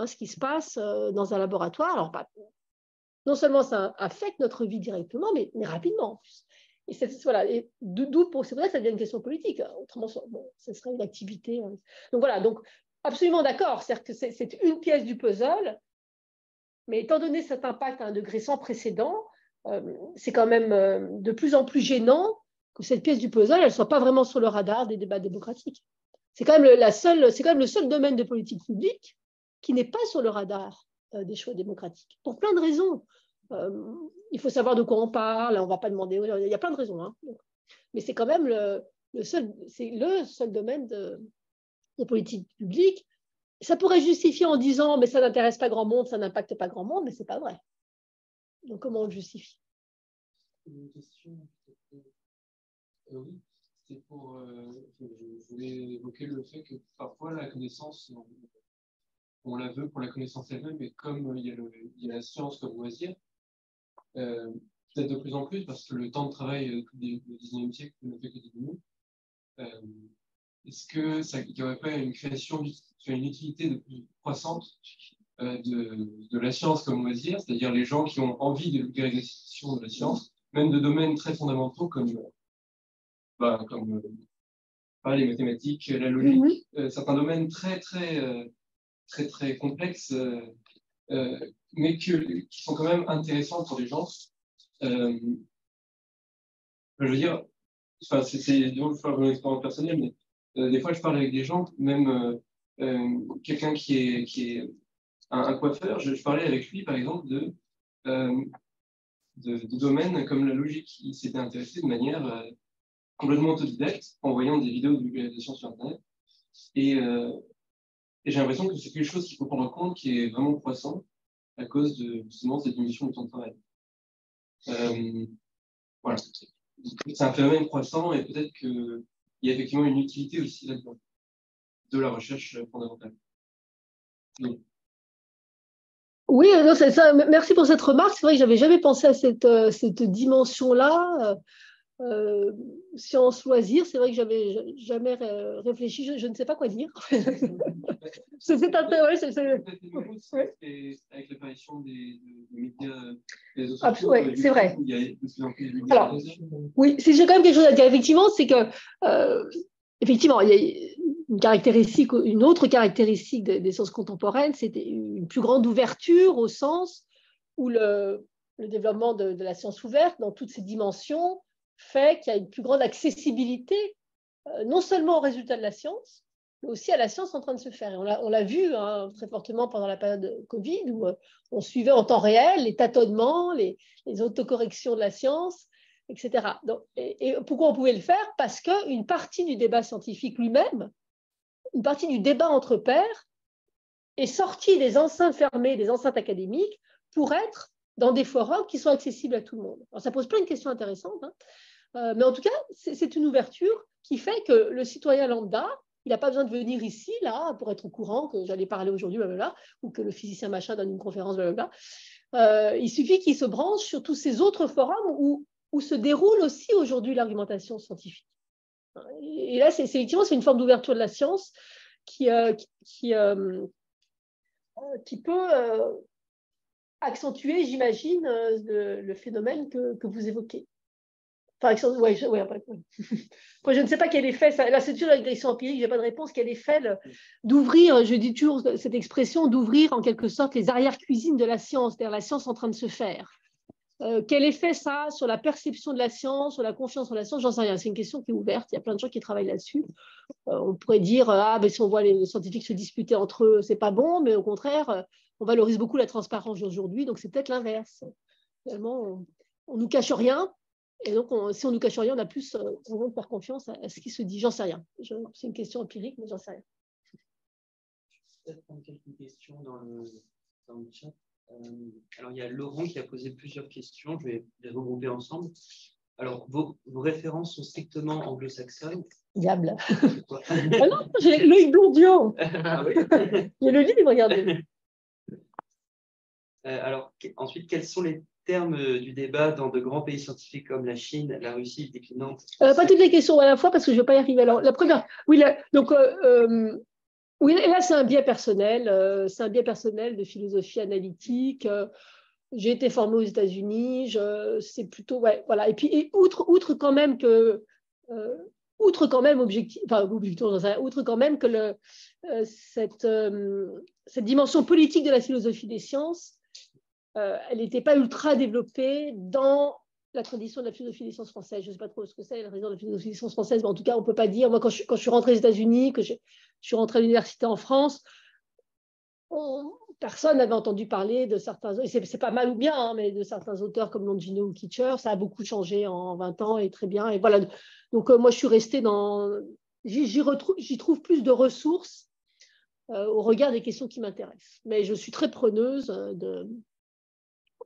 ce qui se passe dans un laboratoire, alors non seulement ça affecte notre vie directement, mais rapidement en plus. Et c'est pour ça que ça devient une question politique. Autrement, ce serait une activité. Donc voilà, donc absolument d'accord. C'est-à-dire que c'est une pièce du puzzle, mais étant donné cet impact à un degré sans précédent, c'est quand même de plus en plus gênant que cette pièce du puzzle, elle ne soit pas vraiment sur le radar des débats démocratiques. C'est quand même le seul domaine de politique publique qui n'est pas sur le radar des choix démocratiques, pour plein de raisons. Il faut savoir de quoi on parle, on ne va pas demander, il y a plein de raisons. Mais c'est quand même le seul domaine de politique publique. Ça pourrait justifier en disant mais ça n'intéresse pas grand monde, ça n'impacte pas grand monde, mais ce n'est pas vrai. Donc comment on le justifie? Une question. Oui, c'était pour. Je voulais évoquer le fait que parfois la connaissance, on la veut pour la connaissance elle-même, mais comme il y a la science comme loisir, peut-être de plus en plus, parce que le temps de travail du 19e siècle ne fait que diminuer. Est-ce qu'il n'y aurait pas une création, une utilité de plus croissante de la science comme loisir, c'est-à-dire les gens qui ont envie de vulgarisation de la science, même de domaines très fondamentaux comme les mathématiques, la logique, certains domaines très complexes, mais qui sont quand même intéressants pour les gens. Je veux dire, c'est donc faire une expérience personnelle, mais des fois je parle avec des gens, même quelqu'un qui est un coiffeur, je parlais avec lui par exemple de domaines comme la logique. Il s'était intéressé de manière complètement autodidacte en voyant des vidéos de vulgarisation sur Internet. Et j'ai l'impression que c'est quelque chose qu'il faut prendre en compte, qui est vraiment croissant à cause de justement cette diminution du temps de travail. Voilà. C'est un phénomène croissant et peut-être qu'il y a effectivement une utilité aussi là-dedans, de la recherche fondamentale. Donc. Oui, non, ça. Merci pour cette remarque. C'est vrai que je n'avais jamais pensé à cette dimension-là. Sciences loisirs, c'est vrai que j'avais jamais réfléchi, je ne sais pas quoi dire. C'est intéressant. Avec l'apparition des médias, des autres sociaux, ouais, c'est vrai. Il y a de plus en plus de médias. Alors, oui, si j'ai quand même quelque chose à dire, effectivement, c'est que effectivement, il y a une autre caractéristique des sciences contemporaines, c'était une plus grande ouverture au sens où le développement de la science ouverte dans toutes ses dimensions fait qu'il y a une plus grande accessibilité, non seulement aux résultats de la science, mais aussi à la science en train de se faire. Et on l'a vu très fortement pendant la période Covid, où on suivait en temps réel les tâtonnements, les autocorrections de la science, etc. Donc, et pourquoi on pouvait le faire? Parce qu'une partie du débat scientifique lui-même, une partie du débat entre pairs, est sortie des enceintes fermées, des enceintes académiques, pour être dans des forums qui sont accessibles à tout le monde. Alors, ça pose plein de questions intéressantes, mais en tout cas, c'est une ouverture qui fait que le citoyen lambda, il n'a pas besoin de venir ici, là, pour être au courant que j'allais parler aujourd'hui, blablabla, ou que le physicien machin donne une conférence, blablabla. Il suffit qu'il se branche sur tous ces autres forums où se déroule aussi aujourd'hui l'argumentation scientifique. Et là, effectivement, c'est une forme d'ouverture de la science qui peut accentuer, j'imagine, le phénomène que vous évoquez. Enfin, je ne sais pas quel effet, là c'est toujours la question empirique, je n'ai pas de réponse, quel effet d'ouvrir, je dis toujours cette expression, d'ouvrir en quelque sorte les arrière-cuisines de la science, c'est-à-dire la science en train de se faire. Quel effet ça a sur la perception de la science, sur la confiance en la science, j'en sais rien, c'est une question qui est ouverte, il y a plein de gens qui travaillent là-dessus. On pourrait dire, si on voit les scientifiques se disputer entre eux, c'est pas bon, mais au contraire, on valorise beaucoup la transparence aujourd'hui, donc c'est peut-être l'inverse. Finalement, on ne nous cache rien. Et donc, si on nous cache rien, on a plus besoin de faire confiance à ce qui se dit. J'en sais rien. C'est une question empirique, mais j'en sais rien. Je vais peut-être prendre quelques questions dans le chat. Alors, il y a Laurent qui a posé plusieurs questions. Je vais les regrouper ensemble. Alors, vos références sont strictement anglo-saxonnes. Diable. Ah non, j'ai Loïc Blondiot. Ah oui. J'ai le livre, regardez. Alors, ensuite, quels sont les termes du débat dans de grands pays scientifiques comme la Chine, la Russie déclinante? Pas toutes les questions à la fois parce que je ne vais pas y arriver. Alors, la première, oui, oui, là c'est un biais personnel, de philosophie analytique. J'ai été formée aux États-Unis, c'est plutôt, ouais, voilà. Et puis, outre quand même que, outre quand même que cette dimension politique de la philosophie des sciences, elle n'était pas ultra développée dans la tradition de la philosophie des sciences françaises. Je ne sais pas trop ce que c'est la tradition de la philosophie des sciences françaises, mais en tout cas, on ne peut pas dire. Moi, quand je suis rentrée aux États-Unis, que je suis rentrée à l'université en France, personne n'avait entendu parler de certains, et c'est pas mal ou bien, hein, mais de certains auteurs comme Longino ou Kitcher. Ça a beaucoup changé en 20 ans et très bien. Et voilà. Donc, moi, je suis restée dans. J'y trouve plus de ressources au regard des questions qui m'intéressent. Mais je suis très preneuse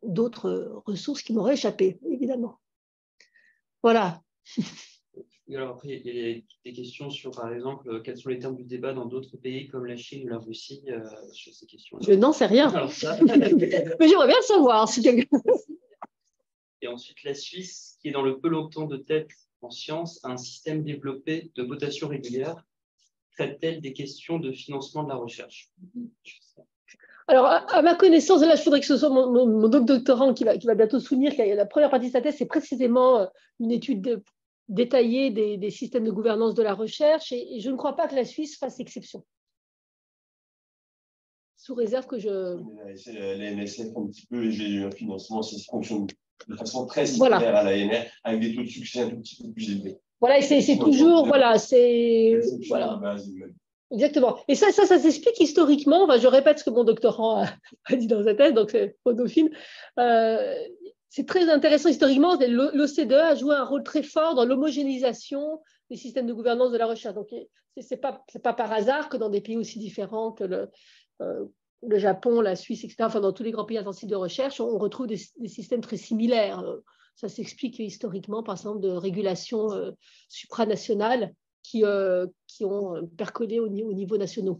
d'autres ressources qui m'auraient échappé, évidemment. Voilà. Et alors après, il y a des questions sur, par exemple, quels sont les termes du débat dans d'autres pays comme la Chine ou la Russie sur ces questions-là. Je n'en sais rien. Alors, ça... Mais j'aimerais bien le savoir. Si quelqu'un... Et ensuite, la Suisse, qui est dans le peloton de tête en sciences, a un système développé de votation régulière. Traite-t-elle des questions de financement de la recherche? Alors, à ma connaissance, là, je voudrais que ce soit mon doctorant qui va bientôt soutenir que la première partie de sa thèse, c'est précisément une étude détaillée des systèmes de gouvernance de la recherche, et je ne crois pas que la Suisse fasse exception. Sous réserve que je... L'ANSF un petit peu, j'ai eu un financement, ça fonctionne de façon très similaire à l'ANR, avec des taux de succès un tout petit peu plus élevés. Voilà, et c'est toujours, voilà, c'est... Voilà. Exactement. Et ça s'explique historiquement. Enfin, je répète ce que mon doctorant a dit dans sa thèse, donc c'est Dauphine. C'est très intéressant historiquement. L'OCDE a joué un rôle très fort dans l'homogénéisation des systèmes de gouvernance de la recherche. Donc, c'est pas par hasard que dans des pays aussi différents que le Japon, la Suisse, etc., enfin, dans tous les grands pays intensifs de recherche, on retrouve des systèmes très similaires. Ça s'explique historiquement, par exemple, de régulation supranationale qui ont percolé au niveau national.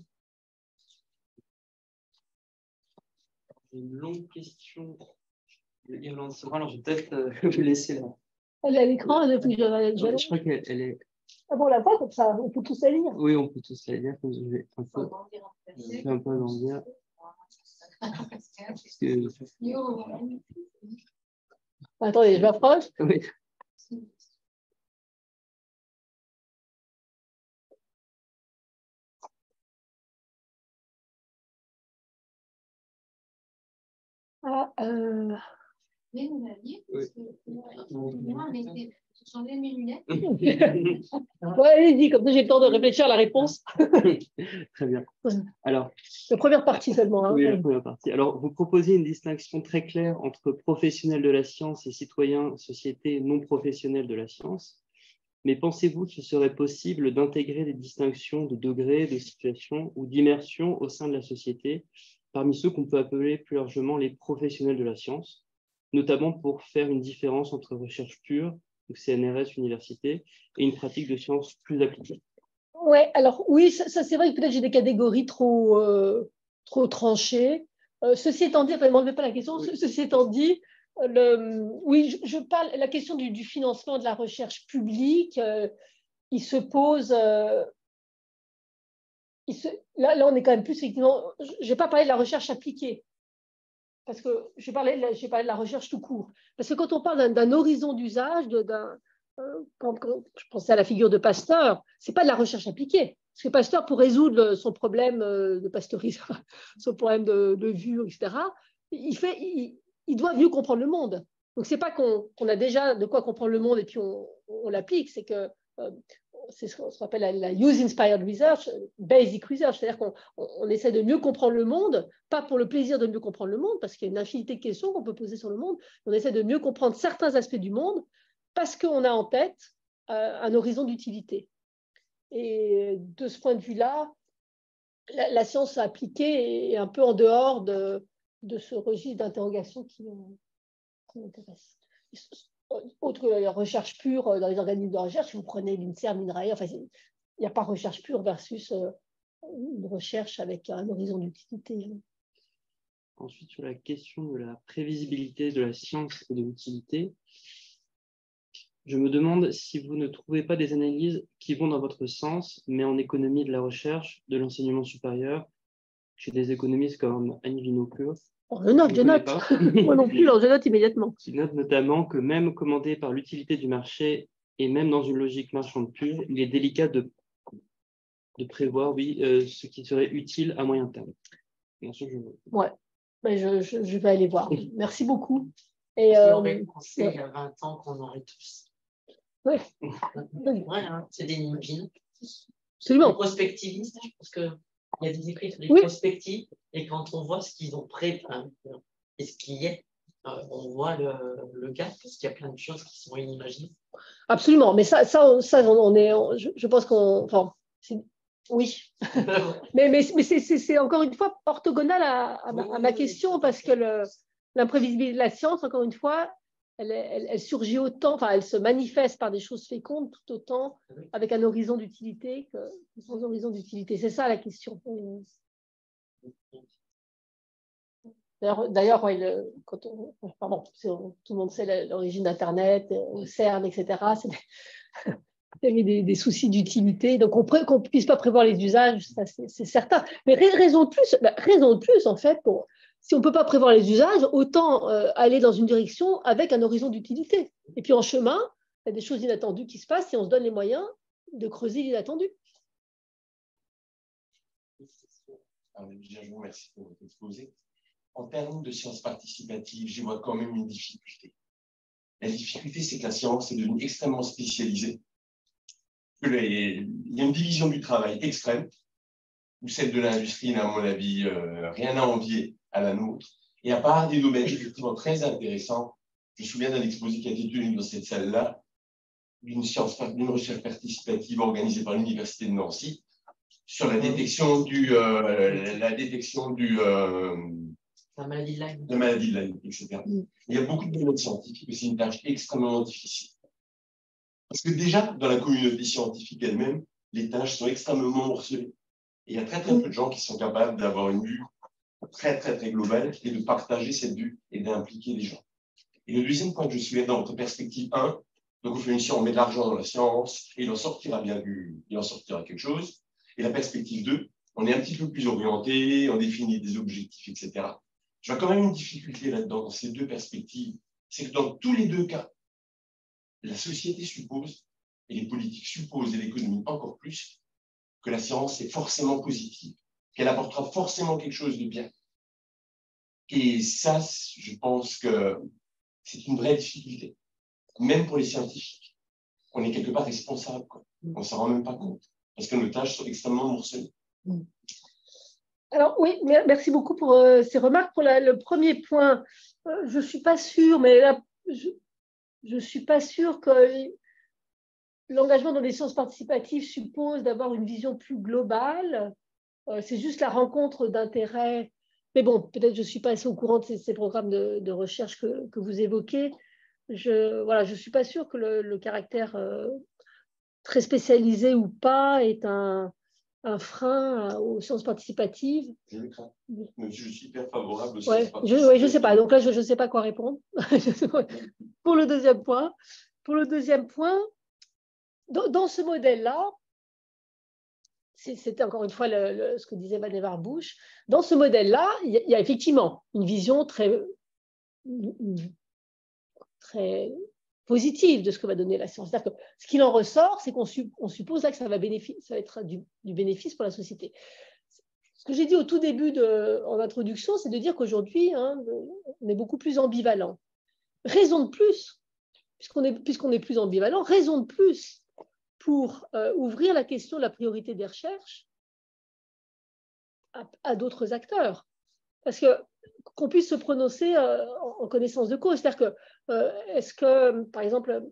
Une longue question de Irlande Sora, alors je vais peut-être vous laisser là. Elle est à l'écran, elle est plus je crois qu'elle est. Ah bon, on la voit comme ça, on peut tous la lire. Oui, on peut tous la lire, comme je vais un peu agrandir. Attendez, je m'approche. Oui. Ah, Mais vous l'aviez, parce que moi, j'ai changé mes lunettes. Ouais, allez-y, comme ça j'ai le temps de réfléchir à la réponse. Très bien. Alors, la première partie seulement. Hein. Oui, la première partie. Alors, vous proposez une distinction très claire entre professionnels de la science et citoyens, société non professionnelle de la science. Mais pensez-vous qu'il serait possible d'intégrer des distinctions de degré, de situation ou d'immersion au sein de la société parmi ceux qu'on peut appeler plus largement les professionnels de la science, notamment pour faire une différence entre recherche pure, donc CNRS, université, et une pratique de sciences plus appliquée? Ouais, alors oui, ça c'est vrai que peut-être j'ai des catégories trop tranchées. Ceci étant dit, enfin, ne m'enlevez pas la question, oui. Ceci étant dit, oui, je parle, la question du financement de la recherche publique, il se pose... Là, on est quand même plus effectivement. Je n'ai pas parlé de la recherche appliquée, parce que j'ai parlé de la recherche tout court. Parce que quand on parle d'un horizon d'usage, quand je pensais à la figure de Pasteur, ce n'est pas de la recherche appliquée. Parce que Pasteur, pour résoudre son problème de pasteurisation, son problème de vue, etc., il doit mieux comprendre le monde. Donc, ce n'est pas qu'on a déjà de quoi comprendre le monde et puis on l'applique, c'est que c'est ce qu'on appelle la use-inspired research, basic research, c'est-à-dire qu'on essaie de mieux comprendre le monde, pas pour le plaisir de mieux comprendre le monde, parce qu'il y a une infinité de questions qu'on peut poser sur le monde, on essaie de mieux comprendre certains aspects du monde, parce qu'on a en tête un horizon d'utilité. Et de ce point de vue-là, la science appliquée est un peu en dehors de ce registre d'interrogation qui m'intéresse. Autre que la recherche pure dans les organismes de recherche, si vous prenez l'INSERM, l'INRAE, enfin, il n'y a pas recherche pure versus une recherche avec un horizon d'utilité. Ensuite, sur la question de la prévisibilité de la science et de l'utilité, je me demande si vous ne trouvez pas des analyses qui vont dans votre sens, mais en économie de la recherche, de l'enseignement supérieur, chez des économistes comme Annie Winocourt. Je note. Moi non plus, je note immédiatement. Qui note notamment que même commandé par l'utilité du marché et même dans une logique marchande pure, il est délicat de prévoir, ce qui serait utile à moyen terme. Bien sûr, ouais, mais je vais aller voir. Merci beaucoup. Et j'aurais pensé il y a 20 ans qu'on aurait tous. Oui. Ouais, hein, c'est des nipines. Absolument. Prospectivistes, je pense que il y a des écrits rétrospectifs, et quand on voit ce qu'ils ont et ce qui est, on voit le gap, parce qu'il y a plein de choses qui sont inimaginables. Absolument, mais ça je pense qu'on... oui, mais c'est encore une fois orthogonal à ma question, parce que l'imprévisibilité de la science, encore une fois, elle surgit autant, enfin, elle se manifeste par des choses fécondes, tout autant avec un horizon d'utilité que sans horizon d'utilité. C'est ça la question. D'ailleurs, tout le monde sait l'origine d'Internet, CERN, etc. Il y a des soucis d'utilité. Donc, qu'on ne puisse pas prévoir les usages, ça, c'est certain. Mais raison de plus, en fait, si on ne peut pas prévoir les usages, autant aller dans une direction avec un horizon d'utilité. Et puis, en chemin, il y a des choses inattendues qui se passent et on se donne les moyens de creuser l'inattendu. Je vous remercie pour votre exposé. En termes de sciences participatives, j'y vois quand même une difficulté. La difficulté, c'est que la science est devenue extrêmement spécialisée. Il y a une division du travail extrême, où celle de l'industrie n'a, à mon avis, rien à envier à la nôtre. Et à part des domaines effectivement très intéressants, je me souviens d'un exposé qui a été tenu dans cette salle-là, d'une recherche participative organisée par l'Université de Nancy, sur la détection la maladie de Lyme. La maladie de Lyme, etc. Il y a beaucoup de domaines scientifiques, mais c'est une tâche extrêmement difficile. Parce que déjà, dans la communauté scientifique elle-même, les tâches sont extrêmement morcelées. Et il y a très peu de gens qui sont capables d'avoir une vue très globale et de partager cette vue et d'impliquer les gens. Et le deuxième point que je soulève dans votre perspective 1, donc on met de l'argent dans la science et il en sortira quelque chose. Et la perspective 2, on est un petit peu plus orienté, on définit des objectifs, etc. Je vois quand même une difficulté là-dedans, dans ces deux perspectives. C'est que dans tous les deux cas, la société suppose, et les politiques supposent, et l'économie encore plus, que la science est forcément positive, qu'elle apportera forcément quelque chose de bien. Et ça, je pense que c'est une vraie difficulté, même pour les scientifiques. On est quelque part responsable, quoi. On ne s'en rend même pas compte, parce que nos tâches sont extrêmement morcelées. Alors oui, merci beaucoup pour ces remarques. Pour le premier point, je ne suis pas sûre, mais là, je ne suis pas sûre que l'engagement dans les sciences participatives suppose d'avoir une vision plus globale. C'est juste la rencontre d'intérêts. Mais bon, peut-être je ne suis pas assez au courant de ces programmes de recherche que vous évoquez. Je ne suis pas sûre que le caractère très spécialisé ou pas est un frein aux sciences participatives. Je le crains. Mais je suis hyper favorable aux sciences participatives. Oui, je ne sais pas. Donc là, je ne sais pas quoi répondre. Pour le deuxième point, dans ce modèle-là, c'était encore une fois ce que disait Vannevar Bush, dans ce modèle-là, il y a effectivement une vision très positive de ce que va donner la science. C'est-à-dire que ce qu'il en ressort, c'est qu'on suppose là que ça va être du bénéfice pour la société. Ce que j'ai dit au tout début en introduction, c'est de dire qu'aujourd'hui, on est beaucoup plus ambivalent. Raison de plus, puisqu'on est plus ambivalent, raison de plus pour ouvrir la question de la priorité des recherches à d'autres acteurs. Parce qu'on puisse se prononcer en connaissance de cause. C'est-à-dire que, est-ce que, par exemple,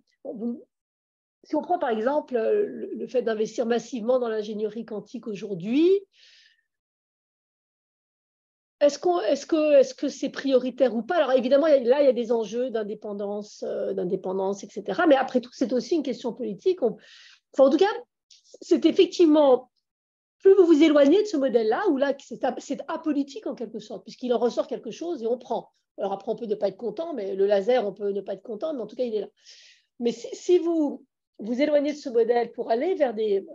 si on prend par exemple le fait d'investir massivement dans l'ingénierie quantique aujourd'hui, est-ce que c'est prioritaire ou pas? Alors évidemment, là, il y a des enjeux d'indépendance, etc. Mais après tout, c'est aussi une question politique. En tout cas, c'est effectivement, plus vous vous éloignez de ce modèle-là, où là, c'est apolitique en quelque sorte, puisqu'il en ressort quelque chose et on prend. Alors après, on peut ne pas être content, mais le laser, on peut ne pas être content, mais en tout cas, il est là. Mais si vous vous éloignez de ce modèle pour aller vers des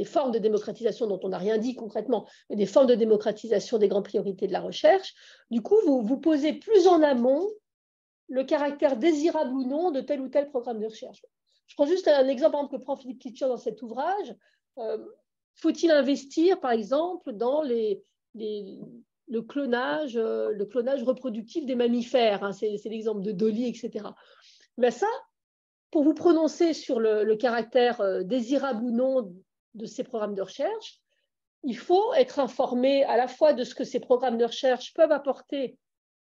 formes de démocratisation dont on n'a rien dit concrètement, mais des formes de démocratisation des grandes priorités de la recherche, du coup, vous posez plus en amont le caractère désirable ou non de tel ou tel programme de recherche. Je prends juste un exemple que prend Philippe Kitcher dans cet ouvrage. Faut-il investir, par exemple, dans le clonage reproductif des mammifères, c'est l'exemple de Dolly, etc. Mais ça, pour vous prononcer sur le caractère désirable ou non de ces programmes de recherche, il faut être informé à la fois de ce que ces programmes de recherche peuvent apporter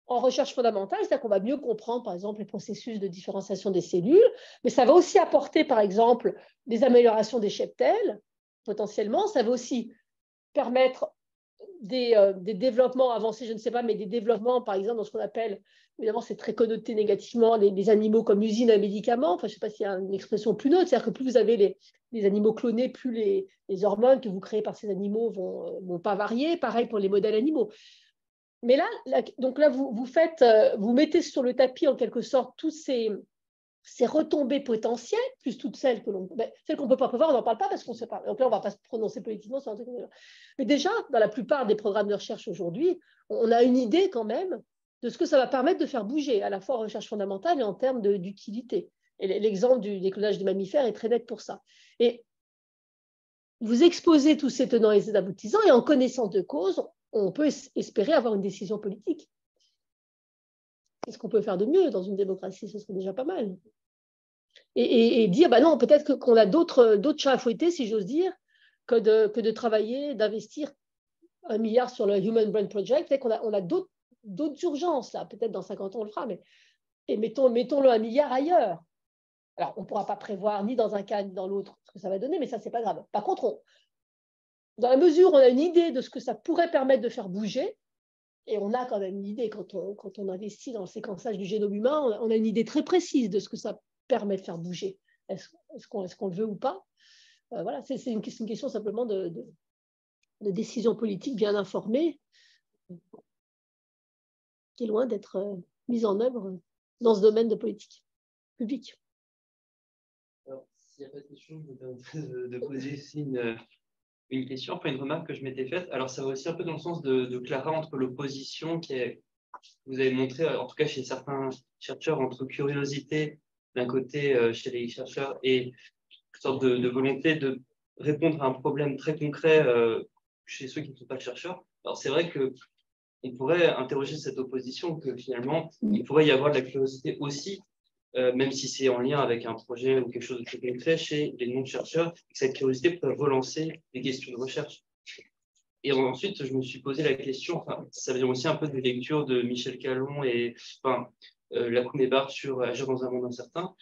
en recherche fondamentale, c'est-à-dire qu'on va mieux comprendre, par exemple, les processus de différenciation des cellules, mais ça va aussi apporter, par exemple, des améliorations des cheptels, potentiellement. Ça va aussi permettre des développements avancés, je ne sais pas, mais des développements, par exemple, dans ce qu'on appelle, évidemment, c'est très connoté négativement, des animaux comme usine à médicaments. Enfin, je ne sais pas s'il y a une expression plus neutre, c'est-à-dire que plus vous avez les animaux clonés, plus les hormones que vous créez par ces animaux vont pas varier. Pareil pour les modèles animaux. Mais là donc là, vous mettez sur le tapis, en quelque sorte, tous ces retombées potentielles, plus toutes celles qu'on ne peut pas prévoir, on n'en parle pas parce qu'on ne sait pas. Donc là, on ne va pas se prononcer politiquement sur un truc. Mais déjà, dans la plupart des programmes de recherche aujourd'hui, on a une idée quand même de ce que ça va permettre de faire bouger, à la fois en recherche fondamentale et en termes d'utilité. Et l'exemple du clonage des mammifères est très net pour ça. Et vous exposez tous ces tenants et ces aboutissants, et en connaissance de cause, on peut espérer avoir une décision politique. Qu'est-ce qu'on peut faire de mieux dans une démocratie? Ce serait déjà pas mal. Et dire, bah non, peut-être qu'on a d'autres chats à fouetter, si j'ose dire, que de travailler, d'investir 1 milliard sur le Human Brain Project. Peut-être qu'on a d'autres urgences, là. Peut-être dans 50 ans, on le fera, mais mettons-le 1 milliard ailleurs. Alors, on ne pourra pas prévoir ni dans un cas ni dans l'autre ce que ça va donner, mais ça, ce n'est pas grave. Par contre, dans la mesure où on a une idée de ce que ça pourrait permettre de faire bouger, et on a quand même une idée, quand on investit dans le séquençage du génome humain, on a une idée très précise de ce que ça permet de faire bouger. Est-ce qu'on le veut ou pas? Voilà, c'est une question simplement de décision politique bien informée, qui est loin d'être mise en œuvre dans ce domaine de politique publique. Alors, s'il n'y a pas de question, je me permettrai de poser aussi une question, enfin une remarque que je m'étais faite. Alors, ça va aussi un peu dans le sens de Clara, entre l'opposition vous avez montré, en tout cas chez certains chercheurs, entre curiosité d'un côté chez les chercheurs et une sorte de volonté de répondre à un problème très concret chez ceux qui ne sont pas chercheurs. Alors, c'est vrai qu'on pourrait interroger cette opposition, que finalement, il pourrait y avoir de la curiosité aussi, même si c'est en lien avec un projet ou quelque chose de très concret chez les non-chercheurs, que cette curiosité peut relancer des questions de recherche. Et ensuite, je me suis posé la question, enfin, ça vient aussi un peu des lectures de Michel Callon et Lacombe et Barthes sur Agir dans un monde incertain,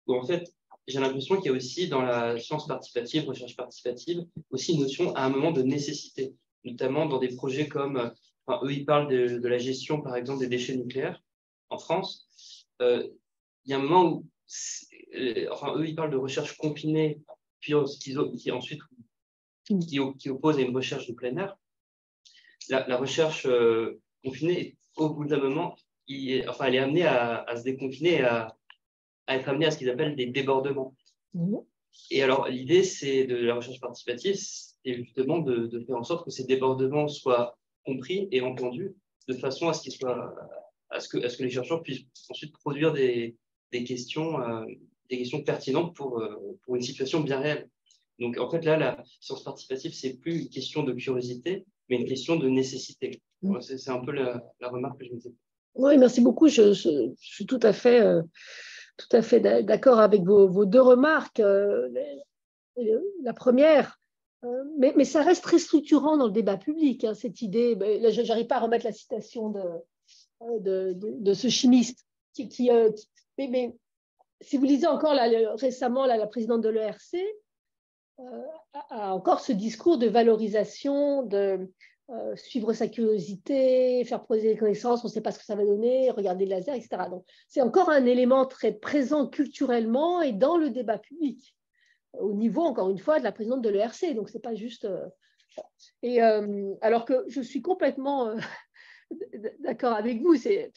où en fait, j'ai l'impression qu'il y a aussi dans la science participative, recherche participative, aussi une notion à un moment de nécessité, notamment dans des projets comme, eux, ils parlent de la gestion, par exemple, des déchets nucléaires en France. Il y a un moment où, eux, ils parlent de recherche confinée, puis qui ensuite qui oppose à une recherche de plein air. La recherche confinée, au bout d'un moment, elle est amenée à se déconfiner et à être amenée à ce qu'ils appellent des débordements. Et alors, l'idée, c'est de la recherche participative, c'est justement de faire en sorte que ces débordements soient compris et entendus de façon à ce que les chercheurs puissent ensuite produire des questions pertinentes pour une situation bien réelle. Donc, en fait, là, la science participative, c'est plus une question de curiosité, mais une question de nécessité. C'est un peu la remarque que je me faisais. Oui, merci beaucoup. Je suis tout à fait d'accord avec vos deux remarques. La première, mais ça reste très structurant dans le débat public, hein, cette idée. Là, je n'arrive pas à remettre la citation de ce chimiste mais si vous lisez encore récemment la présidente de l'ERC a encore ce discours de valorisation, de suivre sa curiosité, faire progresser les connaissances, on ne sait pas ce que ça va donner, regarder le laser, etc. Donc, c'est encore un élément très présent culturellement et dans le débat public, au niveau, encore une fois, de la présidente de l'ERC. Donc, ce n'est pas juste... alors que je suis complètement d'accord avec vous, c'est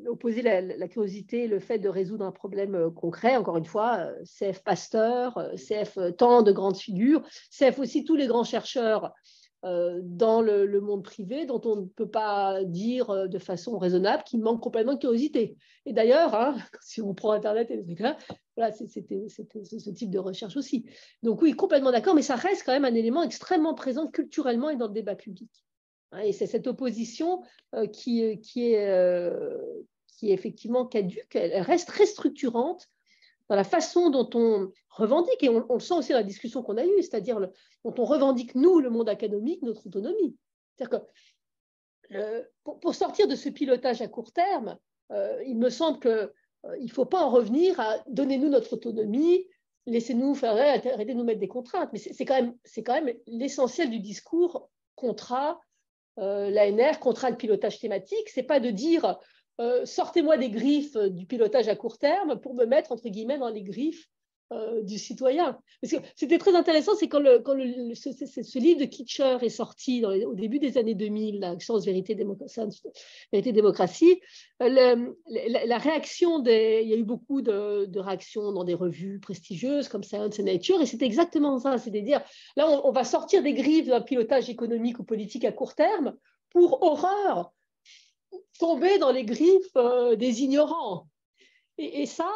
opposer la curiosité, le fait de résoudre un problème concret, encore une fois, CF Pasteur, CF tant de grandes figures, CF aussi tous les grands chercheurs dans le monde privé dont on ne peut pas dire de façon raisonnable qu'ils manquent complètement de curiosité. Et d'ailleurs, hein, si on prend Internet et les trucs là, voilà, c'est ce type de recherche aussi. Donc oui, complètement d'accord, mais ça reste quand même un élément extrêmement présent culturellement et dans le débat public. Et c'est cette opposition qui est effectivement caduque, elle reste très structurante dans la façon dont on revendique, et on le sent aussi dans la discussion qu'on a eue, c'est-à-dire dont on revendique, nous, le monde académique, notre autonomie. C'est-à-dire que pour sortir de ce pilotage à court terme, il me semble qu'il ne faut pas en revenir à donnez-nous notre autonomie, laissez-nous faire, arrêtez de nous mettre des contraintes. Mais c'est quand même l'essentiel du discours contra l'ANR, contra le pilotage thématique. Ce n'est pas de dire sortez-moi des griffes du pilotage à court terme pour me mettre, entre guillemets, dans les griffes du citoyen. Parce que c'était très intéressant, c'est quand ce livre de Kitcher est sorti au début des années 2000, la Science, Vérité, Démocratie, la réaction il y a eu beaucoup de réactions dans des revues prestigieuses comme Science et Nature, et c'était exactement ça, c'est de dire, là on va sortir des griffes d'un pilotage économique ou politique à court terme pour, horreur, tomber dans les griffes des ignorants. Et ça,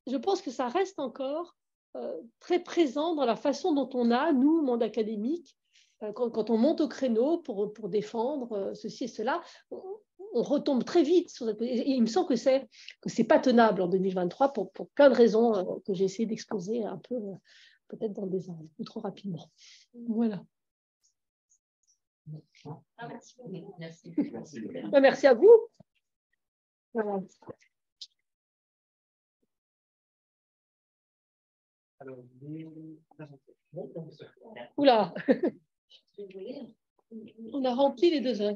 je pense que ça reste encore très présent dans la façon dont on a, nous, monde académique, quand on monte au créneau pour défendre ceci et cela, on retombe très vite sur cette... Et il me semble que c'est pas tenable en 2023 pour plein de raisons que j'ai essayé d'exposer un peu, peut-être dans des angles, ou trop rapidement. Voilà. Merci. Merci à vous. Voilà. Alors, Oula, on a rempli les 2 heures.